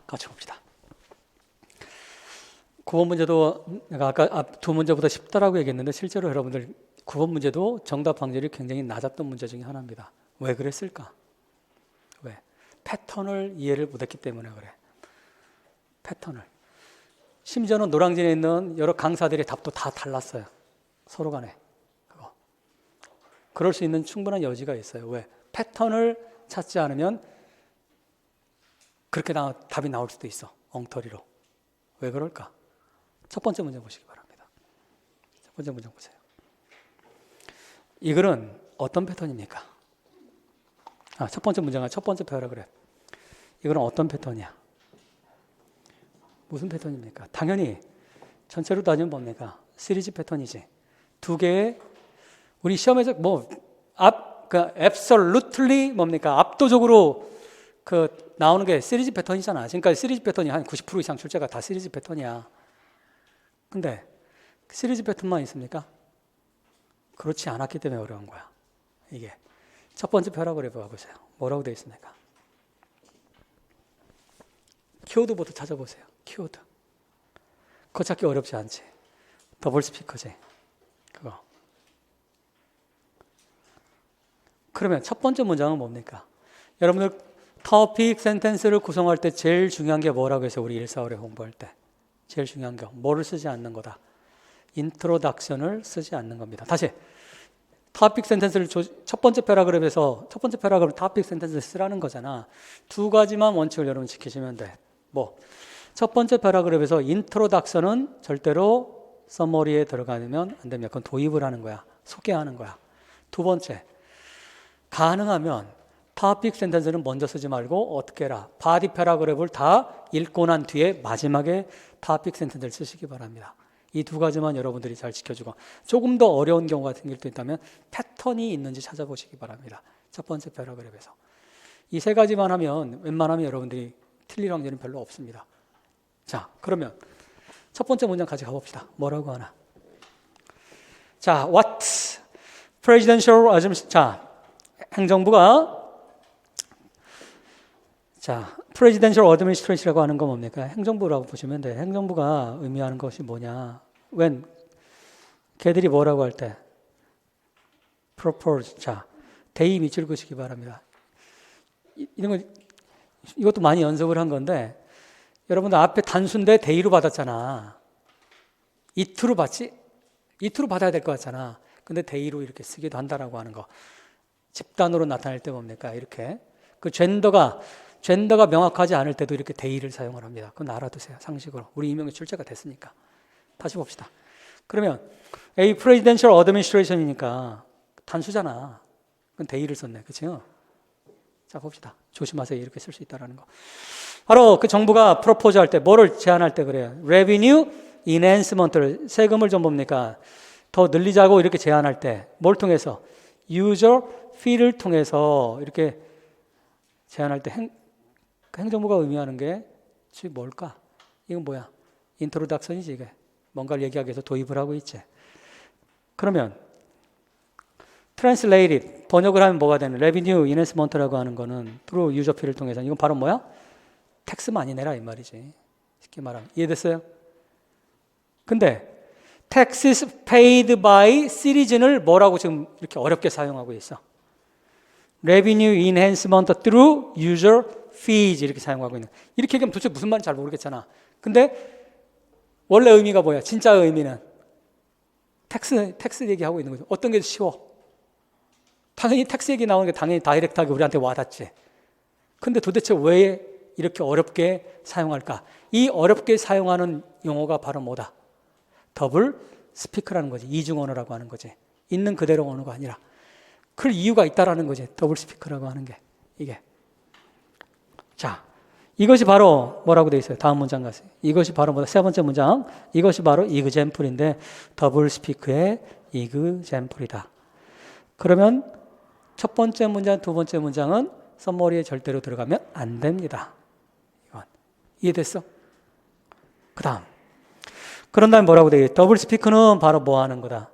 같이 봅시다. 9번 문제도 내가 아까 두 문제보다 쉽다라고 얘기했는데 실제로 여러분들 9번 문제도 정답 확률이 굉장히 낮았던 문제 중에 하나입니다. 왜 그랬을까? 왜? 패턴을 이해를 못했기 때문에 그래. 패턴을. 심지어는 노량진에 있는 여러 강사들의 답도 다 달랐어요. 서로 간에. 그럴 수 있는 충분한 여지가 있어요. 왜? 패턴을 찾지 않으면 그렇게 답이 나올 수도 있어. 엉터리로. 왜 그럴까? 첫 번째 문제 보시기 바랍니다. 첫 번째 문제 보세요. 이 글은 어떤 패턴입니까? 첫 번째 문제가 첫 번째 패러그래프. 이거는 어떤 패턴이야? 무슨 패턴입니까? 당연히 전체로 따지면 뭡니까? 시리즈 패턴이지. 두 개의 우리 시험에서 absolutely 뭡니까? 압도적으로 나오는 게 시리즈 패턴이잖아. 그러니까 시리즈 패턴이 한 90% 이상 출제가 다 시리즈 패턴이야. 근데 시리즈 패턴만 있습니까? 그렇지 않았기 때문에 어려운 거야. 이게 첫 번째 패러그래프 봐보세요. 뭐라고 되어 있습니까? 키워드부터 찾아보세요. 키워드. 그거 찾기 어렵지 않지. 더블 스피커지. 그거. 그러면 첫 번째 문장은 뭡니까? 여러분들 토픽 센텐스를 구성할 때 제일 중요한 게 뭐라고 해서 우리 145에 공부할 때 제일 중요한 게 뭐를 쓰지 않는 거다. 인트로덕션을 쓰지 않는 겁니다. 다시 토픽 센텐스를 첫 번째 패러그래프에서 첫 번째 패러그래프 토픽 센텐스를 쓰라는 거잖아. 두 가지만 원칙을 여러분 지키시면 돼. 첫 번째 패러그래프에서 인트로덕션은 절대로 서머리에 들어가면 안 됩니다. 그건 도입을 하는 거야. 소개하는 거야. 두 번째, 가능하면 토픽 센텐스는 먼저 쓰지 말고 어떻게 해라. 바디 패러그래프를 다 읽고 난 뒤에 마지막에 토픽 센텐스를 쓰시기 바랍니다. 이 두 가지만 여러분들이 잘 지켜주고 조금 더 어려운 경우가 생길 수 있다면 패턴이 있는지 찾아보시기 바랍니다. 첫 번째 패러그래프에서. 이 세 가지만 하면 웬만하면 여러분들이 틀릴 확률은 별로 없습니다. 자, 그러면 첫 번째 문장 같이 가봅시다. 뭐라고 하나? 자, what presidential administration. 자, 행정부가 presidential administration이라고 하는 건 뭡니까? 행정부라고 보시면 돼. 행정부가 의미하는 것이 뭐냐? when 걔들이 뭐라고 할 때 propose. 자, 대의 밑줄 그시기 바랍니다. 이런 거 이것도 많이 연습을 한 건데 여러분들 앞에 단수인데 대의로 받았잖아. it로 받지? it로 받아야 될 것 같잖아. 근데 대의로 이렇게 쓰기도 한다라고 하는 거. 집단으로 나타낼 때 뭡니까? 이렇게 그 젠더가 명확하지 않을 때도 이렇게 대의를 사용을 합니다. 그건 알아두세요. 상식으로. 우리 이명이 출제가 됐으니까. 다시 봅시다. 그러면 A presidential administration이니까 단수잖아. 그건 대의를 썼네. 그렇죠? 자, 봅시다. 조심하세요. 이렇게 쓸 수 있다는 거. 바로 그 정부가 프로포즈 할 때 뭐를 제안할 때 그래요. revenue enhancement를 세금을 좀 뭡니까? 더 늘리자고 이렇게 제안할 때 뭘 통해서? user fee를 통해서 이렇게 제안할 때 행정부가 의미하는 게 지금 뭘까? 이건 뭐야? 인트로덕션이지 이게. 뭔가를 얘기하기 위해서 도입을 하고 있지. 그러면 translated 번역을 하면 뭐가 되는? revenue enhancement라고 하는 거는 through user fee를 통해서 이건 바로 뭐야? 텍스 많이 내라 이 말이지. 쉽게 말하면 이해됐어요? 근데 taxes paid by citizen을 뭐라고 지금 이렇게 어렵게 사용하고 있어? revenue enhancement through user fees 이렇게 사용하고 있는. 이렇게 얘기하면 도대체 무슨 말인지 잘 모르겠잖아. 근데 원래 의미가 뭐야? 진짜 의미는 텍스 얘기하고 있는 거죠. 어떤 게 쉬워? 당연히 텍스 얘기 나오는 게 당연히 다이렉트하게 우리한테 와닿지. 근데 도대체 왜 이렇게 어렵게 사용할까? 이 어렵게 사용하는 용어가 바로 뭐다? 더블 스피크라는 거지. 이중 언어라고 하는 거지. 있는 그대로 언어가 아니라. 그럴 이유가 있다라는 거지. 더블 스피크라고 하는 게. 이게. 자, 이것이 바로 뭐라고 되어 있어요? 다음 문장 가세요. 이것이 바로 뭐다? 세 번째 문장. 이것이 바로 이그젬플인데 더블 스피크의 이그젬플이다. 그러면 첫 번째 문장, 두 번째 문장은 썸머리에 절대로 들어가면 안 됩니다. 이건. 이해됐어? 그 다음. 그런 다음에 뭐라고 되어 있어요? 더블 스피크는 바로 뭐 하는 거다?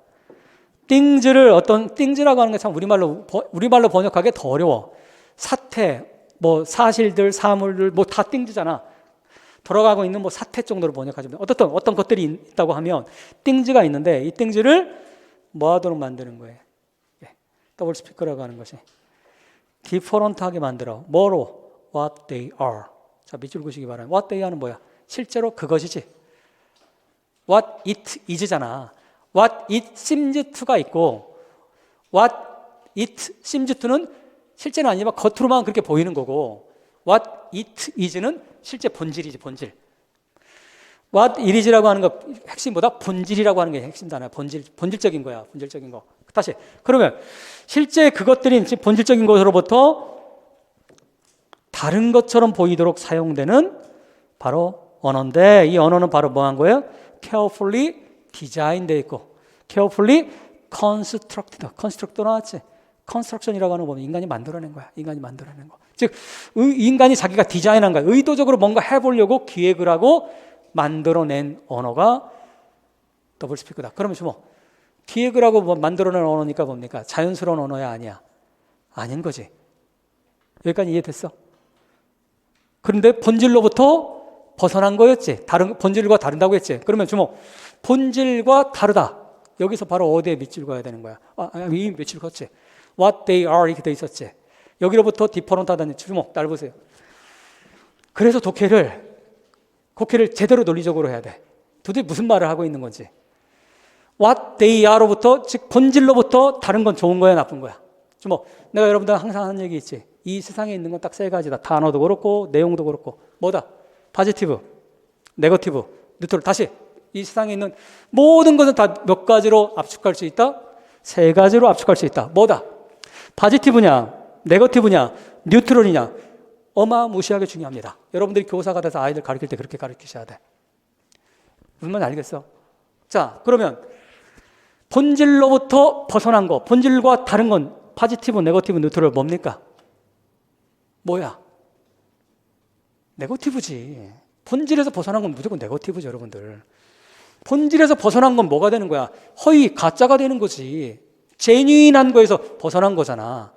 things를 things라고 하는 게 참 우리말로 번역하기 더 어려워. 사태, 사실들, 사물들, 다 things잖아. 돌아가고 있는 뭐 사태 정도로 번역하시면 어떤 것들이 있다고 하면 things가 있는데 이 things를 뭐 하도록 만드는 거예요? 더블 스피커라고 하는 것이 디퍼런트하게 만들어. 뭐로? What they are. 자, 밑줄 그시기 바랍니다. What they are는 뭐야? 실제로 그것이지. What it is잖아. What it seems to가 있고 What it seems to는 실제는 아니지만 겉으로만 그렇게 보이는 거고 What it is는 실제 본질이지, 본질. What it is라고 하는 거 핵심보다 본질이라고 하는 게 핵심 단어야. 본질적인 거야. 본질적인 거. 다시. 그러면 실제 그것들이 본질적인 것으로부터 다른 것처럼 보이도록 사용되는 바로 언어인데 이 언어는 바로 뭐 한 거예요? carefully designed 되어 있고 carefully constructed. construct 나왔지? construction이라고 하는 거 보면 인간이 만들어낸 거야. 인간이 만들어낸 거. 즉 인간이 자기가 디자인한 거야. 의도적으로 뭔가 해보려고 기획을 하고 만들어낸 언어가 더블 스피커다. 그러면 뭐 기획을 하고 만들어낸 언어니까 뭡니까? 자연스러운 언어야 아니야? 아닌 거지. 여기까지 이해됐어? 그런데 본질로부터 벗어난 거였지. 본질과 다른다고 했지. 그러면 주목. 본질과 다르다. 여기서 바로 어디에 밑줄 그어야 되는 거야? 이 밑줄 그었지. What they are 이렇게 돼 있었지. 여기로부터 디퍼런트하다는 주목. 날 보세요. 그래서 곡해를 제대로 논리적으로 해야 돼. 도대체 무슨 말을 하고 있는 건지. What they are로부터 즉 본질로부터 다른 건 좋은 거야 나쁜 거야. 주목. 내가 여러분들 항상 하는 얘기 있지. 이 세상에 있는 건 딱 세 가지다. 단어도 그렇고 내용도 그렇고 뭐다? 포지티브, 네거티브, 뉴트럴. 다시 이 세상에 있는 모든 것은 다 몇 가지로 압축할 수 있다? 세 가지로 압축할 수 있다. 뭐다? 포지티브냐, 네거티브냐, 뉴트럴이냐. 어마무시하게 중요합니다. 여러분들이 교사가 돼서 아이들 가르칠 때 그렇게 가르치셔야 돼. 무슨 말인지 알겠어? 자, 그러면 본질로부터 벗어난 거, 본질과 다른 건 포지티브, 네거티브, 뉴트럴 뭡니까? 뭐야? 네거티브지. 본질에서 벗어난 건 무조건 네거티브죠, 여러분들. 본질에서 벗어난 건 뭐가 되는 거야? 허위, 가짜가 되는 거지. 제뉴인한 거에서 벗어난 거잖아.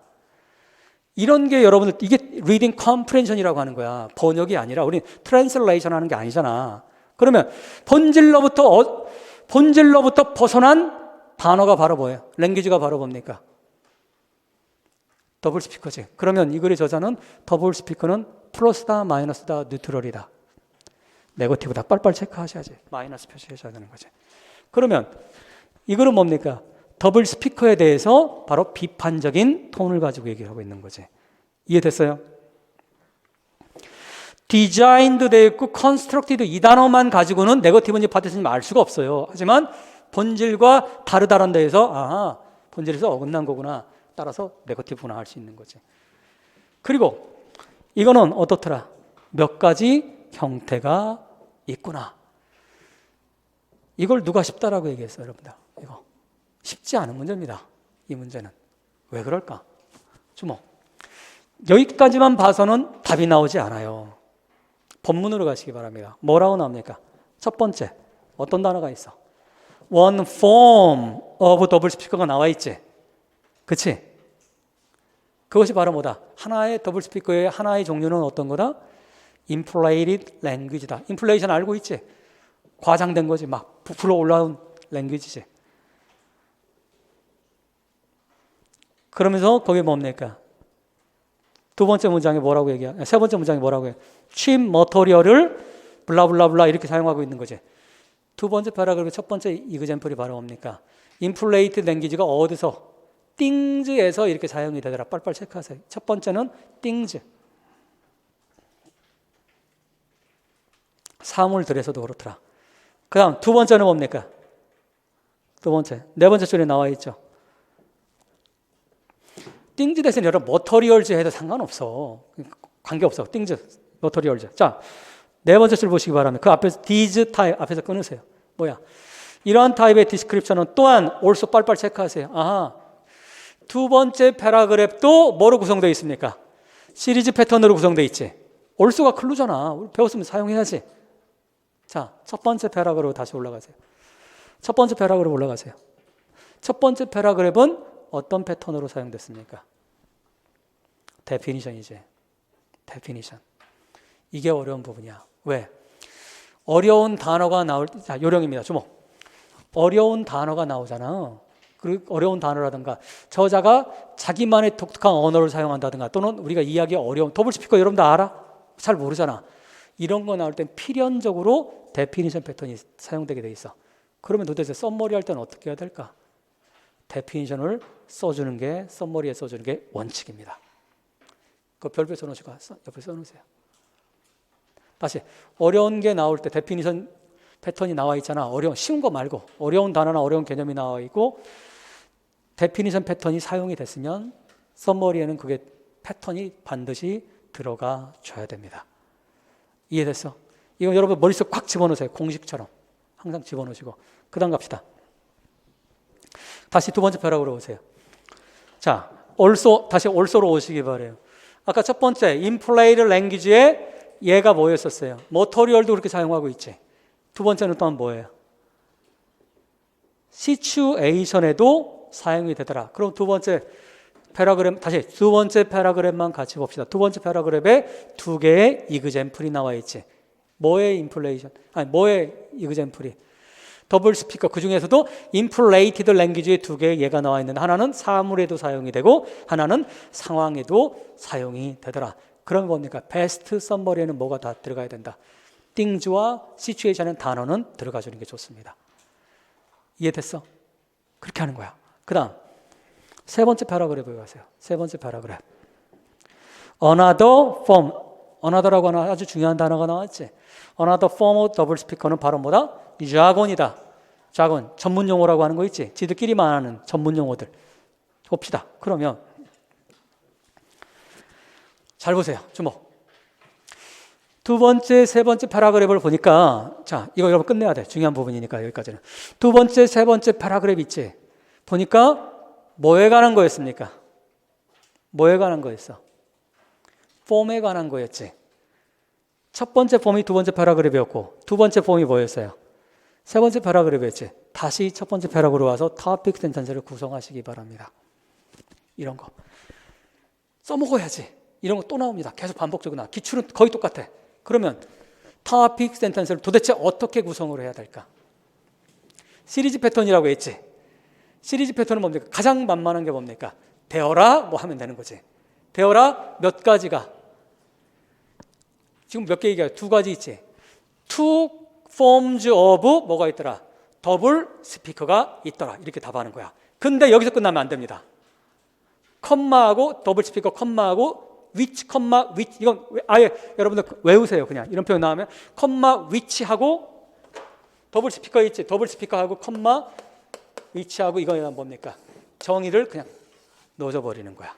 이런 게 여러분들 이게 리딩 컴프레hension이라고 하는 거야. 번역이 아니라 우리 트랜슬레이션 하는 게 아니잖아. 그러면 본질로부터 벗어난 단어가 바로 뭐예요? 랭귀지가 바로 뭡니까? 더블 스피커지. 그러면 이 글의 저자는 더블 스피커는 플러스다, 마이너스다, 뉴트럴이다. 네거티브다. 빨빨 체크하셔야지. 마이너스 표시하셔야 되는 거지. 그러면 이 글은 뭡니까? 더블 스피커에 대해서 바로 비판적인 톤을 가지고 얘기하고 있는 거지. 이해됐어요? 디자인도 되어 있고 컨스트럭티드 이 단어만 가지고는 네거티브인지 포지티브인지 알 수가 없어요. 하지만 본질과 다르다는 데에서 본질에서 어긋난 거구나. 따라서 네거티브구나 할 수 있는 거지. 그리고 이거는 어떻더라? 몇 가지 형태가 있구나. 이걸 누가 쉽다라고 얘기했어요, 여러분들? 이거 쉽지 않은 문제입니다. 이 문제는 왜 그럴까? 주목. 여기까지만 봐서는 답이 나오지 않아요. 본문으로 가시기 바랍니다. 뭐라고 나옵니까? 첫 번째, 어떤 단어가 있어? One form of double speaker가 나와 있지. 그치? 그것이 바로 뭐다? 하나의 더블 스피커의 하나의 종류는 어떤 거다? Inflated language다. 인플레이션 알고 있지? 과장된 거지. 막 부풀어 올라온 랭귀지지. 그러면서 거기에 뭡니까? 두 번째 문장에 뭐라고 얘기해? 세 번째 문장에 뭐라고 해? cheap material을 블라블라블라 이렇게 사용하고 있는 거지. 두 번째 패러그래프 첫 번째 이그젠플이 바로 뭡니까? Inflated language가 어디서? things에서 이렇게 사용이 되더라. 빨빨 체크하세요. 첫 번째는 things. 사물들에서도 그렇더라. 그 다음 두 번째는 뭡니까? 두 번째. 네 번째 줄에 나와 있죠. things 대신 여러분 materials 해도 상관없어. 관계없어. things, materials. 자, 네 번째 줄 보시기 바랍니다. 그 앞에서 these 타입 앞에서 끊으세요. 뭐야? 이러한 타입의 디스크립션은 또한 also 빨빨 체크하세요. 아하. 두 번째 패러그래프도 뭐로 구성되어 있습니까? 시리즈 패턴으로 구성되어 있지. also가 클루잖아. 우리 배웠으면 사용해야지. 자, 첫 번째 패러그래프 다시 올라가세요. 첫 번째 패러그래프 올라가세요. 첫 번째 패러그래프는 어떤 패턴으로 사용됐습니까? 데피니션이지. 데피니션. 이게 어려운 부분이야. 왜? 어려운 단어가 나올 때, 자, 요령입니다. 주목. 어려운 단어가 나오잖아. 그리고 어려운 단어라든가 저자가 자기만의 독특한 언어를 사용한다든가 또는 우리가 이해하기 어려운 더블 스피커 여러분 다 알아? 잘 모르잖아. 이런 거 나올 땐 필연적으로 데피니션 패턴이 사용되게 돼 있어. 그러면 도대체 썸머리 할 때는 어떻게 해야 될까? 데피니션을 써주는 게 썸머리에 써주는 게 원칙입니다. 그 별표 써놓으시고 옆에 써놓으세요. 다시 어려운 게 나올 때 데피니션 패턴이 나와 있잖아. 어려운 쉬운 거 말고 어려운 단어나 어려운 개념이 나와 있고 데피니션 패턴이 사용이 됐으면 썸머리에는 그게 패턴이 반드시 들어가 줘야 됩니다. 이해됐어? 이거 여러분 머릿속에 꽉 집어넣으세요. 공식처럼 항상 집어넣으시고 그 다음 갑시다. 다시 두 번째 패러그래프 오세요. 자, also 다시 also로 오시기 바래요. 아까 첫 번째 인플레이드 랭귀지에 얘가 뭐였었어요? 머터리얼도 그렇게 사용하고 있지. 두 번째는 또한 뭐예요? 시츄에이션에도 사용이 되더라. 그럼 두 번째 패러그램 다시 두 번째 패러그램만 같이 봅시다. 두 번째 패러그램에 두 개의 이그젬플이 나와 있지. 뭐의 인플레이션? 아니 뭐의 이그젬플이? 더블 스피커 그 중에서도 인플레이티드 랭귀지에 두 개의 예가 나와 있는데 하나는 사물에도 사용이 되고 하나는 상황에도 사용이 되더라. 그러면 뭡니까? 베스트 썸머리에는 뭐가 다 들어가야 된다. 띵즈와 시츄에이션은 단어는 들어가 주는 게 좋습니다. 이해됐어? 그렇게 하는 거야. 그 다음 세 번째 패러그래프에 가세요. 세 번째 패러그래프. Another form. Another라고 하는 아주 중요한 단어가 나왔지. Another form of double speaker는 바로 뭐다? 자곤이다. 자곤, 전문 용어라고 하는 거 있지. 지들끼리만 하는 전문 용어들. 봅시다. 그러면 잘 보세요. 주목. 두 번째, 세 번째 패러그래프를 보니까 자, 이거 여러분 끝내야 돼. 중요한 부분이니까 여기까지는. 두 번째, 세 번째 패러그래프 있지. 보니까 뭐에 관한 거였습니까? 뭐에 관한 거였어? 폼에 관한 거였지. 첫 번째 폼이 두 번째 패러그래프였고 두 번째 폼이 뭐였어요? 세 번째 패러그래프였지. 다시 첫 번째 패러그래프 와서 토픽 센텐스를 구성하시기 바랍니다. 이런 거 써먹어야지. 이런 거 또 나옵니다. 계속 반복적으로 나와. 기출은 거의 똑같아. 그러면 토픽 센텐스를 도대체 어떻게 구성을 해야 될까? 시리즈 패턴이라고 했지. 시리즈 패턴은 뭡니까? 가장 만만한 게 뭡니까? 되어라 뭐 하면 되는 거지. 되어라 몇 가지가 지금 몇 개 얘기해요? 두 가지 있지. Two forms of 뭐가 있더라? 더블 스피커가 있더라. 이렇게 답하는 거야. 근데 여기서 끝나면 안 됩니다. 컴마하고 더블 스피커 컴마하고 which 컴마 which 이건 아예 여러분들 외우세요. 그냥 이런 표현 나오면 컴마 which하고 더블 스피커 있지. 더블 스피커하고 컴마 which하고 이거는 뭡니까? 정의를 그냥 넣어버리는 거야.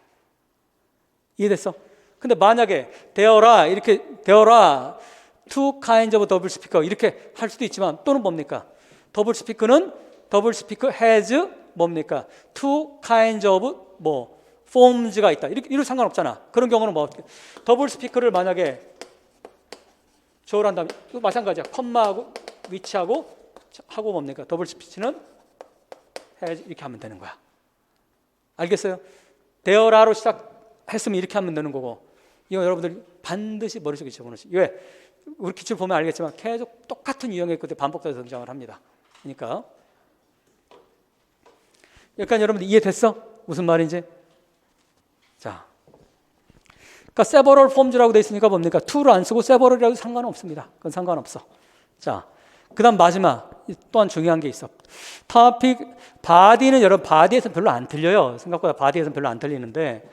이해됐어? 근데 만약에 되어라 이렇게 되어라 two kinds of double speaker 이렇게 할 수도 있지만 또는 뭡니까? 더블 스피커는 더블 스피커 has 뭡니까? two kinds of 뭐 forms가 있다. 이렇게 상관없잖아. 그런 경우는 뭐 어떻게? 더블 스피커를 만약에 조율한다면 또 마찬가지야. 컴마하고 위치하고 하고 뭡니까? 더블 스피치는 has 이렇게 하면 되는 거야. 알겠어요? 되어라로 시작했으면 이렇게 하면 되는 거고 이거 여러분들 반드시 머릿속에 집어넣으시고 왜? 우리 기출 보면 알겠지만 계속 똑같은 유형의 것들이 반복돼서 등장을 합니다. 그러니까 여기까지 여러분들 이해됐어? 무슨 말인지? 자, 그러니까 several forms라고 돼 있으니까 뭡니까? to를 안 쓰고 several이라도 상관은 없습니다. 그건 상관없어. 자, 그 다음 마지막 또한 중요한 게 있어. topic, body는 여러분 body에서는 별로 안 틀려요. 생각보다 body에서는 별로 안 틀리는데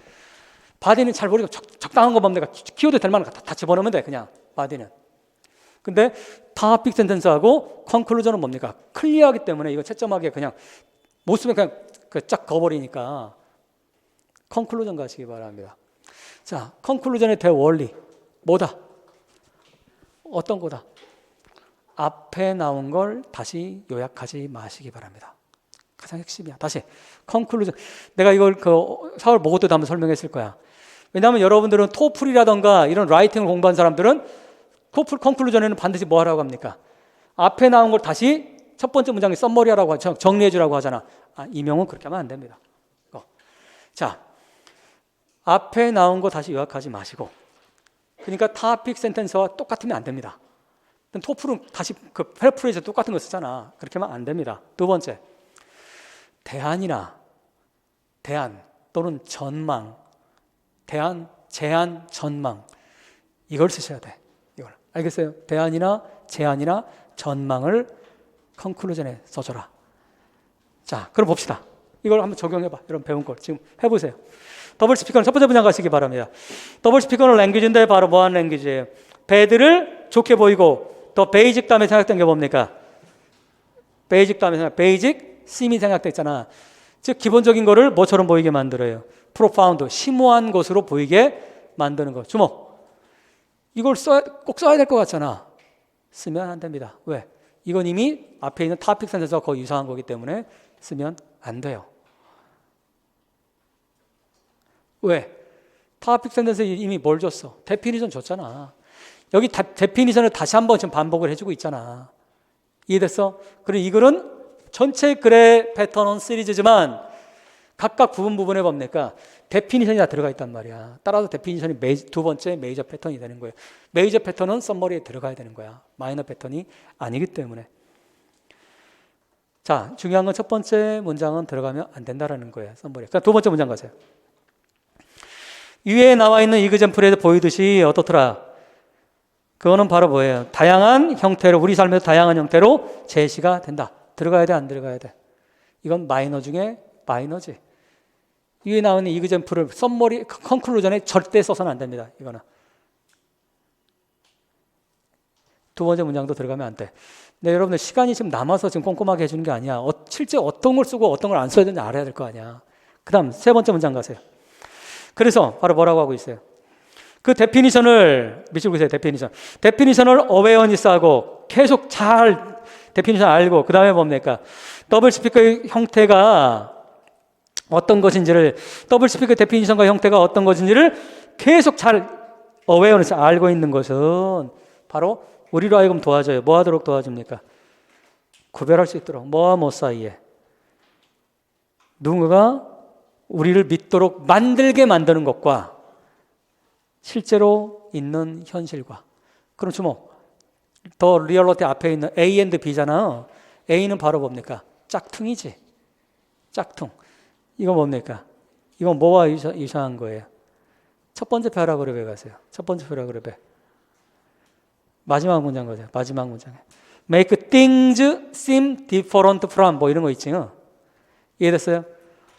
body는 잘 모르고 적당한 거 뭡니까? 키워드 될 만한 거 다 집어넣으면 돼. 그냥 body는. 근데 topic sentence하고 conclusion은 뭡니까? 클리어하기 때문에 이거 채점하기에 그냥 못 쓰면 그냥 쫙 거버리니까 conclusion 가시기 바랍니다. 자, conclusion의 대원리 뭐다? 어떤 거다? 앞에 나온 걸 다시 요약하지 마시기 바랍니다. 가장 핵심이야. 다시 conclusion. 내가 이걸 그 4월 모고 때도 한번 설명했을 거야. 왜냐하면 여러분들은 토플이라던가 이런 라이팅을 공부한 사람들은 토플 conclusion에는 반드시 뭐 하라고 합니까? 앞에 나온 걸 다시 첫 번째 문장에 썸머리하라고 하죠. 정리해 주라고 하잖아. 이명은 그렇게 하면 안 됩니다. 자, 앞에 나온 거 다시 요약하지 마시고 그러니까 topic sentence와 똑같으면 안 됩니다. 토플은 다시 그 패러프레이즈 똑같은 거 쓰잖아. 그렇게 하면 안 됩니다. 두 번째, 대안이나 대안 또는 전망, 대안, 제안, 전망 이걸 쓰셔야 돼. 이걸 알겠어요? 대안이나 제안이나 전망을 컨클루전에 써줘라. 자, 그럼 봅시다. 이걸 한번 적용해봐. 여러분 배운 걸 지금 해보세요. 더블 스피커는 첫 번째 문장 가시기 바랍니다. 더블 스피커는 랭귀지인데 바로 뭐하는 랭귀지예요? 배드를 좋게 보이고 더 베이직 다음에 생각된 게 뭡니까? 베이직 다음에 베이직 심이 생각돼 있잖아. 즉 기본적인 거를 뭐처럼 보이게 만들어요? 프로파운드, 심오한 것으로 보이게 만드는 거. 주목. 이걸 꼭 써야 될 것 같잖아. 쓰면 안 됩니다. 왜? 이건 이미 앞에 있는 토픽 센텐스와 거의 유사한 거기 때문에 쓰면 안 돼요. 왜? 토픽 센텐스에 이미 뭘 줬어? 데피니션 줬잖아. 여기 데피니션을 다시 한번 지금 반복을 해주고 있잖아. 이해됐어? 그리고 이 글은 전체 글의 패턴은 시리즈지만 각각 부분에 뭡니까? 데피니션이 다 들어가 있단 말이야. 따라서 데피니션이 두 번째 메이저 패턴이 되는 거예요. 메이저 패턴은 썸머리에 들어가야 되는 거야. 마이너 패턴이 아니기 때문에. 자, 중요한 건 첫 번째 문장은 들어가면 안 된다라는 거예요. 썸머리에. 그러니까 두 번째 문장 가세요. 위에 나와 있는 이그젠플에서 보이듯이 어떻더라? 그거는 바로 뭐예요? 다양한 형태로, 우리 삶에서 다양한 형태로 제시가 된다. 들어가야 돼, 안 들어가야 돼? 이건 마이너 중에 마이너지. 위에 나오는 이그젠플을 썸머리, 컨클루전에 절대 써서는 안 됩니다. 이거는. 두 번째 문장도 들어가면 안 돼. 네, 여러분들 시간이 지금 남아서 지금 꼼꼼하게 해주는 게 아니야. 실제 어떤 걸 쓰고 어떤 걸 안 써야 되는지 알아야 될 거 아니야. 그 다음 세 번째 문장 가세요. 그래서 바로 뭐라고 하고 있어요? 그 데피니션을 미치고 계세요. 데피니션을 어웨어니스하고 계속 잘 데피니션 알고 그 다음에 뭡니까? 더블 스피커의 형태가 어떤 것인지를 더블 스피커 데피니션과 형태가 어떤 것인지를 계속 잘 어웨어니스 알고 있는 것은 바로 우리로 하여금 도와줘요. 뭐 하도록 도와줍니까? 구별할 수 있도록 뭐와 뭐 사이에 누군가가 우리를 믿도록 만들게 만드는 것과 실제로 있는 현실과. 그럼 주목. 더 리얼리티 앞에 있는 A and B잖아. A는 바로 뭡니까? 짝퉁이지. 짝퉁. 이거 뭡니까? 이건 뭐와 유사한 거예요? 첫 번째 패러그래프에 가세요. 첫 번째 패러그래프에. 마지막 문장 가세요. 마지막 문장에. Make things seem different from 뭐 이런 거 있지. 이해됐어요?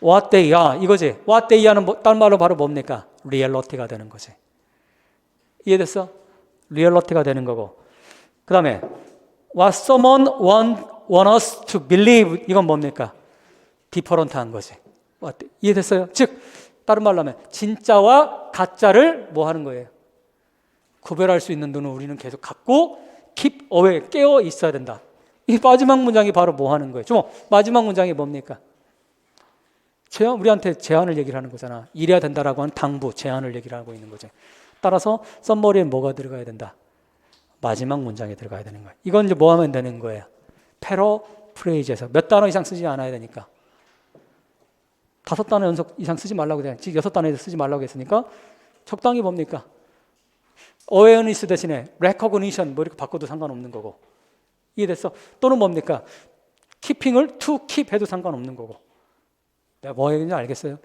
What they are 이거지. What they are는 다른 말로 바로 뭡니까? 리얼리티가 되는 거지. 이해됐어? 리얼리티가 되는 거고. 그 다음에 What someone want us to believe 이건 뭡니까? 디퍼런트한 거지. 이해됐어요? 즉 다른 말로 하면 진짜와 가짜를 뭐 하는 거예요? 구별할 수 있는 눈을 우리는 계속 갖고 keep away 깨어 있어야 된다. 이 마지막 문장이 바로 뭐 하는 거예요? 좀 마지막 문장이 뭡니까? 우리한테 제안을 얘기를 하는 거잖아. 이래야 된다라고 하는 당부, 제안을 얘기를 하고 있는 거죠. 따라서 썸머리에 뭐가 들어가야 된다? 마지막 문장에 들어가야 되는 거예요. 이건 이제 뭐 하면 되는 거예요? 패러프레이즈에서 몇 단어 이상 쓰지 않아야 되니까 5단어 연속 이상 쓰지 말라고 돼. 즉 6단어 쓰지 말라고 했으니까 적당히 뭡니까? awareness 대신에 recognition 뭐 이렇게 바꿔도 상관없는 거고. 이해됐어? 또는 뭡니까? keeping을 to keep 해도 상관없는 거고. 내가 뭐 얘기인지 알겠어요?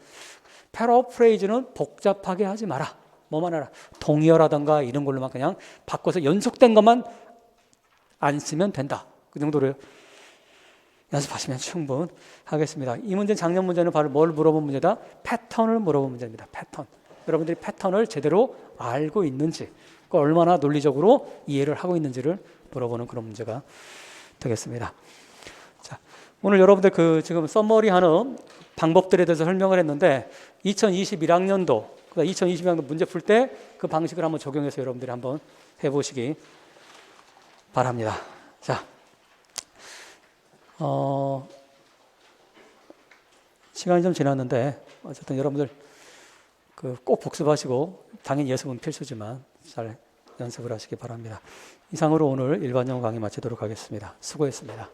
패러프레이즈는 복잡하게 하지 마라. 뭐만 알아? 동의어라든가 이런 걸로만 그냥 바꿔서 연속된 것만 안 쓰면 된다. 그 정도로 연습하시면 충분하겠습니다. 이 문제는 작년 문제는 바로 뭘 물어본 문제다? 패턴을 물어본 문제입니다. 패턴. 여러분들이 패턴을 제대로 알고 있는지, 얼마나 논리적으로 이해를 하고 있는지를 물어보는 그런 문제가 되겠습니다. 자, 오늘 여러분들 지금 서머리하는 방법들에 대해서 설명을 했는데 2021학년도 2022학년 문제 풀 때 그 방식을 한번 적용해서 여러분들이 한번 해보시기 바랍니다. 자, 시간이 좀 지났는데 어쨌든 여러분들 꼭 복습하시고 당연히 예습은 필수지만 잘 연습을 하시기 바랍니다. 이상으로 오늘 일반 영어 강의 마치도록 하겠습니다. 수고했습니다.